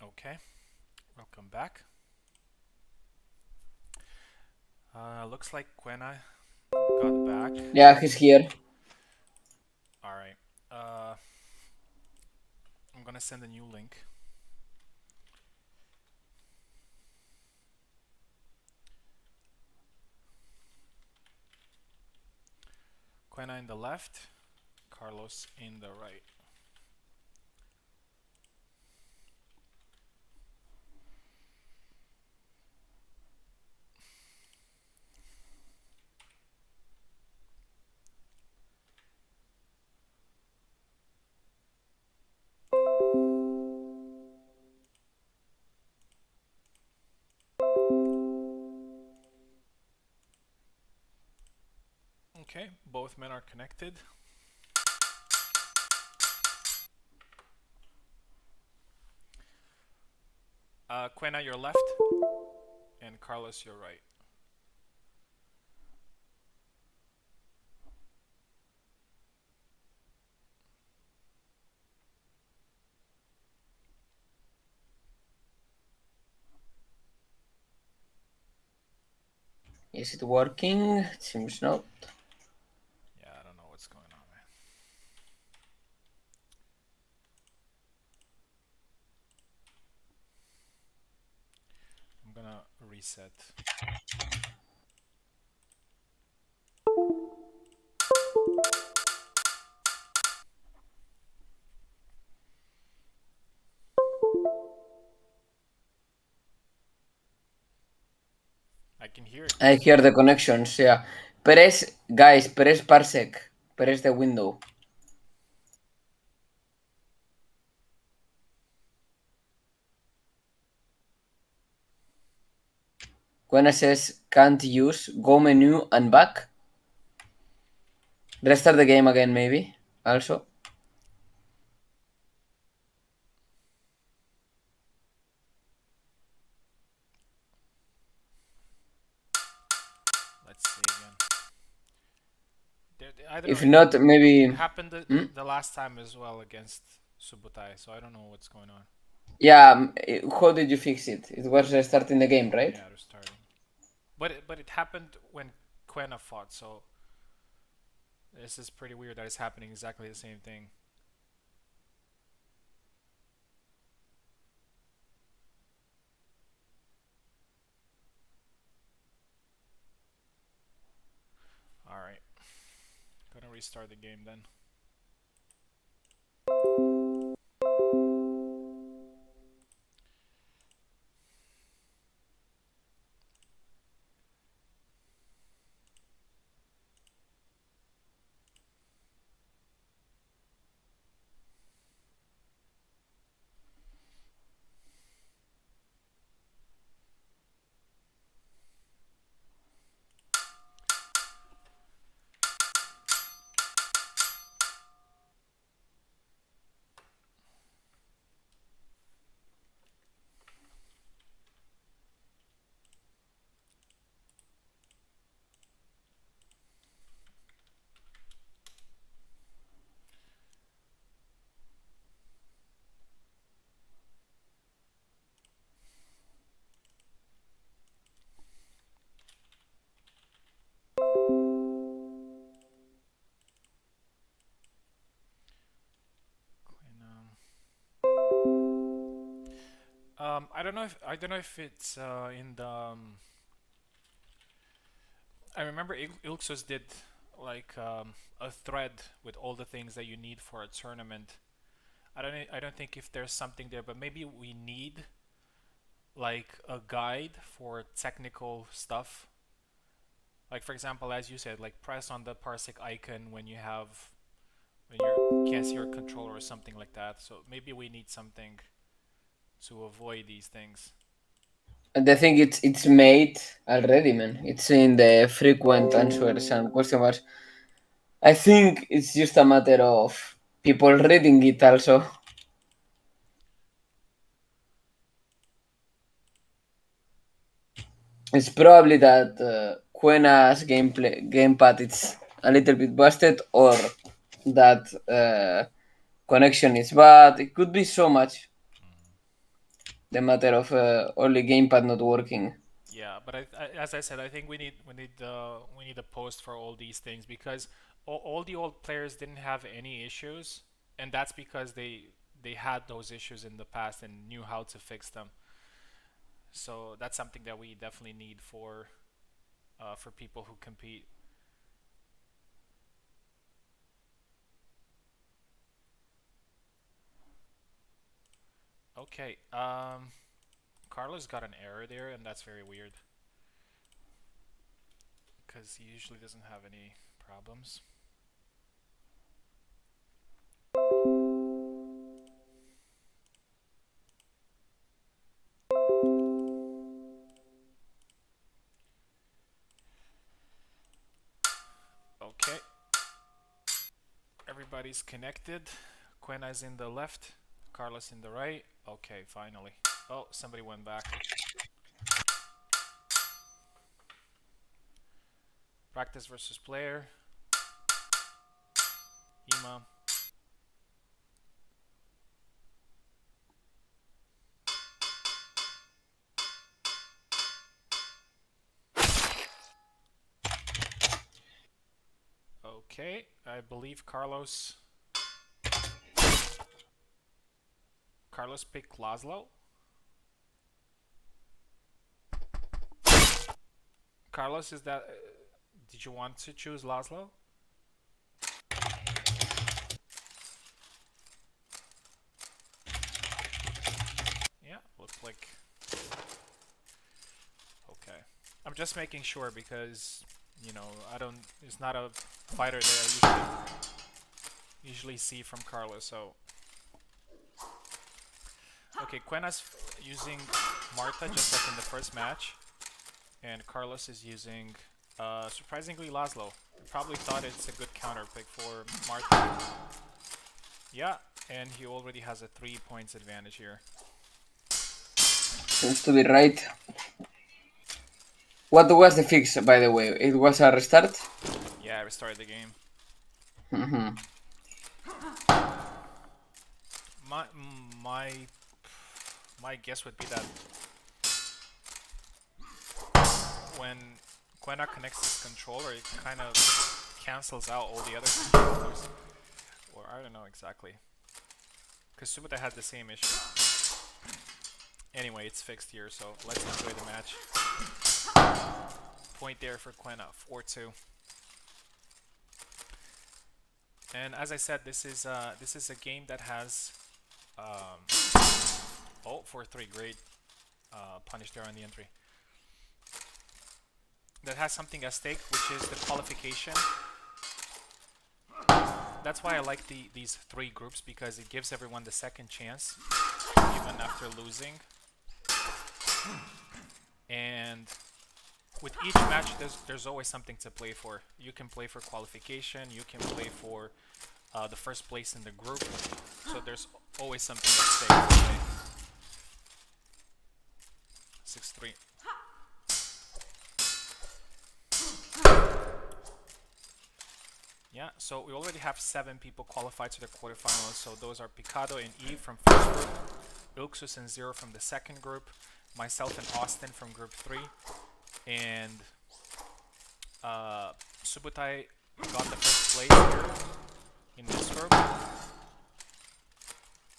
Okay, welcome back. Looks like Quena got back. Yeah, he's here. All right. I'm gonna send a new link. Quena in the left, Carlos in the right. Okay, both men are connected. Quena, your left, and Carlos, your right. Is it working? It seems not. Yeah, I don't know what's going on, man. I'm gonna reset. I can hear it. I hear the connections, yeah. Guys, press parsec. Press the window. When it says can't use, go menu and back. Restart the game again, maybe. Also. Let's see again. I don't If know. not, maybe. It happened the last time as well against Subutai, so I don't know what's going on. Yeah, how did you fix it? It was restarting the game, right? Yeah, restarting. But it happened when Quena fought, so this is pretty weird that it's happening exactly the same thing. Alright. Gonna restart the game then. Quena. I don't know if it's in the. I remember Ilxus did like a thread with all the things that you need for a tournament. I don't think if there's something there, but maybe we need like a guide for technical stuff. Like for example, as you said, like press on the parsec icon when you can't see your controller or something like that. So maybe we need something to avoid these things. The thing it's made already, man. It's in the frequent answers and question marks. I think it's just a matter of people reading it also. It's probably that Quena's gamepad is a little bit busted, or that connection is bad. It could be so much. The matter of only gamepad not working. Yeah, but as I said, I think we need a post for all these things because all the old players didn't have any issues, and that's because they had those issues in the past and knew how to fix them. So that's something that we definitely need for people who compete. Okay, Carlos got an error there, and that's very weird because he usually doesn't have any problems. Okay. Everybody's connected. Quena is in the left, Carlos in the right. Okay, finally. Oh, somebody went back. Practice versus player. HEMA. Okay, I believe Carlos picked Laszlo. Carlos, is that did you want to choose Laszlo? Yeah, looks like okay. I'm just making sure because you know, it's not a fighter that I usually see from Carlos, so okay, Quena's using Marta just like in the first match, and Carlos is using, surprisingly, Laszlo. I probably thought it's a good counter pick for Marta. Yeah, and he already has a 3 points advantage here. Seems to be right. What was the fix, by the way? It was a restart? Yeah, I restarted the game. Mm-hmm. My guess would be that when Quena connects his controller, it kind of cancels out all the other controllers. Or I don't know exactly. Because Subutai had the same issue. Anyway, it's fixed here, so let's enjoy the match. Point there for Quena, 4-2. And as I said, this is a game that has oh, 4-3, great punish there on the entry. That has something at stake, which is the qualification. That's why I like these 3 groups, because it gives everyone the second chance, even after losing. And with each match, there's always something to play for. You can play for qualification, you can play for the first place in the group, so there's always something at stake. 6-3. Yeah, so we already have 7 people qualified to the quarterfinals, so those are Picado and Eve from first group, Ilksus and Zero from the second group, myself and Austin from group 3, and Subutai got the first place here in this group.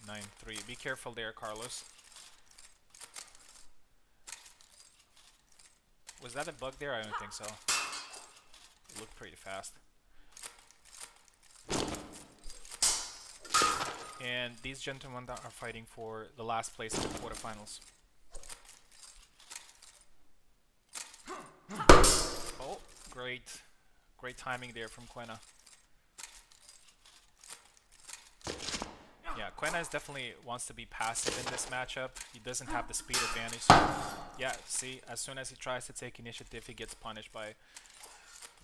9-3. Be careful there, Carlos. Was that a bug there? I don't think so. It looked pretty fast. And these gentlemen are fighting for the last place in the quarterfinals. Oh, great timing there from Quena. Yeah, Quena is definitely wants to be passive in this matchup. He doesn't have the speed advantage. So yeah, see, as soon as he tries to take initiative, he gets punished by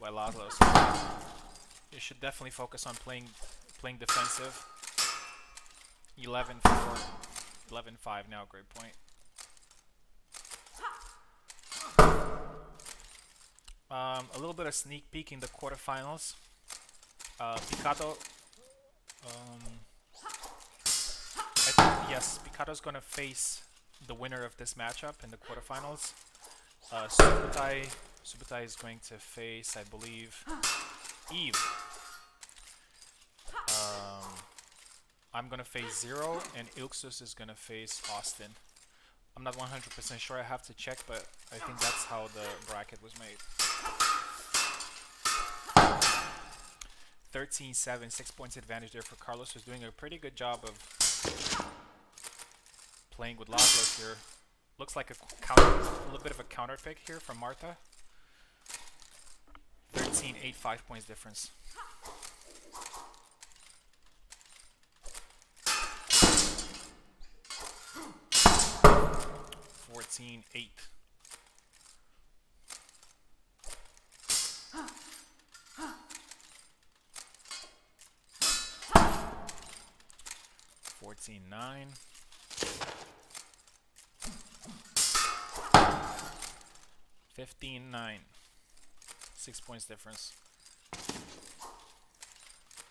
Laszlo. So you should definitely focus on playing defensive. 11-4, 11-5 now, great point. A little bit of sneak peek in the quarterfinals. Picado, yes, Picado's gonna face the winner of this matchup in the quarterfinals. Subutai is going to face, I believe, Eve. I'm gonna face Zero, and Ilksus is gonna face Austin. I'm not 100% sure, I have to check, but I think that's how the bracket was made. 13-7, 6 points advantage there for Carlos, who's doing a pretty good job of playing with Laszlo here. Looks like a little bit of a counter pick here from Marta. 13-8, 5 points difference. 14-8. 14-9. 15-9. 6 points difference.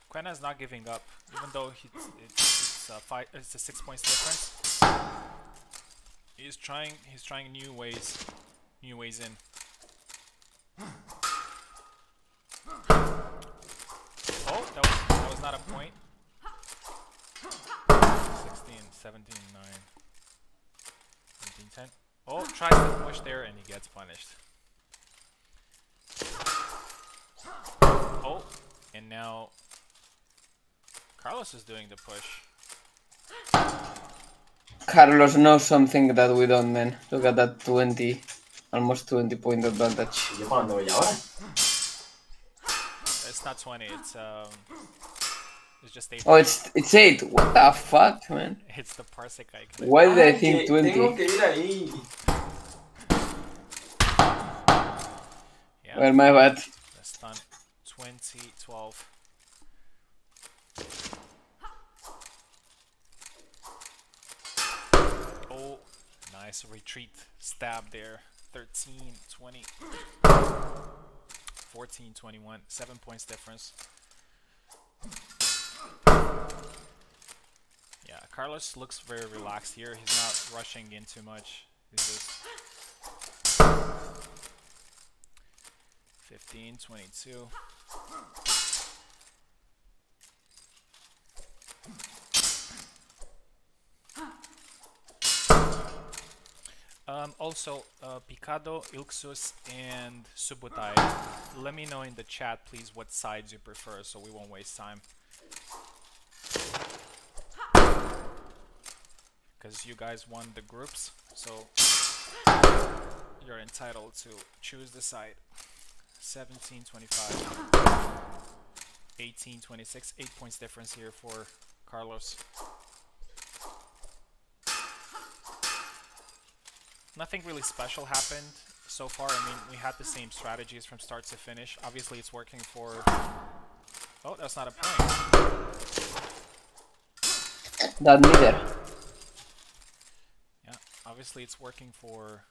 Quena's not giving up, even though it's a 6 points difference. He's trying new ways in. Oh, that was not a point. 16, 17, 9, 17, 10. Oh, tries to push there and he gets punished. Oh, and now Carlos is doing the push. Carlos knows something that we don't, man. Look at that 20, almost 20 point advantage. It's not 20, it's just 8. Oh, it's 8. What the fuck, man? It's the parsec icon. Why did I think 20? Yeah, Well, my bad. the stun. 20, 12. Oh, nice retreat stab there. 13, 20. 14, 21. 7 points difference. Yeah, Carlos looks very relaxed here. He's not rushing in too much. He's just 15, 22. Also, Picado, Ilxus, and Subutai, let me know in the chat, please, what sides you prefer, so we won't waste time. Because you guys won the groups, so you're entitled to choose the side. 17, 25. 18, 26. 8 points difference here for Carlos. Nothing really special happened so far. I mean, we had the same strategies from start to finish. Obviously, it's working for... Oh, that's not a point. That neither. Yeah, obviously it's working for...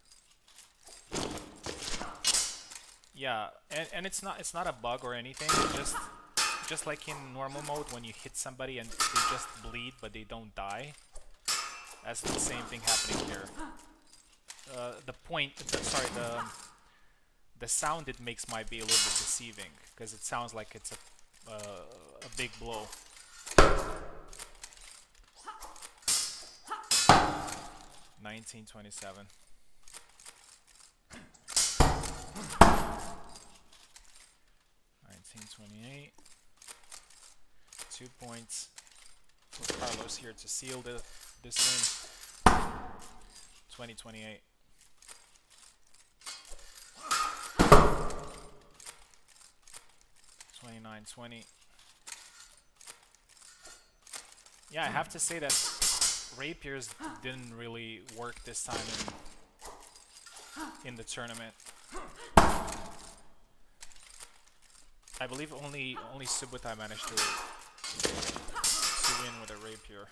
Yeah, and it's not a bug or anything. Just like in normal mode, when you hit somebody and they just bleed but they don't die. That's the same thing happening here. The sound it makes might be a little bit deceiving because it sounds like it's a big blow. $19.27. 19.28. 2 points for Carlos here to seal this win. 20.28. $29.20. Yeah, I have to say that rapiers didn't really work this time in the tournament. I believe only Subutai managed to win with a rapier.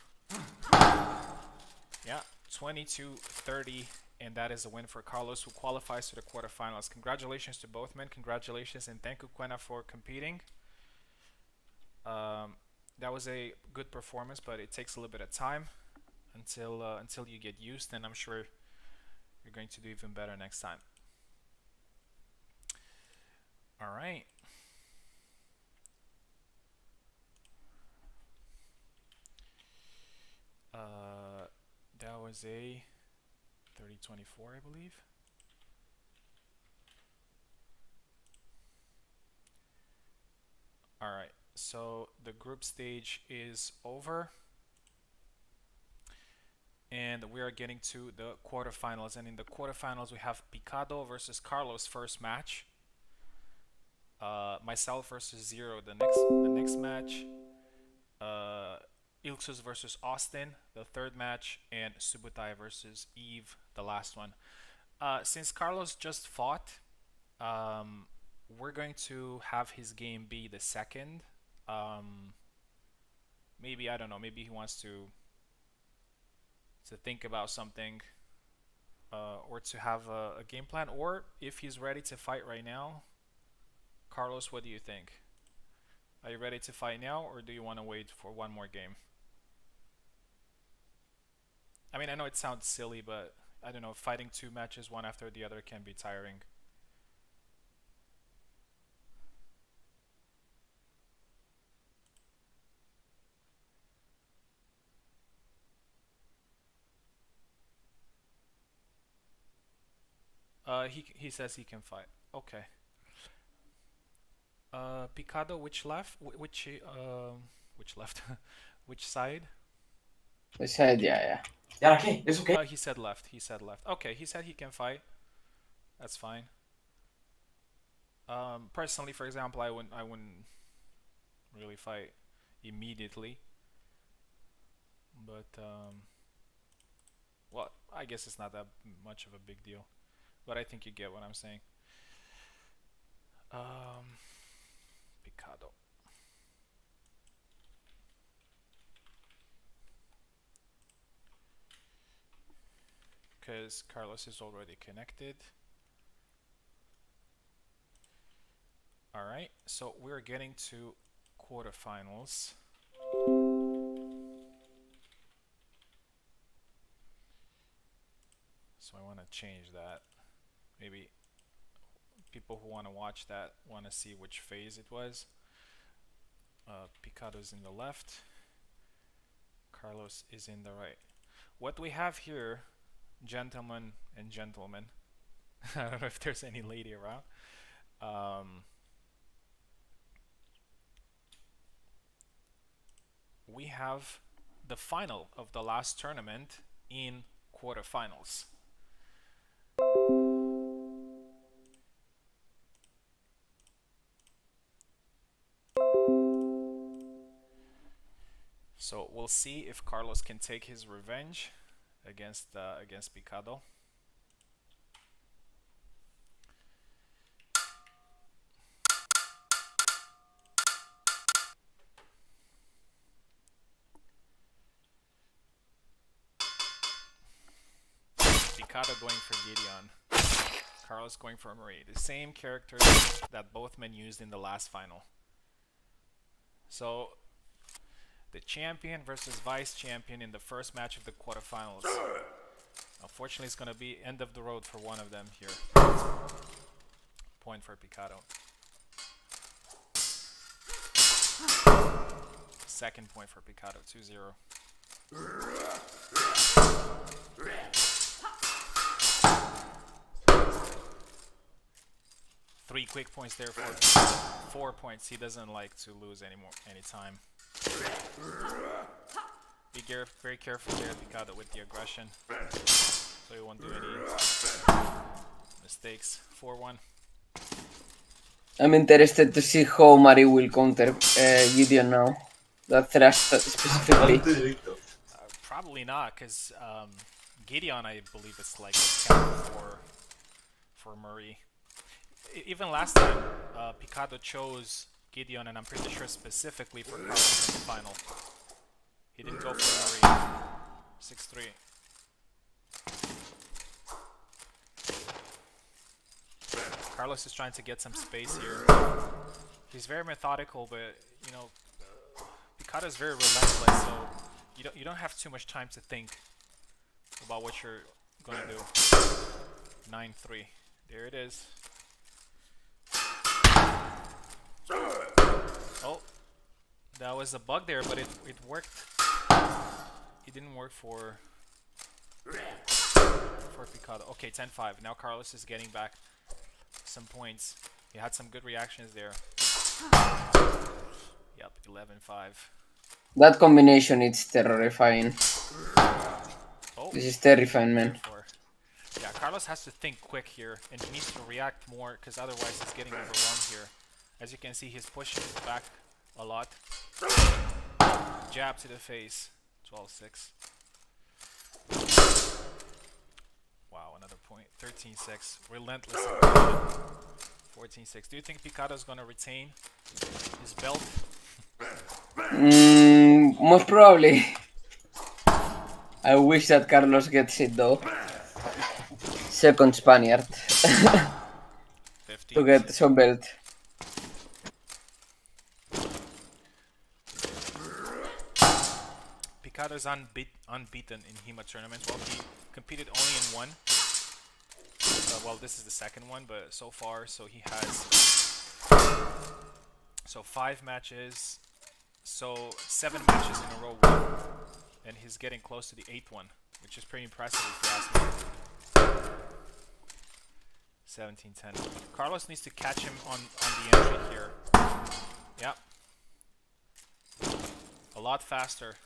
Yeah, 22-30, and that is a win for Carlos, who qualifies to the quarterfinals. Congratulations to both men. Congratulations, and thank you, Quena, for competing. That was a good performance, but it takes a little bit of time until you get used, and I'm sure you're going to do even better next time. All right. That was a 30-24, I believe. All right, so the group stage is over, and we are getting to the quarterfinals. And in the quarterfinals, we have Picado versus Carlos first match. Myself versus Zero the next match. Ilxus versus Austin the third match, and Subutai versus Eve the last one. Since Carlos just fought, we're going to have his game be the second. Maybe, I don't know, maybe he wants to to think about something, or to have a game plan, or if he's ready to fight right now. Carlos, what do you think? Are you ready to fight now, or do you want to wait for one more game? I mean, I know it sounds silly, but I don't know, fighting 2 matches one after the other can be tiring. He says he can fight. Okay. Picado, which left? Which left? Which side? Which side? Yeah. ¿Y ahora qué? ¿Eso qué? He said left. He said left. Okay, he said he can fight. That's fine. Personally, for example, I wouldn't really fight immediately. But well, I guess it's not that much of a big deal. But I think you get what I'm saying. Picado. Because Carlos is already connected. Alright, so we're getting to quarterfinals. So I want to change that. Maybe people who want to watch that want to see which phase it was. Picado's in the left. Carlos is in the right. What we have here, gentlemen and gentlemen, I don't know if there's any lady around. We have the final of the last tournament in quarterfinals. So we'll see if Carlos can take his revenge against Picado. Picado going for Gideon. Carlos going for Marie. The same characters that both men used in the last final. So the champion versus vice champion in the first match of the quarterfinals. Unfortunately, it's going to be end of the road for one of them here. Point for Picado. Second point for Picado, 2-0. 3 quick points there for 4 points. He doesn't like to lose any time. Be very careful there, Picado, with the aggression, so you won't do any mistakes. 4-1. I'm interested to see how Mari will counter Gideon now. That thrust specifically. Probably not, because Gideon, I believe, is like a counter for Murray. Even last time, Picado chose Gideon, and I'm pretty sure specifically for Carlos in the final. He didn't go for Murray. 6-3. Carlos is trying to get some space here. He's very methodical, but you know, Picado is very relentless, so you don't have too much time to think about what you're gonna do. 9-3. There it is. Oh, that was a bug there, but it worked. It didn't work for Picado. Okay, 10-5. Now Carlos is getting back some points. He had some good reactions there. Yep, 11-5. That combination is terrifying. Oh, this is terrifying, man. Yeah, Carlos has to think quick here, and he needs to react more, because otherwise he's getting overwhelmed here. As you can see, he's pushing back a lot. Jab to the face. 12-6. Wow, another point. 13-6. Relentless. 14-6. Do you think Picado's going to retain his belt? Most probably. I wish that Carlos gets it though. Second Spaniard. 15. To get some belt. Picado's unbeaten in HEMA tournaments. Well, he competed only in one. Well, this is the second one, but so far, so he has 5 matches, so 7 matches in a row won, and he's getting close to the 8th one, which is pretty impressive if you ask me. 17-10. Carlos needs to catch him on the entry here. Yep. A lot faster.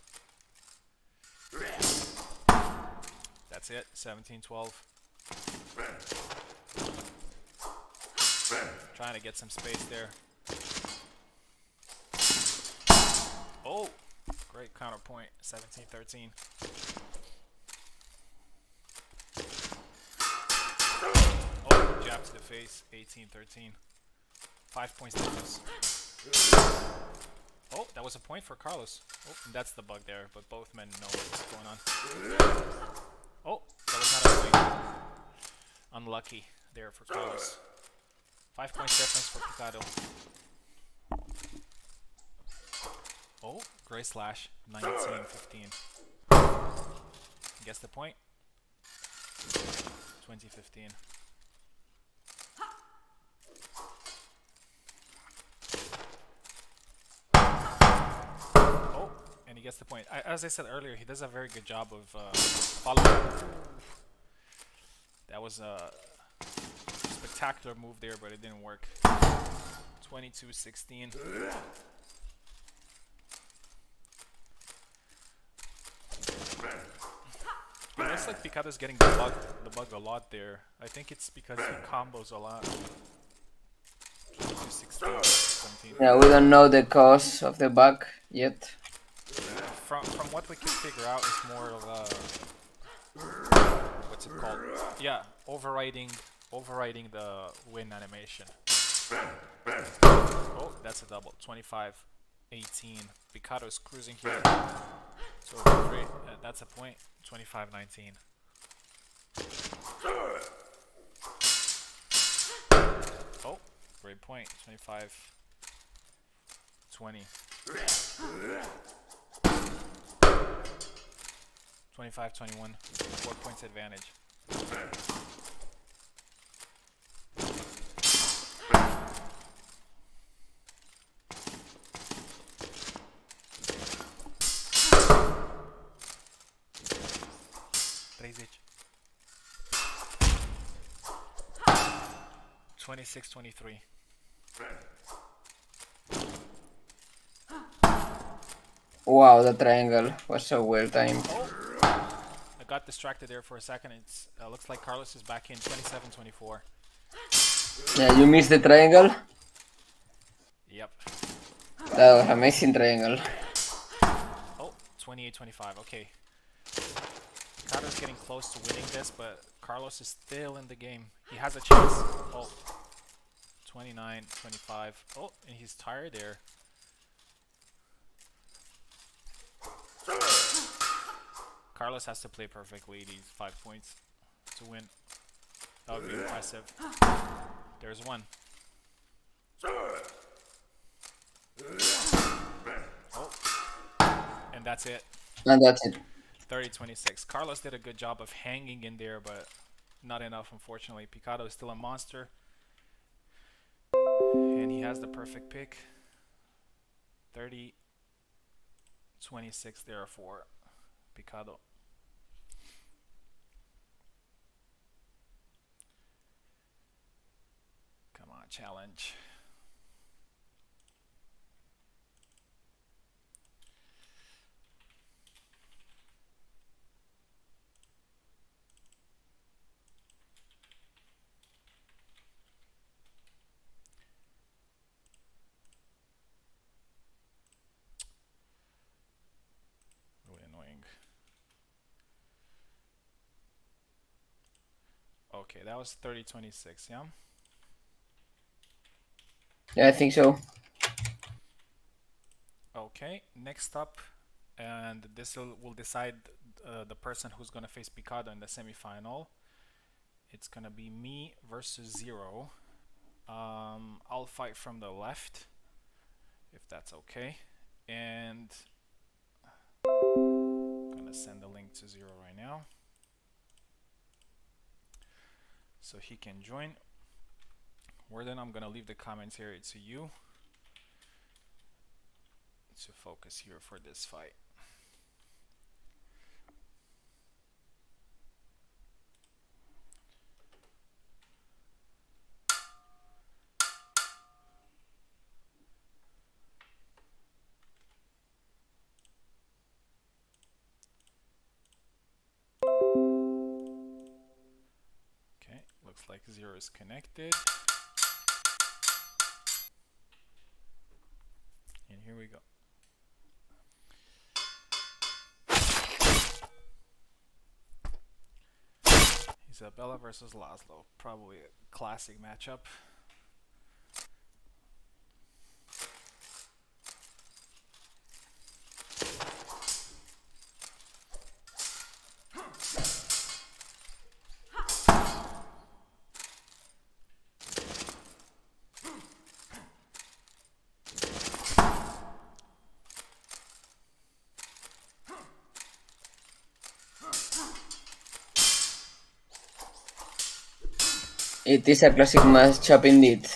That's it. 17-12. Trying to get some space there. Oh, great counterpoint. 17-13. Oh, jab to the face. 18-13. 5 points difference. Oh, that was a point for Carlos. Oh, and that's the bug there, but both men know what's going on. Oh, that was not a point. Unlucky there for Carlos. 5 points difference for Picado. Oh, gray slash. 19-15. Guess the point. 20-15. Oh, and he gets the point. As I said earlier, he does a very good job of following. That was a spectacular move there, but it didn't work. 22-16. It looks like Picado's getting the bug a lot there. I think it's because he combos a lot. 22-16, 17. Yeah, we don't know the cause of the bug yet. From what we can figure out, it's more of a what's it called? Yeah, overriding the win animation. Oh, that's a double. 25-18. Picado's cruising here. So great. That's a point. 25-19. Oh, great point. 25-20. 25-21. 4 points advantage. Três 26-23. Wow, the triangle was so well timed. Oh, I got distracted there for a second. It looks like Carlos is back in. 27-24. Yeah, you missed the triangle? Yep. That was amazing triangle. Oh, 28-25. Okay. Carlos getting close to winning this, but Carlos is still in the game. He has a chance. Oh, 29-25. Oh, and he's tired there. Carlos has to play perfectly these 5 points to win. That would be impressive. There's one. Oh, and that's it. And that's it. 30-26. Carlos did a good job of hanging in there, but not enough, unfortunately. Picado is still a monster. And he has the perfect pick. 30-26 there for Picado. Come on, challenge. Really annoying. Okay, that was 30-26, yeah? Yeah, I think so. Okay, next up, and this will decide the person who's gonna face Picado in the semifinal. It's gonna be me versus Zero. I'll fight from the left, if that's okay. And I'm gonna send the link to Zero right now, so he can join. Warden, I'm gonna leave the commentary to you to focus here for this fight. Okay, looks like Zero is connected. And here we go. Isabella versus Laszlo. Probably a classic matchup. It is a classic matchup indeed.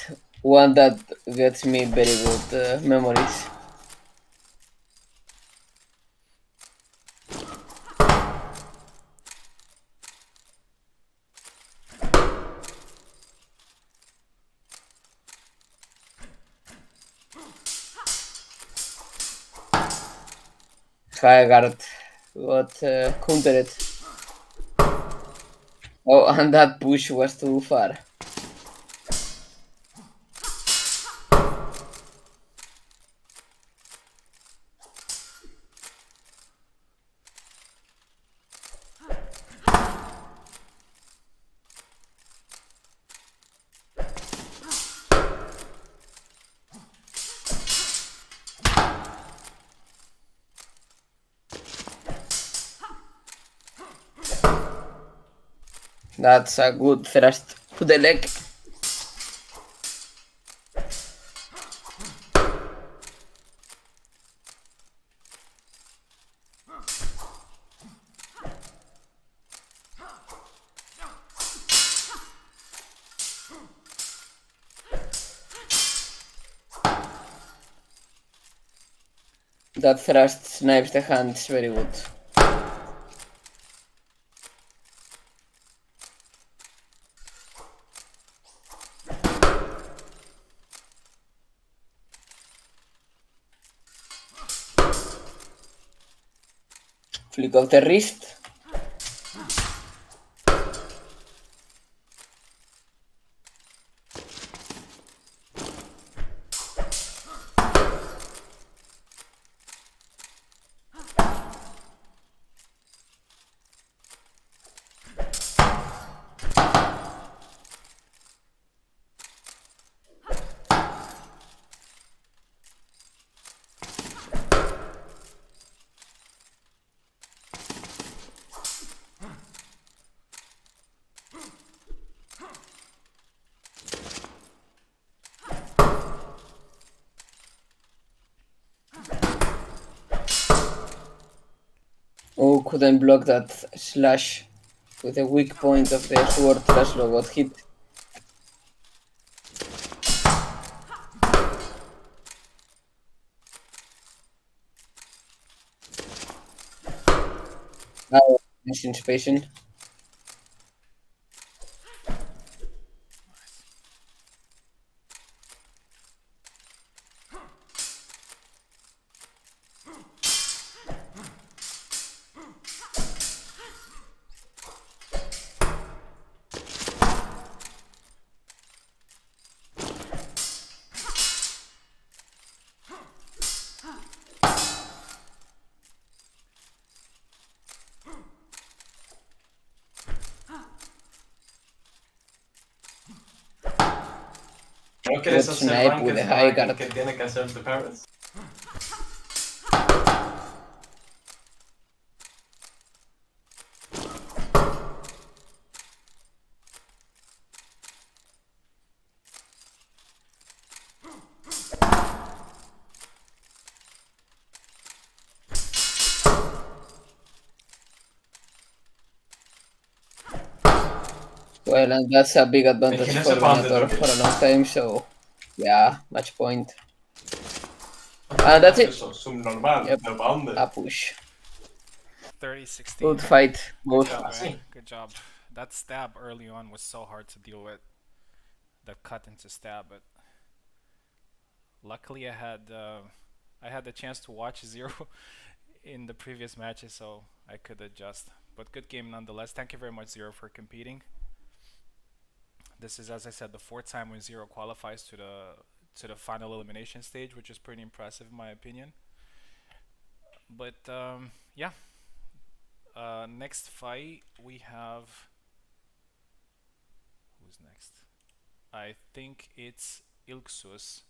One that gets me very good memories. Guard got countered. Oh, and that push was too far. That's a good thrust to the leg. That thrust snipes the hands very good. Flick of the wrist. Oh, couldn't block that slash with the weak point of the sword. Laszlo got hit. Now, anticipation. No quieres Good hacer snipe rank with the es high ranking guard. que tiene que hacer the parents. Well, and that's a big advantage Es que no for sé para dónde Venator tengo que for a ir. long time, so yeah, match point. And that's it. Eso, subnormal. Yep. ¿Pero para dónde? A push. 30-16. Good fight, Good both. job, Ah, man. sí. Good job. That stab early on was so hard to deal with. That cut into stab, but luckily I had the chance to watch Zero in the previous matches, so I could adjust. But good game nonetheless. Thank you very much, Zero, for competing. This is, as I said, the fourth time when Zero qualifies to the final elimination stage, which is pretty impressive in my opinion. But yeah, next fight we have. Who's next? I think it's Ilksus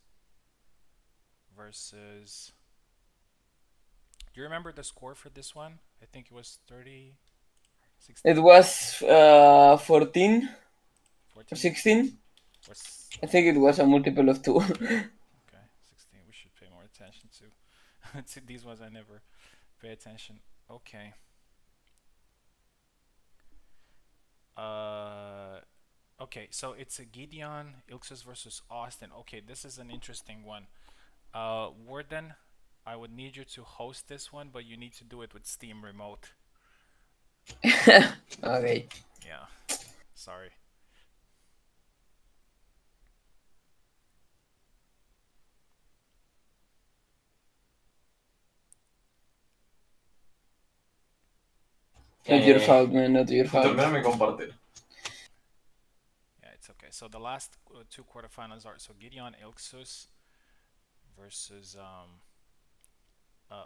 versus. Do you remember the score for this one? I think it was 30, 16, It was 14 or 14, 16. or I think it was a multiple of 2. okay, 16. We should pay more attention to. To these ones I never pay attention. Okay. Okay, so it's a Gideon, Ilksus versus Austin. Okay, this is an interesting one. Warden, I would need you to host this one, but you need to do it with Steam Remote. Okay. Yeah, sorry. Not your fault, man. Not your fault. Termíname compartir. Yeah, it's okay. So the last two quarterfinals are so Gideon Ilksus versus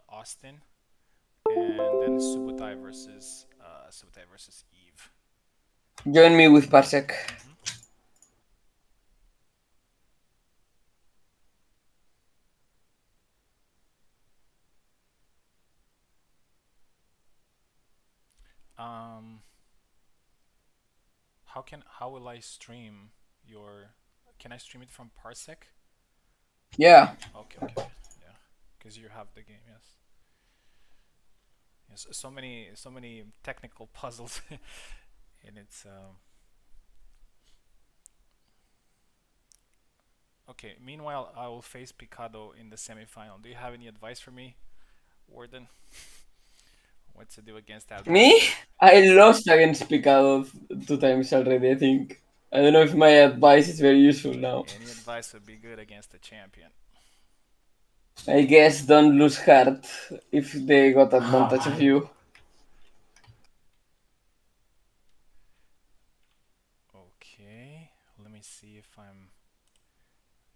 Austin, and then Subutai versus Eve. Join me with Parsec. How will I stream your? Can I stream it from Parsec? Yeah. Okay, okay, yeah, because you have the game, yes. Yes, so many technical puzzles, and it's Okay. Meanwhile, I will face Picado in the semifinal. Do you have any advice for me, Warden? What to do against that? Me? I lost against Picado 2 times already, I think. I don't know if my advice is very useful now. Any advice would be good against the champion. I guess don't lose heart if they got advantage of you. Okay, let me see if I'm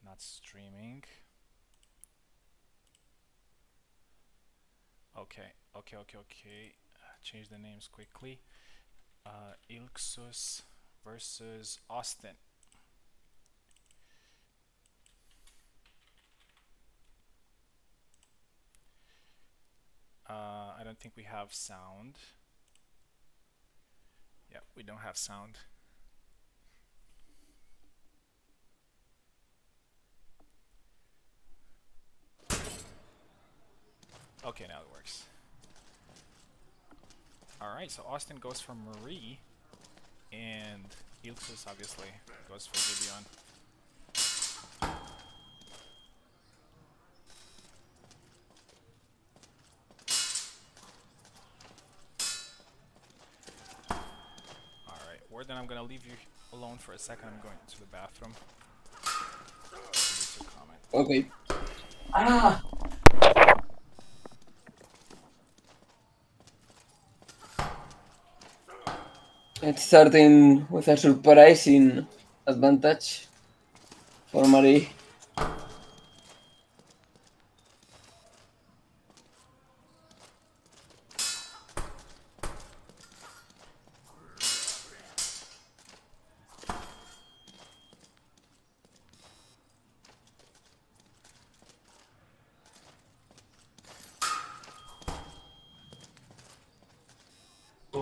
not streaming. Okay. Change the names quickly. Ilksus versus Austin. I don't think we have sound. Yeah, we don't have sound. Okay, now it works. Alright, so Austin goes for Marie, and Ilksus obviously goes for Gideon. Alright, Warden, I'm gonna leave you alone for a second. I'm going to the bathroom. To comment. Okay. ¡Ah! It's starting with a surprising advantage for Marie.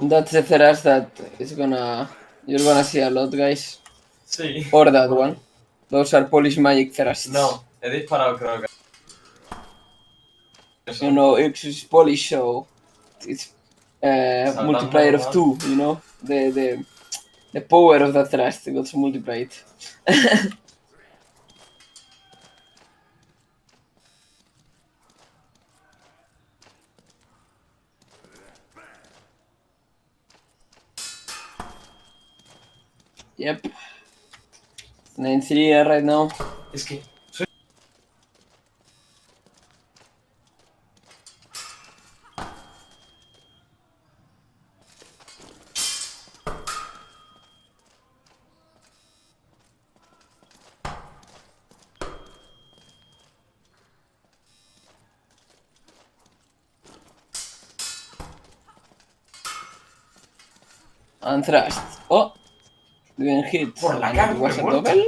That's the Theras that is gonna... You're gonna see a lot, guys. Sí. Or that one. Those are Polish magic thrusts. No, he disparado creo que. You know, it's Polish, so it's multiplier of 2, you know? The power of that thrust got multiplied. Yep. 9-3 right now. Es que. And thrust. Oh! Didn't hit. Por la And cara, it was a muerta. double.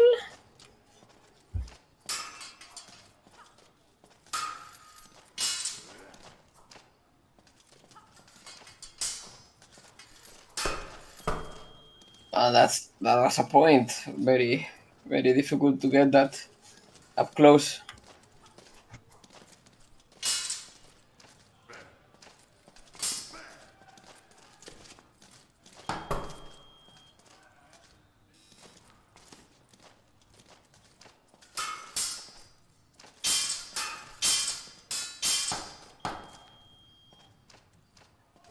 That was a point. Very, very difficult to get that up close.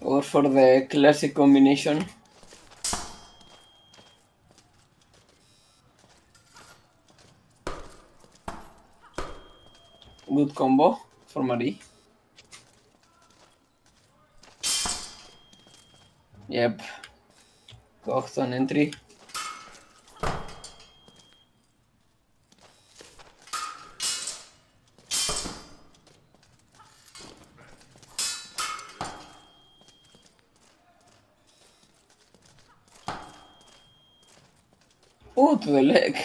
Or for the classic combination. Good combo for Marie. Yep. Cocked on entry. Oh, to the leg.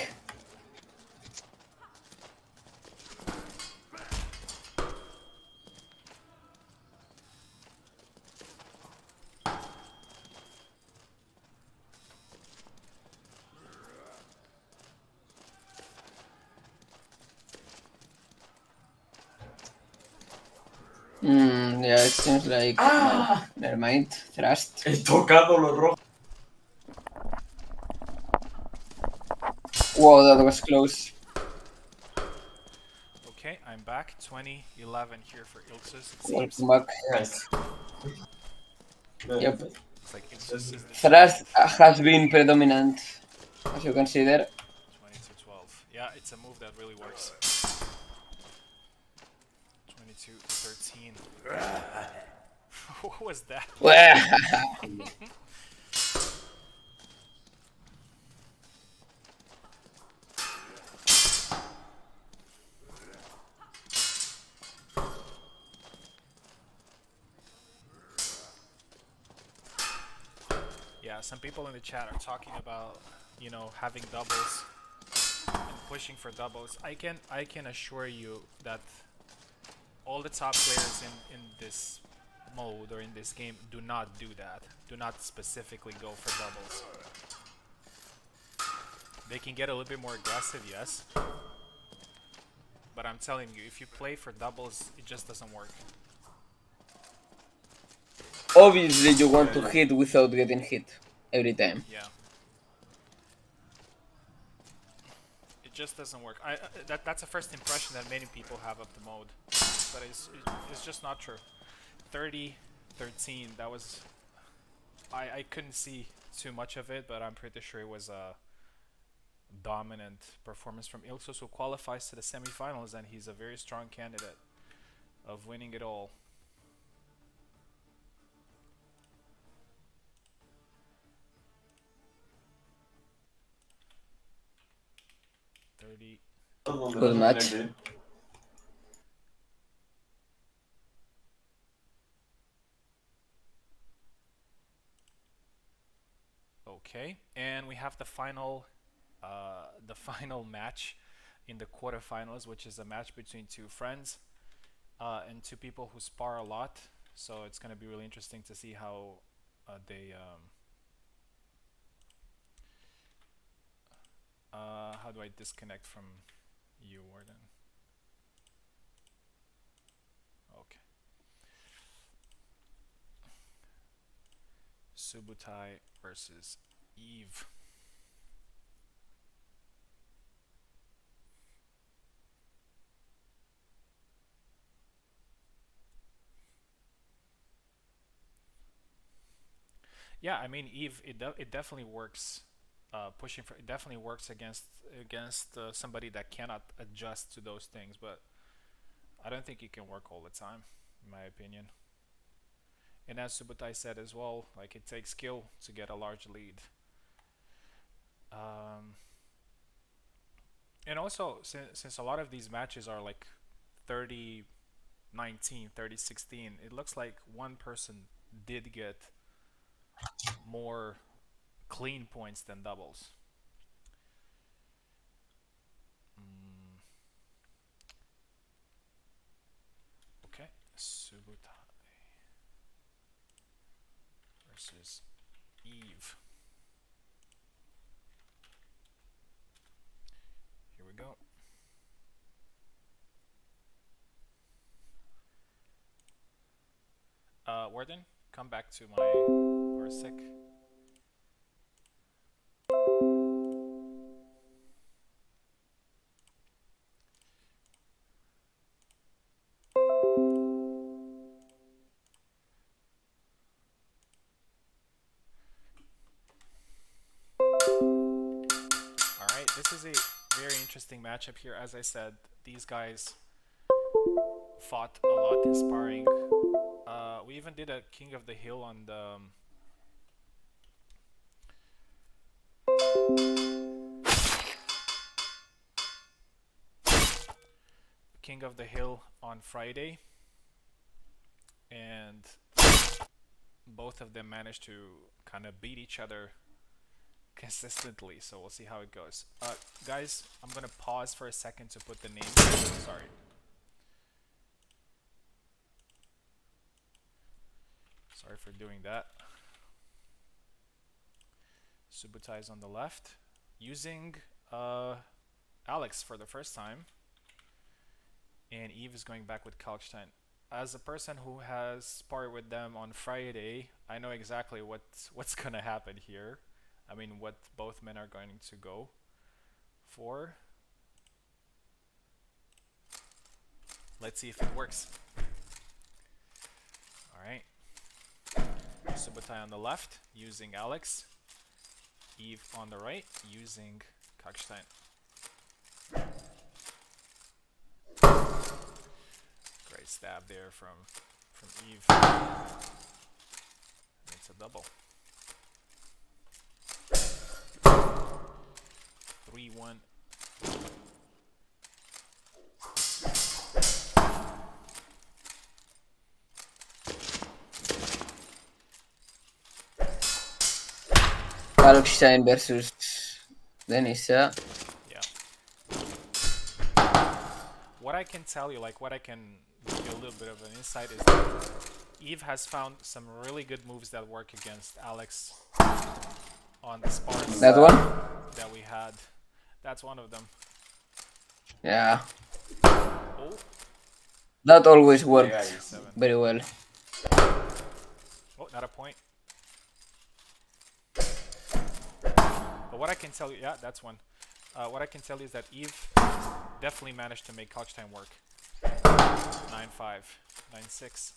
Yeah, it seems like... No, never mind. Thrust. He tocado los rojos. Whoa, that was close. Okay, I'm back. 20-11 here for Ilsus. It Welcome seems. back. Nice. Yep. It's like Ilsus is the Thrust has been predominant, as you can see there. 22-12. Yeah, it's a move that really works. 22-13. What was that? Yeah, some people in the chat are talking about, you know, having doubles and pushing for doubles. I can assure you that all the top players in this mode or in this game do not do that. Do not specifically go for doubles. They can get a little bit more aggressive, yes. But I'm telling you, if you play for doubles, it just doesn't work. Obviously, you want to hit without getting hit every time. Yeah. It just doesn't work. That's a first impression that many people have of the mode, but it's just not true. 30-13. That was. I couldn't see too much of it, but I'm pretty sure it was a dominant performance from Ilsus, who qualifies to the semifinals, and he's a very strong candidate of winning it all. Good match. Okay, and we have the final match in the quarterfinals, which is a match between two friends and two people who spar a lot. So it's going to be really interesting to see how How do I disconnect from you, Warden? Okay. Subutai versus Eve. Yeah, I mean Eve. It definitely works. Pushing for it definitely works against somebody that cannot adjust to those things, but I don't think it can work all the time, in my opinion. And as Subutai said as well, like it takes skill to get a large lead. And also, since a lot of these matches are like 30-19, 30-16, it looks like one person did get more clean points than doubles. Okay, Subutai versus Eve. Here we go. Warden, come back to my parsec. Alright, this is a very interesting matchup here. As I said, these guys fought a lot in sparring. We even did a King of the Hill on the King of the Hill on Friday, and both of them managed to kind of beat each other consistently, so we'll see how it goes. Guys, I'm gonna pause for a second to put the names. Sorry. Sorry for doing that. Subutai is on the left, using Alex for the first time, and Eve is going back with Kalkstein. As a person who has sparred with them on Friday, I know exactly what's gonna happen here. I mean, what both men are going to go for. Let's see if it works. Alright. Subutai on the left, using Alex. Eve on the right, using Kalkstein. Great stab there from Eve. It's a double. 3-1. Kalkstein versus Denisa. Yeah. What I can tell you, like what I can give you a little bit of an insight, is that Eve has found some really good moves that work against Alex on the spars That one? that we had. That's one of them. Yeah. Oh. That always worked very well. Oh, not a point. But what I can tell you, yeah, that's one. What I can tell you is that Eve definitely managed to make Kalkstein work. 9-5, 9-6.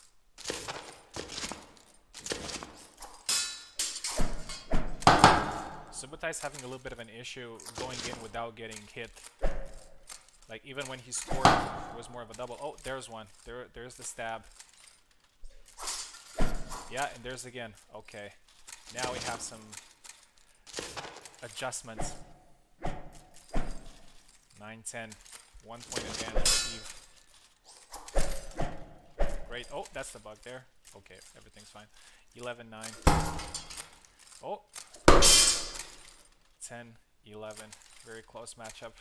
Subutai's having a little bit of an issue going in without getting hit. Like even when he scored, it was more of a double. Oh, there's one. There's the stab. Yeah, and there's again. Okay. Now we have some adjustments. 9-10. 1 point advantage for Eve. Great. Oh, that's the bug there. Okay, everything's fine. 11-9. Oh. 10-11. Very close matchup.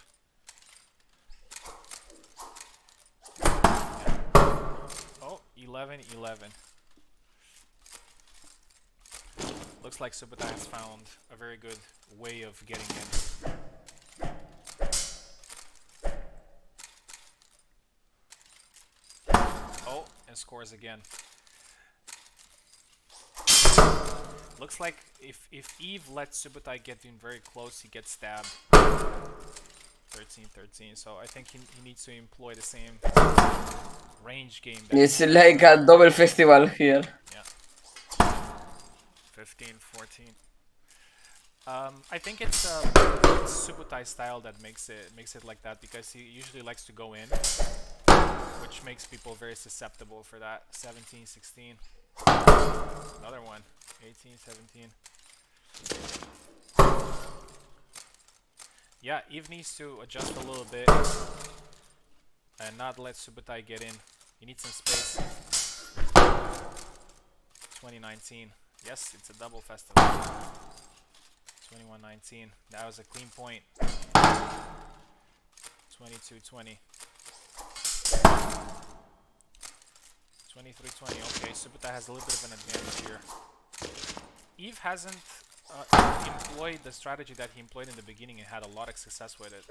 Oh, 11-11. Looks like Subutai has found a very good way of getting in. and scores again. Looks like if Eve lets Subotai get in very close, he gets stabbed. 13-13. So I think he needs to employ the same range game. It's like a double festival here. Yeah. 15-14. I think it's Subotai style that makes it like that, because he usually likes to go in, which makes people very susceptible for that. 17-16. Another one. 18-17. Yeah, Eve needs to adjust a little bit and not let Subotai get in. He needs some space. 2019. Yes, it's a double festival. 21-19. That was a clean point. 22-20. 23-20. Okay, Subotai has a little bit of an advantage here. Eve hasn't employed the strategy that he employed in the beginning and had a lot of success with it.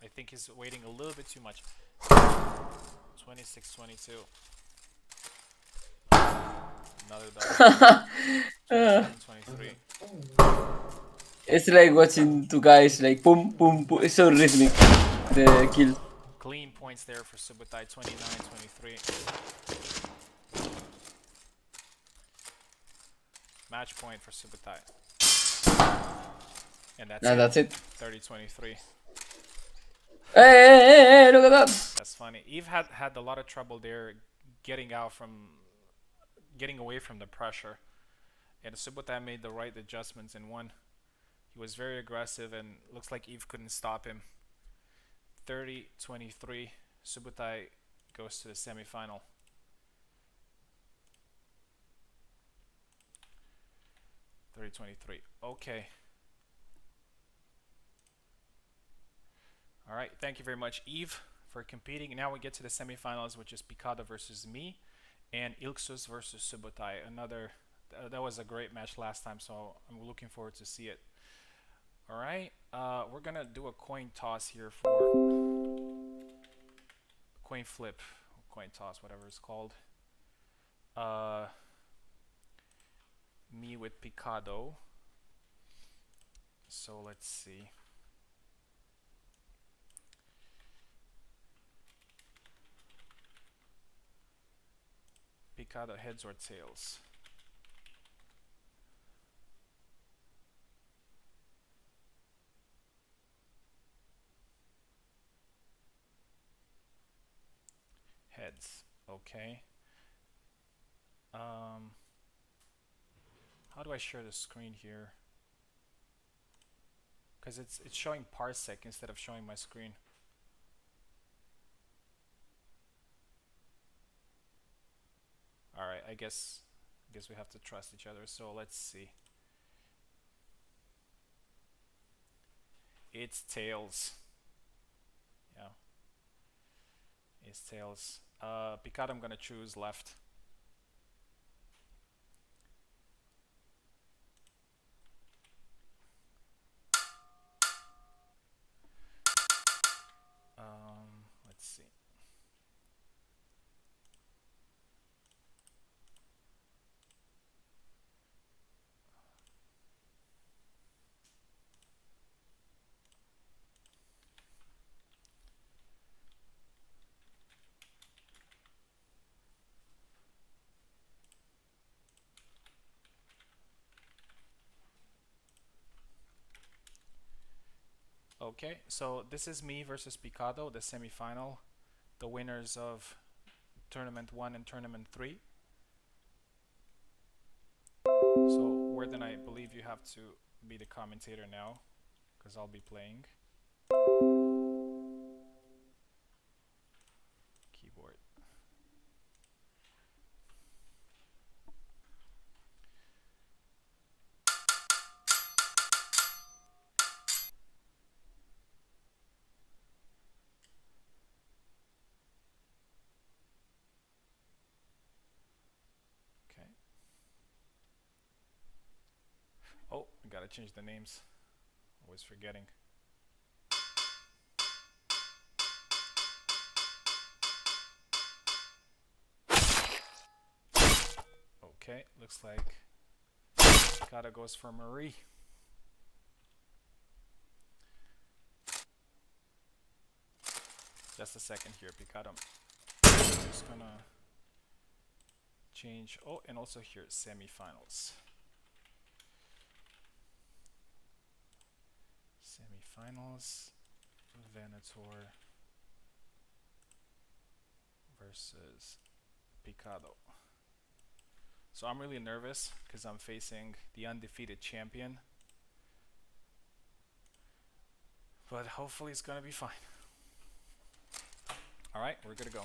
I think he's waiting a little bit too much. 26-22. Another double. 23. It's like watching two guys like boom, boom, boom. It's so rhythmic, the kill. Clean points there for Subotai. 29-23. Match point for Subotai. And that's it. 30-23. Hey, look at that. That's funny. Eve had a lot of trouble there getting away from the pressure. And Subotai made the right adjustments and won. He was very aggressive, and looks like Eve couldn't stop him. 30-23. Subotai goes to the semifinal. Okay. All right. Thank you very much, Eve, for competing. Now we get to the semifinals, which is Picado versus me, and Ilksus versus Subotai. Another. That was a great match last time, so I'm looking forward to see it. All right. We're gonna do a coin toss here for coin flip, coin toss, whatever it's called. Me with Picado. So let's see. Picado, heads or tails? Heads. Okay. How do I share the screen here? Because it's showing parsec instead of showing my screen. All right, I guess we have to trust each other. So let's see. It's tails. Yeah. It's tails. Picado, I'm gonna choose left. Let's see. Okay, so this is me versus Picado, the semifinal, the winners of Tournament 1 and Tournament 3. So, Warden, I believe you have to be the commentator now, because I'll be playing. Keyboard. Okay. Oh, I gotta change the names. Always forgetting. Okay, looks like Picado goes for Marie. Just a second here, Picado. Just gonna change. Oh, and also here, semifinals. Semifinals, Venator versus Picado. So I'm really nervous because I'm facing the undefeated champion. But hopefully it's gonna be fine. Alright, we're good to go.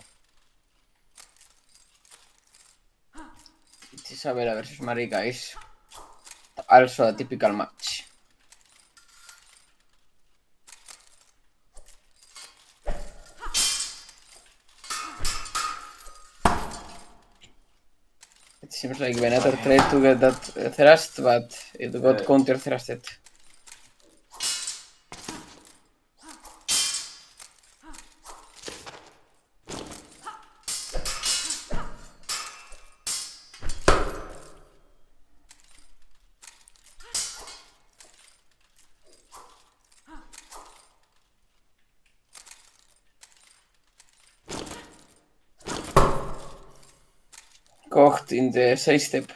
Isabella versus Marie, guys. Also a typical match. It seems like Venator tried to get that thrust, but it got counter thrusted. Kocht in the side step.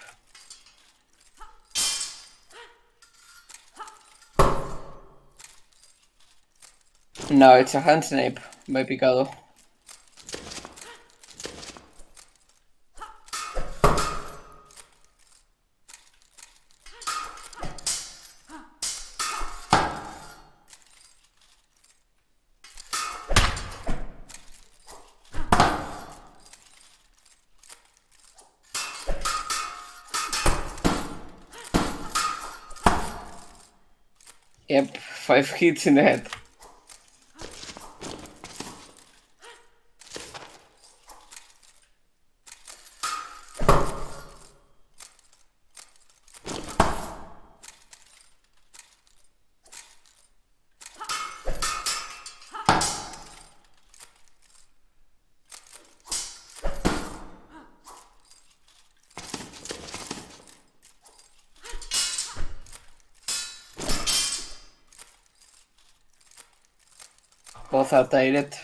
Now it's a hand snipe by Picado. Yep, 5 hits in the head. Both are tired.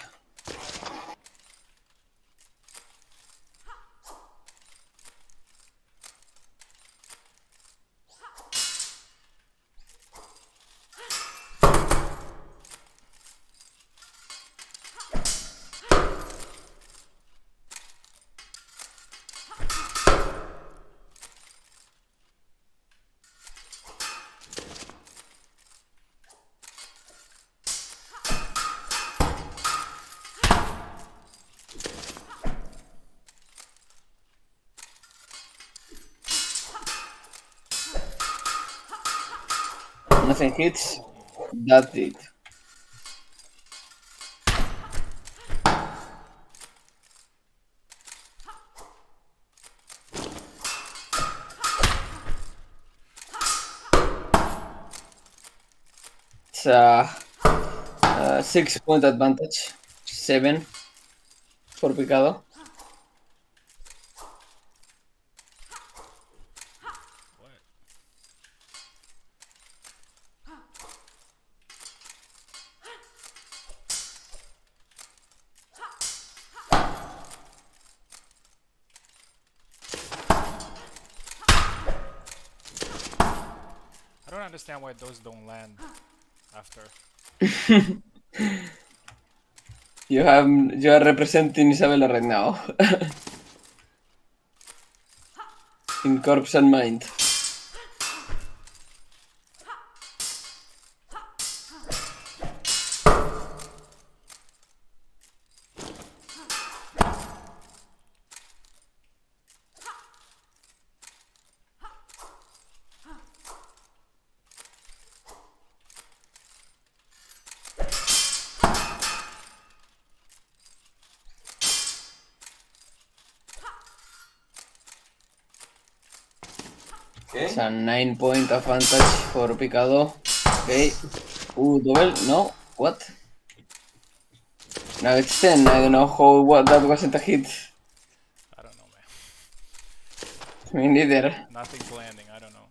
Nothing hits. That's it. It's a 6-point advantage. 7 for Picado. I don't understand why those don't land after. You are representing Isabella right now. In corpse and mind. It's a 9-point advantage for Picado. Okay. Double? No? What? Now it's 10. I don't know how that wasn't a hit. I don't know, man. Me neither. Nothing's landing. I don't know.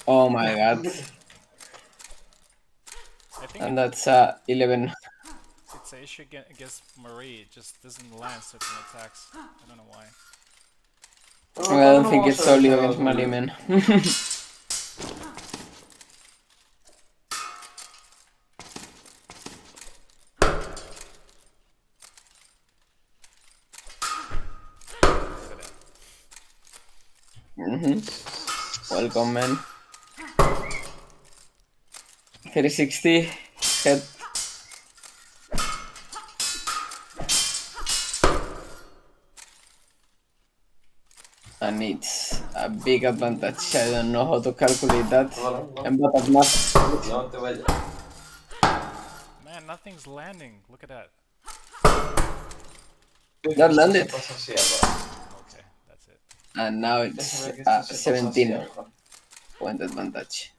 Oh my god. I think And that's 11. it's an issue against Marie. It just doesn't land certain attacks. I don't know why. I don't think it's only against Mali, man. Welcome, man. 360 head. And it's a big advantage. I don't know how to calculate that. I'm bad at math. No te vayas. Man, nothing's landing. Look at that. That landed. Okay, that's it. And now it's 17 point advantage.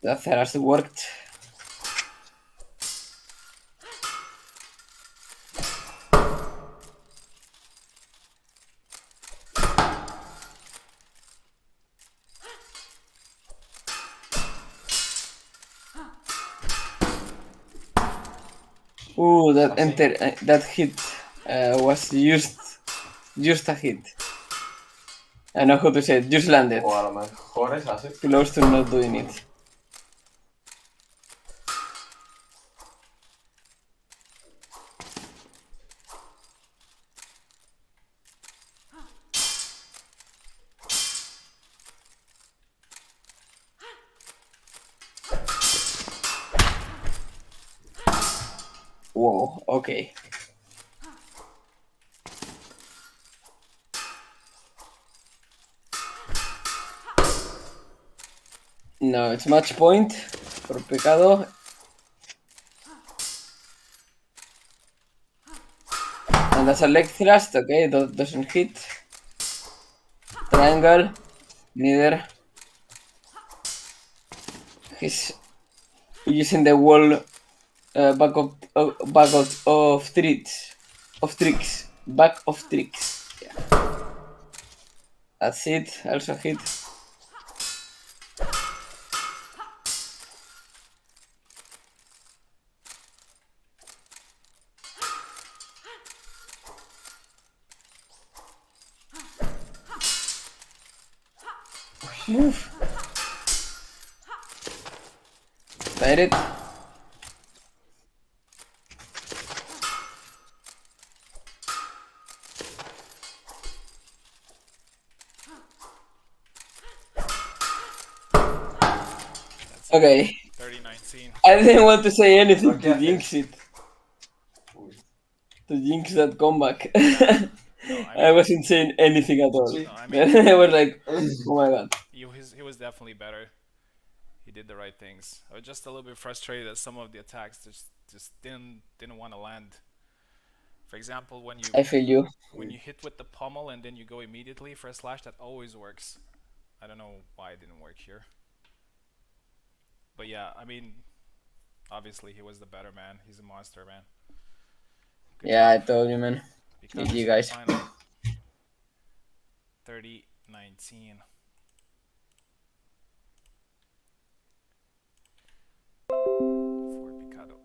That has worked. Ooh, that that hit was just a hit. I know how to say it, just landed. O a lo mejor es así. Close to not doing it. Whoa, okay. No, it's match point for Pecado. And that's a leg thrust, okay, that doesn't hit. Triangle, neither. He's using the wall back of tricks. Back of tricks. Yeah. That's it, also hit. Move. Tied it. Okay. 30-19. I didn't want to say anything Okay, to jinx it. To jinx that comeback. No, I I mean, wasn't saying anything at all. no, I mean, I was like, oh my god. he was definitely better. He did the right things. I was just a little bit frustrated that some of the attacks just didn't want to land. For example, I feel you. when you hit with the pommel and then you go immediately for a slash, that always works. I don't know why it didn't work here. But yeah, I mean, obviously he was the better man. He's a monster, man. Good Yeah, job. I told you, man. Because GG, guys. final 30-19. For Picado.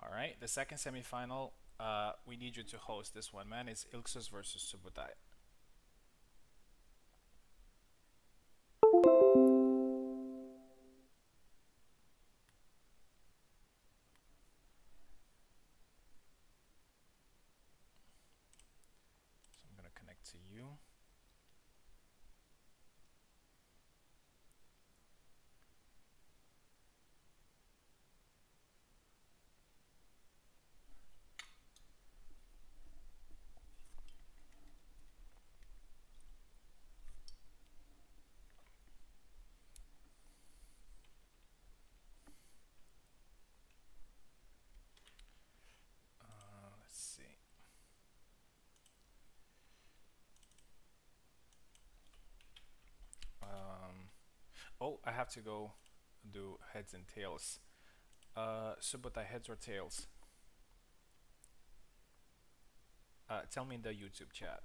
All right, the second semifinal. We need you to host this one, man. It's Ilxus versus Subotai. So I'm gonna connect to you. have to go do heads and tails. Subotai, heads or tails? Tell me in the YouTube chat.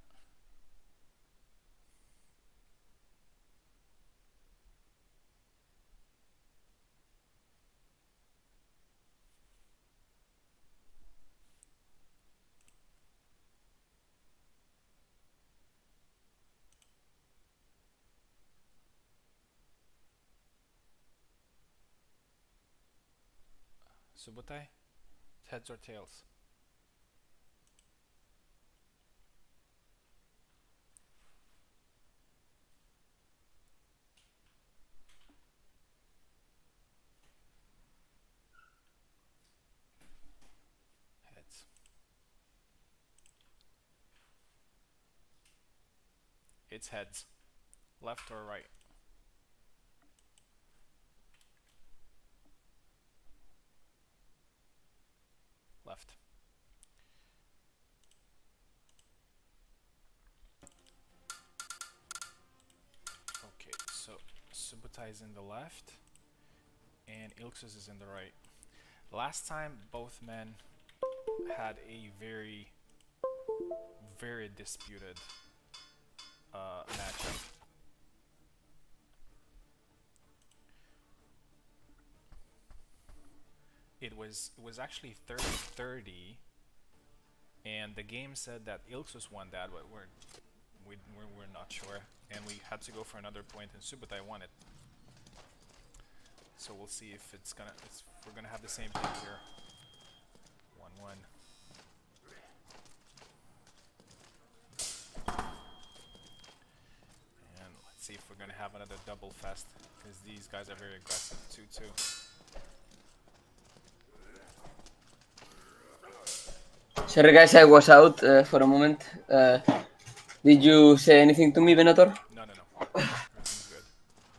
Subotai, heads or tails? Heads. It's heads. Left or right? Left. Okay, so Subotai is in the left and Ilxus is in the right. Last time both men had a very disputed matchup. It was actually 30-30, and the game said that Ilxus won that, but we're not sure, and we had to go for another point, and Subotai won it. So we'll see if we're gonna have the same thing here. 1-1. And let's see if we're gonna have another double fest, because these guys are very aggressive. 2-2. Sorry guys, I was out for a moment. Did you say anything to me, Venator? No. Everything's good.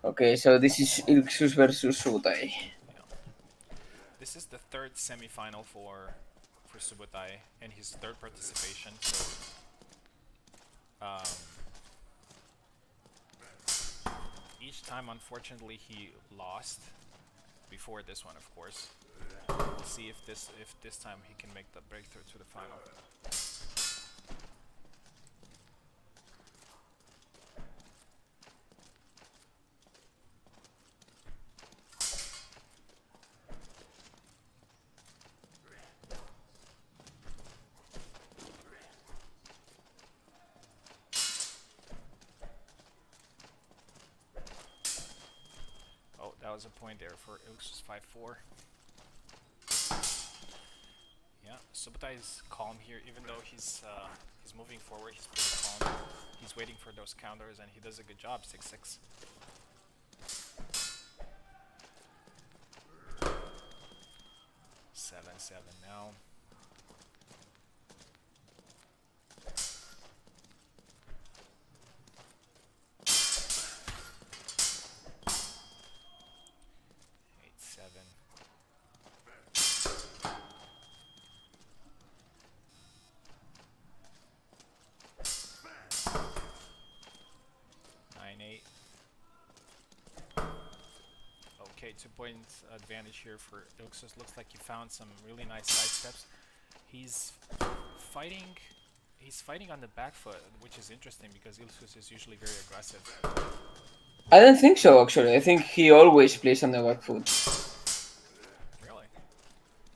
Okay, so this is Ilxus versus Subotai. Yeah. This is the third semi-final for Subotai and his third participation. So each time, unfortunately, he lost. Before this one, of course. We'll see if this time he can make the breakthrough to the final. Oh, that was a point there for Ilxus 5-4. Yeah, Subotai is calm here, even though he's moving forward. He's pretty calm. He's waiting for those counters, and he does a good job. 6-6. Seven now. Okay, 2-point advantage here for Ilxus. Looks like he found some really nice side steps. He's fighting on the back foot, which is interesting because Ilxus is usually very aggressive. I don't think so, actually. I think he always plays on the back foot. Really?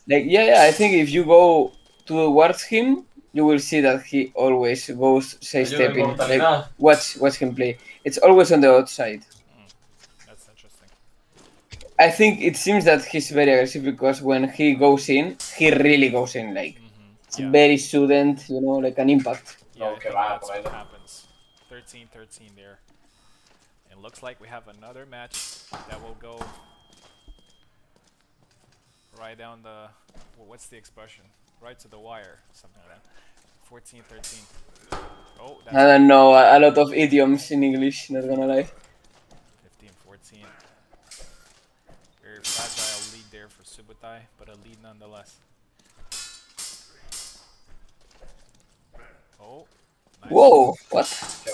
Like, yeah, I think if you go towards him, you will see that he always goes side-stepping. Like, watch him play. It's always on the outside. That's interesting. I think it seems that he's very aggressive because when he goes in, he really goes in. Like, it's very sudden, like an impact. Yeah, I think that's what happens. 13-13 there. And looks like we have another match that will go right down the... Well, what's the expression? Right to the wire, something like that. 14-13. Oh, that's I don't know, a lot of idioms in English, not gonna lie. 15-14. Very fragile lead there for Subotai, but a lead nonetheless. Oh, nice. Whoa, what?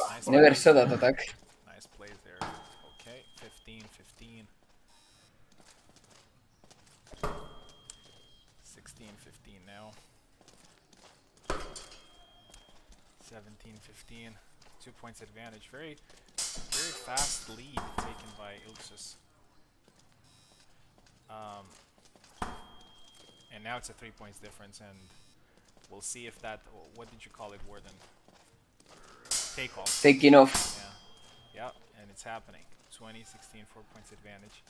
Nice Never plays saw there. that attack. Nice plays there. Okay, 15, 15. 16, 15 now. 17, 15. 2 points advantage. Very fast lead taken by Ilksus. And now it's a 3 points difference, and we'll see if that, what did you call it, Warden? Takeoff. Taking off. Yeah. Yeah, and it's happening. 20, 16, 4 points advantage.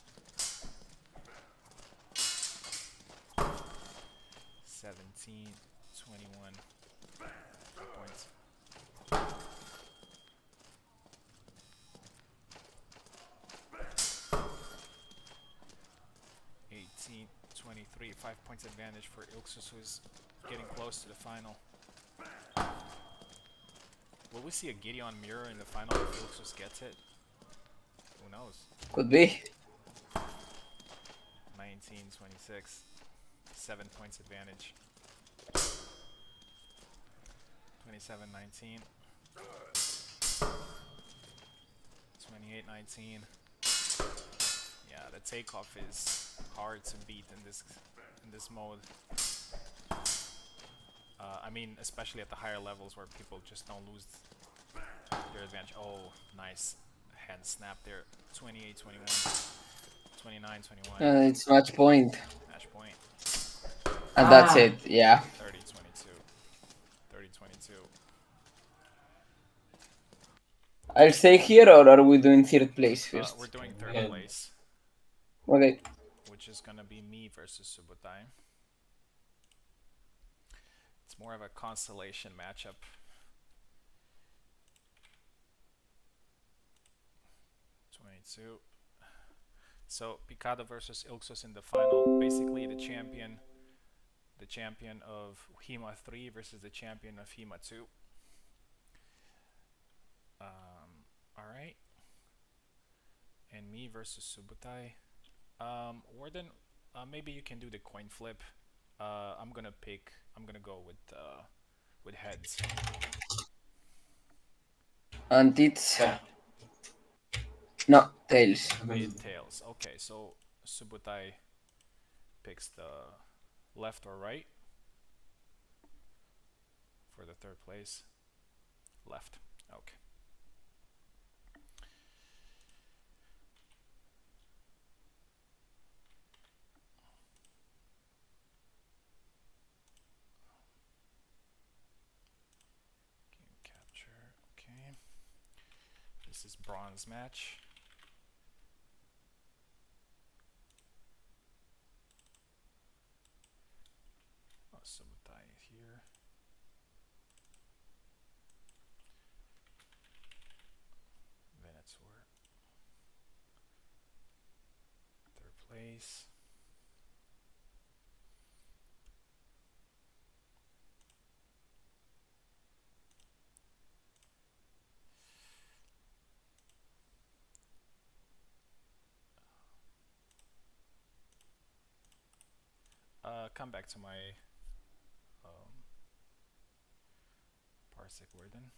17, 21, 4 points. 18, 23, 5 points advantage for Ilksus, who's getting close to the final. Will we see a Gideon mirror in the final if Ilksus gets it? Who knows? Could be. 19, 26, 7 points advantage. 27, 19. 28, 19. Yeah, the takeoff is hard to beat in this mode. I mean, especially at the higher levels where people just don't lose their advantage. Oh, nice hand snap there. 28, 21, 29, 21. It's match point. Match point. And that's it, yeah. 30, 22. 30, 22. I'll stay here, or are we doing third place first? We're doing third place. Okay. Which is gonna be me versus Subotai. It's more of a constellation matchup. So Picado versus Ilksus in the final. Basically the champion of HEMA 3 versus the champion of HEMA 2. Alright. And me versus Subotai. Warden, maybe you can do the coin flip. I'm gonna go with heads. And it's no tails. Tails. Okay, so Subotai picks the left or right for the third place. Left. Okay. Game capture. Okay. This is bronze match. Oh, Subotai here. Venezuela. Third place. Come back to my parsec Warden.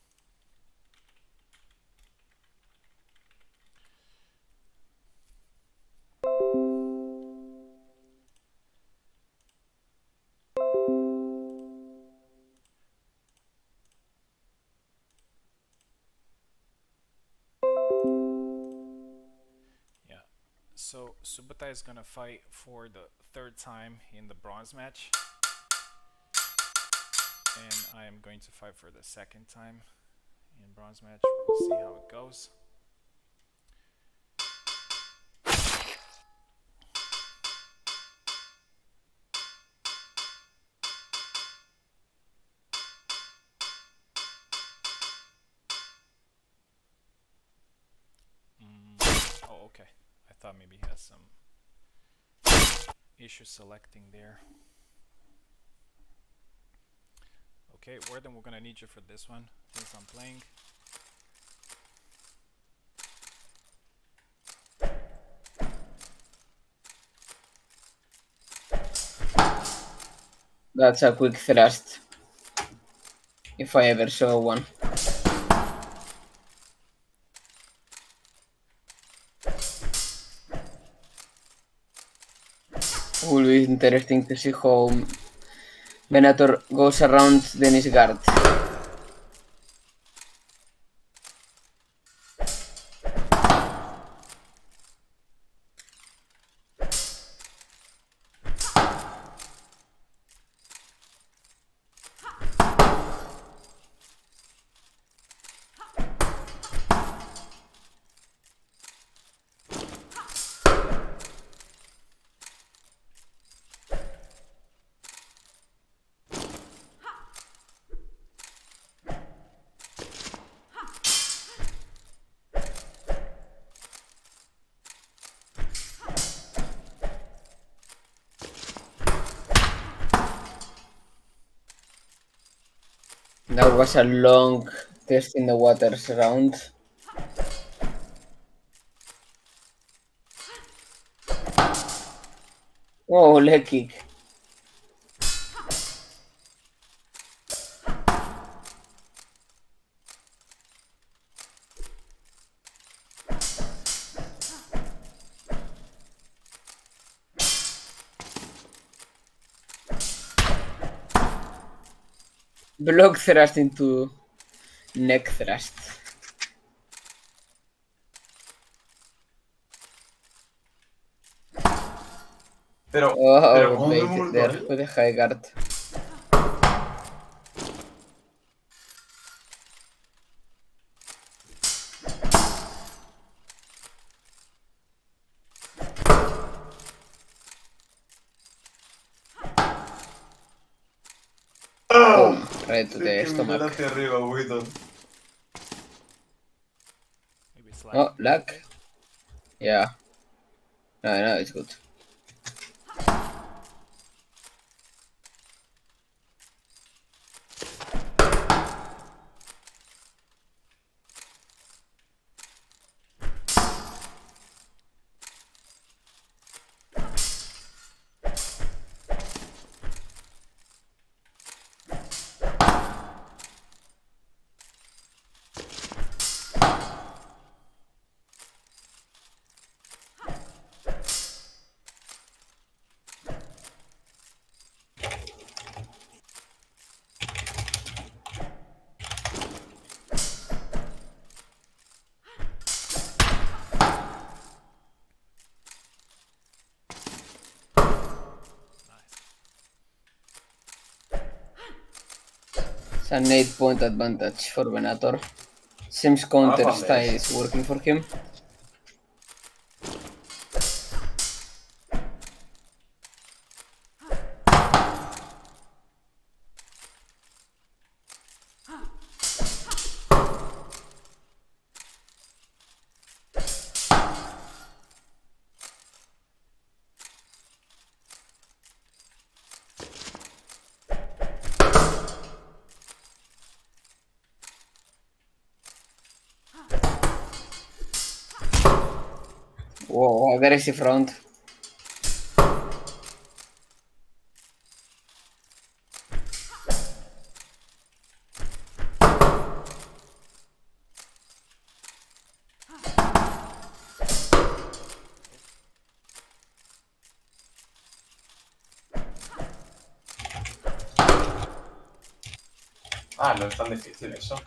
Yeah, so Subotai is gonna fight for the third time in the bronze match, and I am going to fight for the second time in bronze match. We'll see how it goes. Oh, okay. I thought maybe he has some issue selecting there. Okay, Warden, we're gonna need you for this one since I'm playing. That's a quick thrust. If I ever saw one. Will be interesting to see how Venator goes around Dennis guard. That was a long test in the waters round. Oh, leg kick. Block thrust into neck thrust. Pero Oh, ¿cómo me bait muerto there ahí? with a high guard. Boom, right to the Es que me stomach. hacia arriba, Witon. Maybe it's Oh, lagging a little luck. bit. Yeah. No, it's good. It's an 8-point advantage for Venator. Seems counter style is working for him. Whoa, aggressive round. Ah, no es tan difícil eso.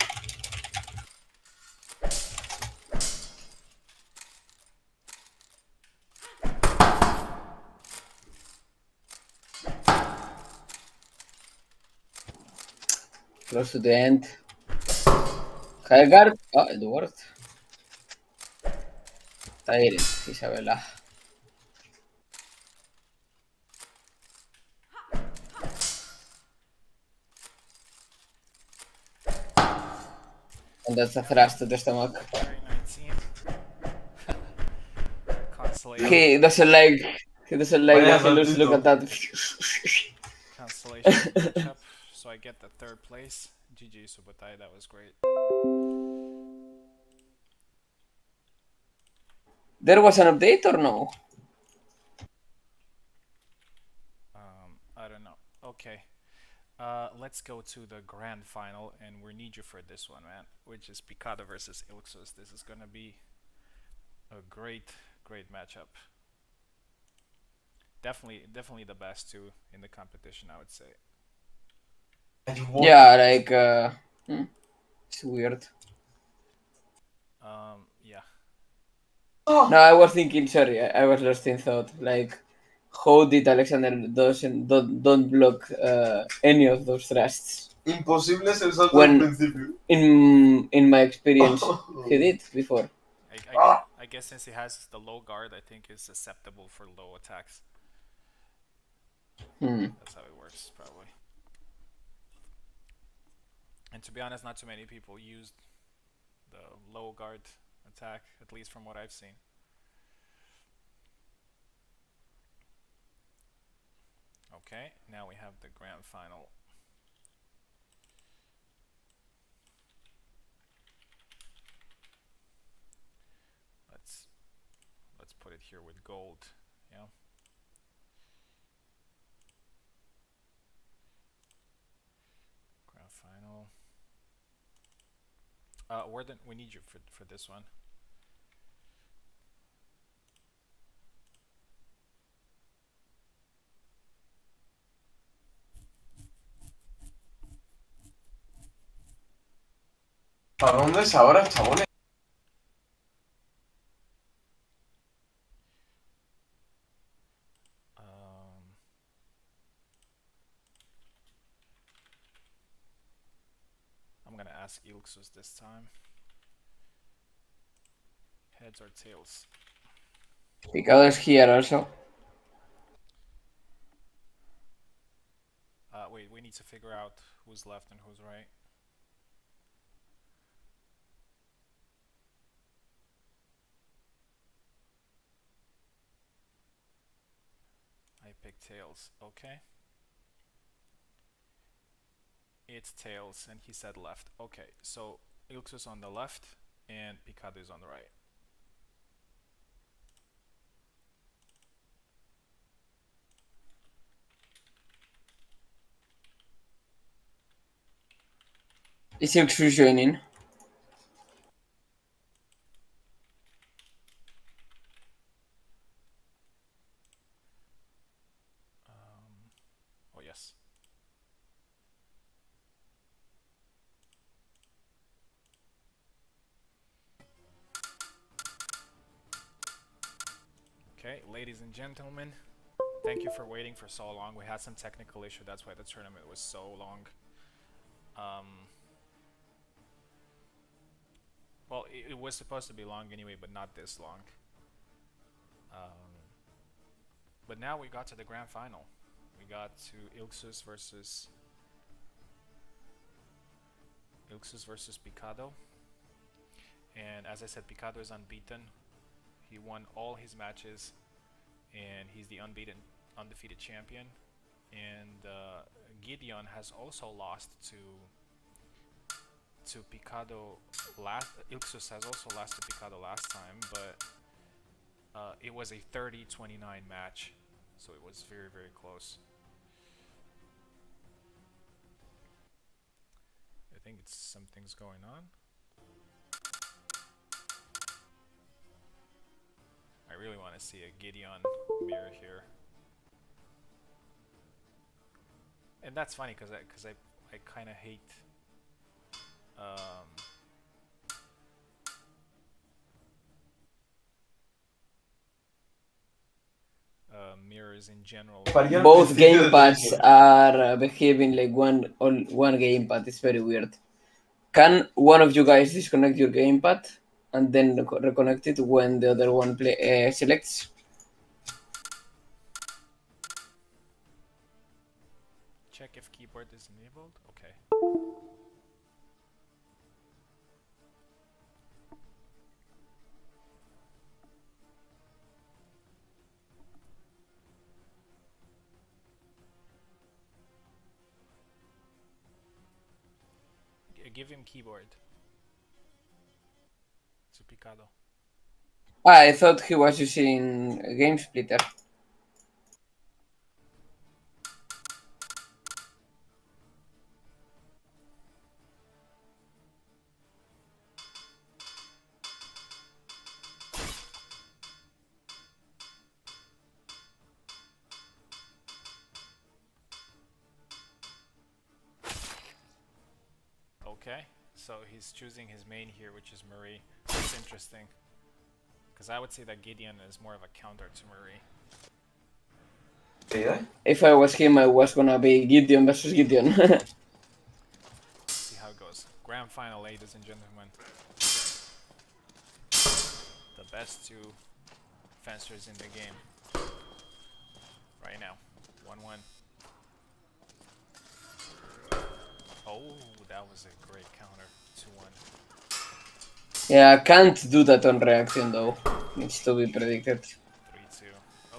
Close to the end. High guard. Oh, it worked. Tired, Isabella. And that's a thrust to the stomach. Very 19. Constellation. He doesn't like Vaya the Hellish. Look at saltito. that. Constellation matchup. So I get the third place. GG Subotai, that was great. There was an update or no? I don't know. Okay. Let's go to the grand final, and we need you for this one, man. Which is Picado versus Ilxus. This is gonna be a great, great matchup. definitely the best too in the competition, I would say. Yeah, like it's weird. Yeah. No, I was thinking. Sorry, I was lost in thought. Like, how did Alexander doesn't don't block any of those thrusts? Imposible es el salto When- del principio. In my experience, he did before. I guess since he has the low guard, I think is susceptible for low attacks. That's how it works, probably. And to be honest, not too many people used the low guard attack, at least from what I've seen. Okay, now we have the grand final. Let's put it here with gold. Yeah. Grand final. Warden, we need you for this one. ¿Para dónde es ahora, chabones? I'm gonna ask Ilxus this time. Heads or tails? Picado is here also. Wait, we need to figure out who's left and who's right. I picked tails. Okay. It's tails, and he said left. Okay, so Ilxus on the left, and Picado is on the right. Is Ilxus joining? Oh yes. Okay, ladies and gentlemen, thank you for waiting for so long. We had some technical issue, that's why the tournament was so long. Well, it was supposed to be long anyway, but not this long. But now we got to the grand final. We got to Ilxus versus Picado. And as I said, Picado is unbeaten. He won all his matches, and he's the undefeated champion. And Gideon has also lost to Picado last. Ilxus has also lost to Picado last time, but it was a 30-29 match, so it was very, very close. I think it's something's going on. I really want to see a Gideon mirror here. And that's funny because I kind of hate mirrors in general. Both gamepads are behaving like one gamepad. It's very weird. Can one of you guys disconnect your gamepad and then reconnect it when the other one selects? Check if keyboard is enabled. Okay. Give him keyboard. To Picado. I thought he was using a game splitter. Okay, so he's choosing his main here, which is Marie. That's interesting. Because I would say that Gideon is more of a counter to Marie. If I was him, I was gonna be Gideon versus Gideon. See how it goes. Grand final, ladies and gentlemen. The best two fencers in the game. Right now. 1-1. Oh, that was a great counter. 2-1. Yeah, can't do that on reaction though. Needs to be predicted. 3-2.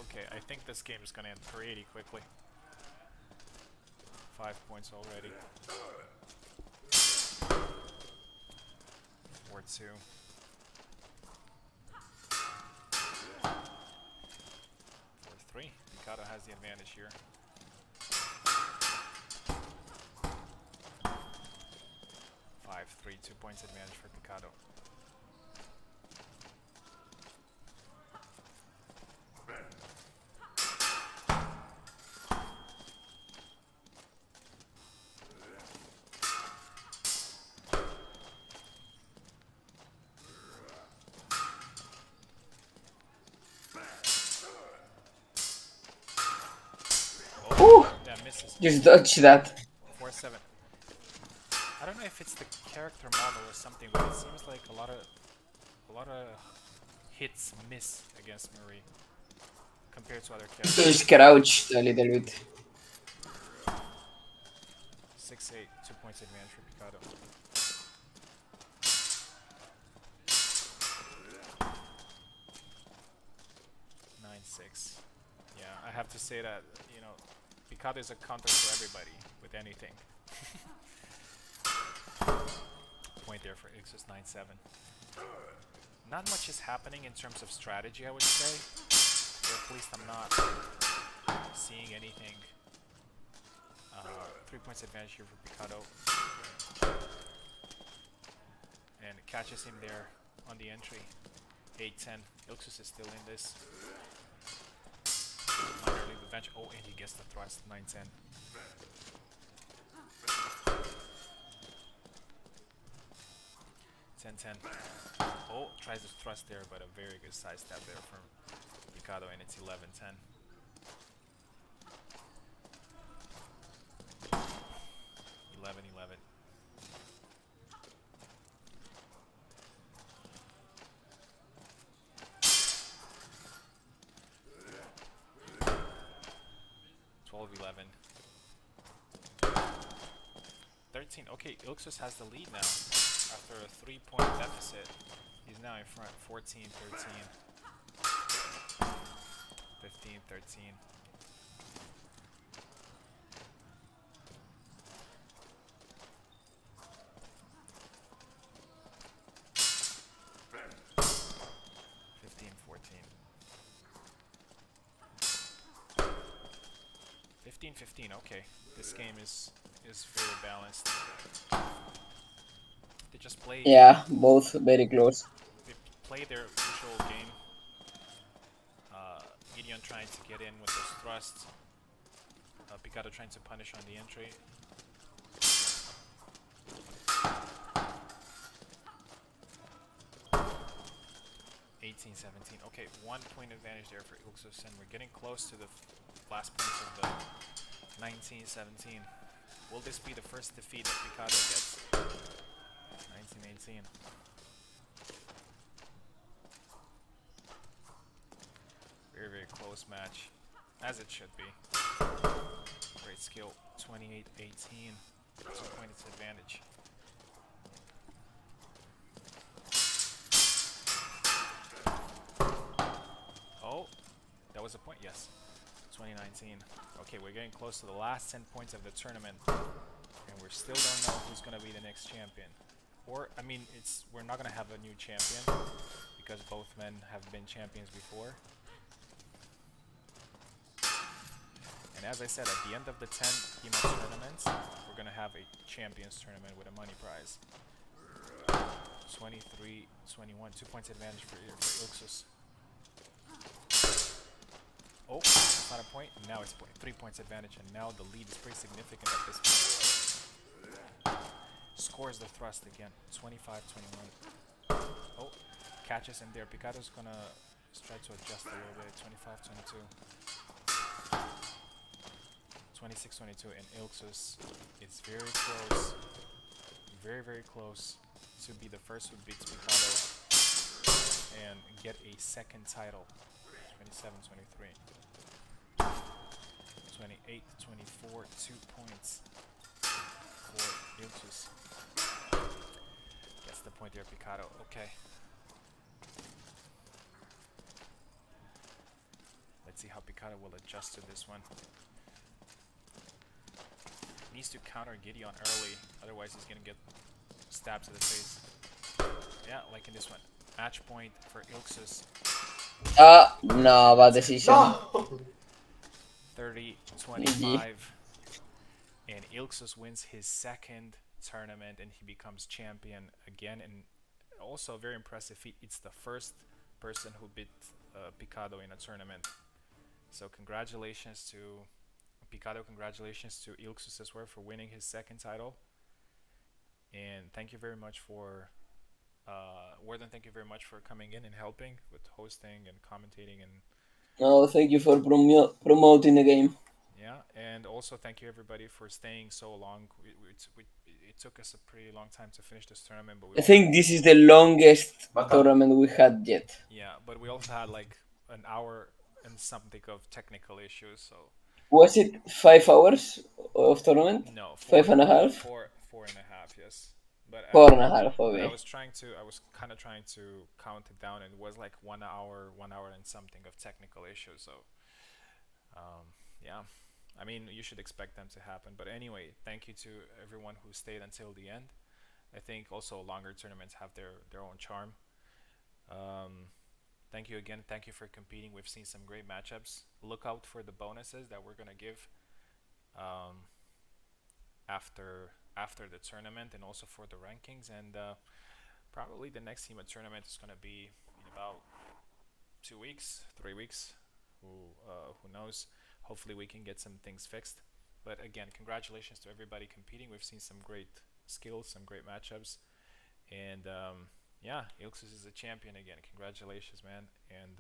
Okay, I think this game is gonna end pretty quickly. 5 points already. 4-2. 4-3. Mikado has the advantage here. 5-3. 2 points advantage for Mikado. Ooh! Yeah, misses. Just dodge that. 4-7. I don't know if it's the character model or something, but it seems like a lot of hits miss against Marie compared to other characters. Just crouched a little bit. 6-8. 2 points advantage for Mikado. 9-6. Yeah, I have to say that, you know, Mikado is a counter for everybody with anything. Point there for Ixus 9-7. Not much is happening in terms of strategy, I would say. Or at least I'm not seeing anything. 3 points advantage here for Mikado. And it catches him there on the entry. 8-10. Ilxus is still in this. Minor league advantage. Oh, and he gets the thrust. 9-10. Oh, tries to thrust there, but a very good side step there from Mikado, and it's 11-10. 11-11. $12-11. 13. Okay, Ilxus has the lead now. After a 3-point deficit, he's now in front. 14-13. 15-13. $15-15. Okay, this game is very balanced. They just play. Yeah, both very close. They play their usual game. Gideon trying to get in with his thrust. Mikado trying to punish on the entry. $18-17. Okay, 1 point advantage there for Ilxus, and we're getting close to the last points of the 19-17. Will this be the first defeat that Mikado gets? 19-18. Very, very close match, as it should be. Great skill. 28-18. 2 points advantage. Oh, that was a point, yes. 2019. Okay, we're getting close to the last 10 points of the tournament, and we still don't know who's going to be the next champion. Or, I mean, we're not going to have a new champion, because both men have been champions before. And as I said, at the end of the 10 HEMA tournaments, we're going to have a champions tournament with a money prize. 23-21, 2 points advantage for Ilxus. Oh, it's not a point. Now it's 3 points advantage, and now the lead is pretty significant at this point. scores the thrust again. 25-21. Oh, catches him there. Picado's gonna try to adjust a little bit. 25-22. 26-22, and Ilksus is very close, very, very close to be the first who beats Picado and get a second title. 27-23. 28-24, 2 points for Ilksus. Gets the point there, Picado. Okay. Let's see how Picado will adjust to this one. Needs to counter Gideon early, otherwise he's gonna get stabs to the face. Yeah, like in this one. Match point for Ilksus. No, bad decision. No! 30-25. And Ilksus wins his second tournament and he becomes champion again. And also a very impressive feat. It's the first person who beat Picado in a tournament. So congratulations to Picado, congratulations to Ilksus as well for winning his second title. And thank you very much for Warden, thank you very much for coming in and helping with hosting and commentating and No, thank you for promoting the game. yeah, and also thank you everybody for staying so long. It took us a pretty long time to finish this tournament, but I think this is the longest tournament we had yet. yeah, but we also had like an hour and something of technical issues. So Was it 5 hours of tournament? no, 5.5? Four and a half, yes. But 4.5, but okay. I was kind of trying to count it down, and it was like 1 hour and something of technical issues. So, yeah, I mean, you should expect them to happen. But anyway, thank you to everyone who stayed until the end. I think also longer tournaments have their own charm. Thank you again. Thank you for competing. We've seen some great matchups. Look out for the bonuses that we're gonna give um, after the tournament, and also for the rankings. And probably the next HEMA tournament is gonna be in about 2 weeks, 3 weeks. Who knows? Hopefully we can get some things fixed. But again, congratulations to everybody competing. We've seen some great skills, some great matchups, and yeah, Ilksus is a champion again. Congratulations, man. And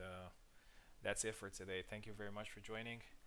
that's it for today. Thank you very much for joining.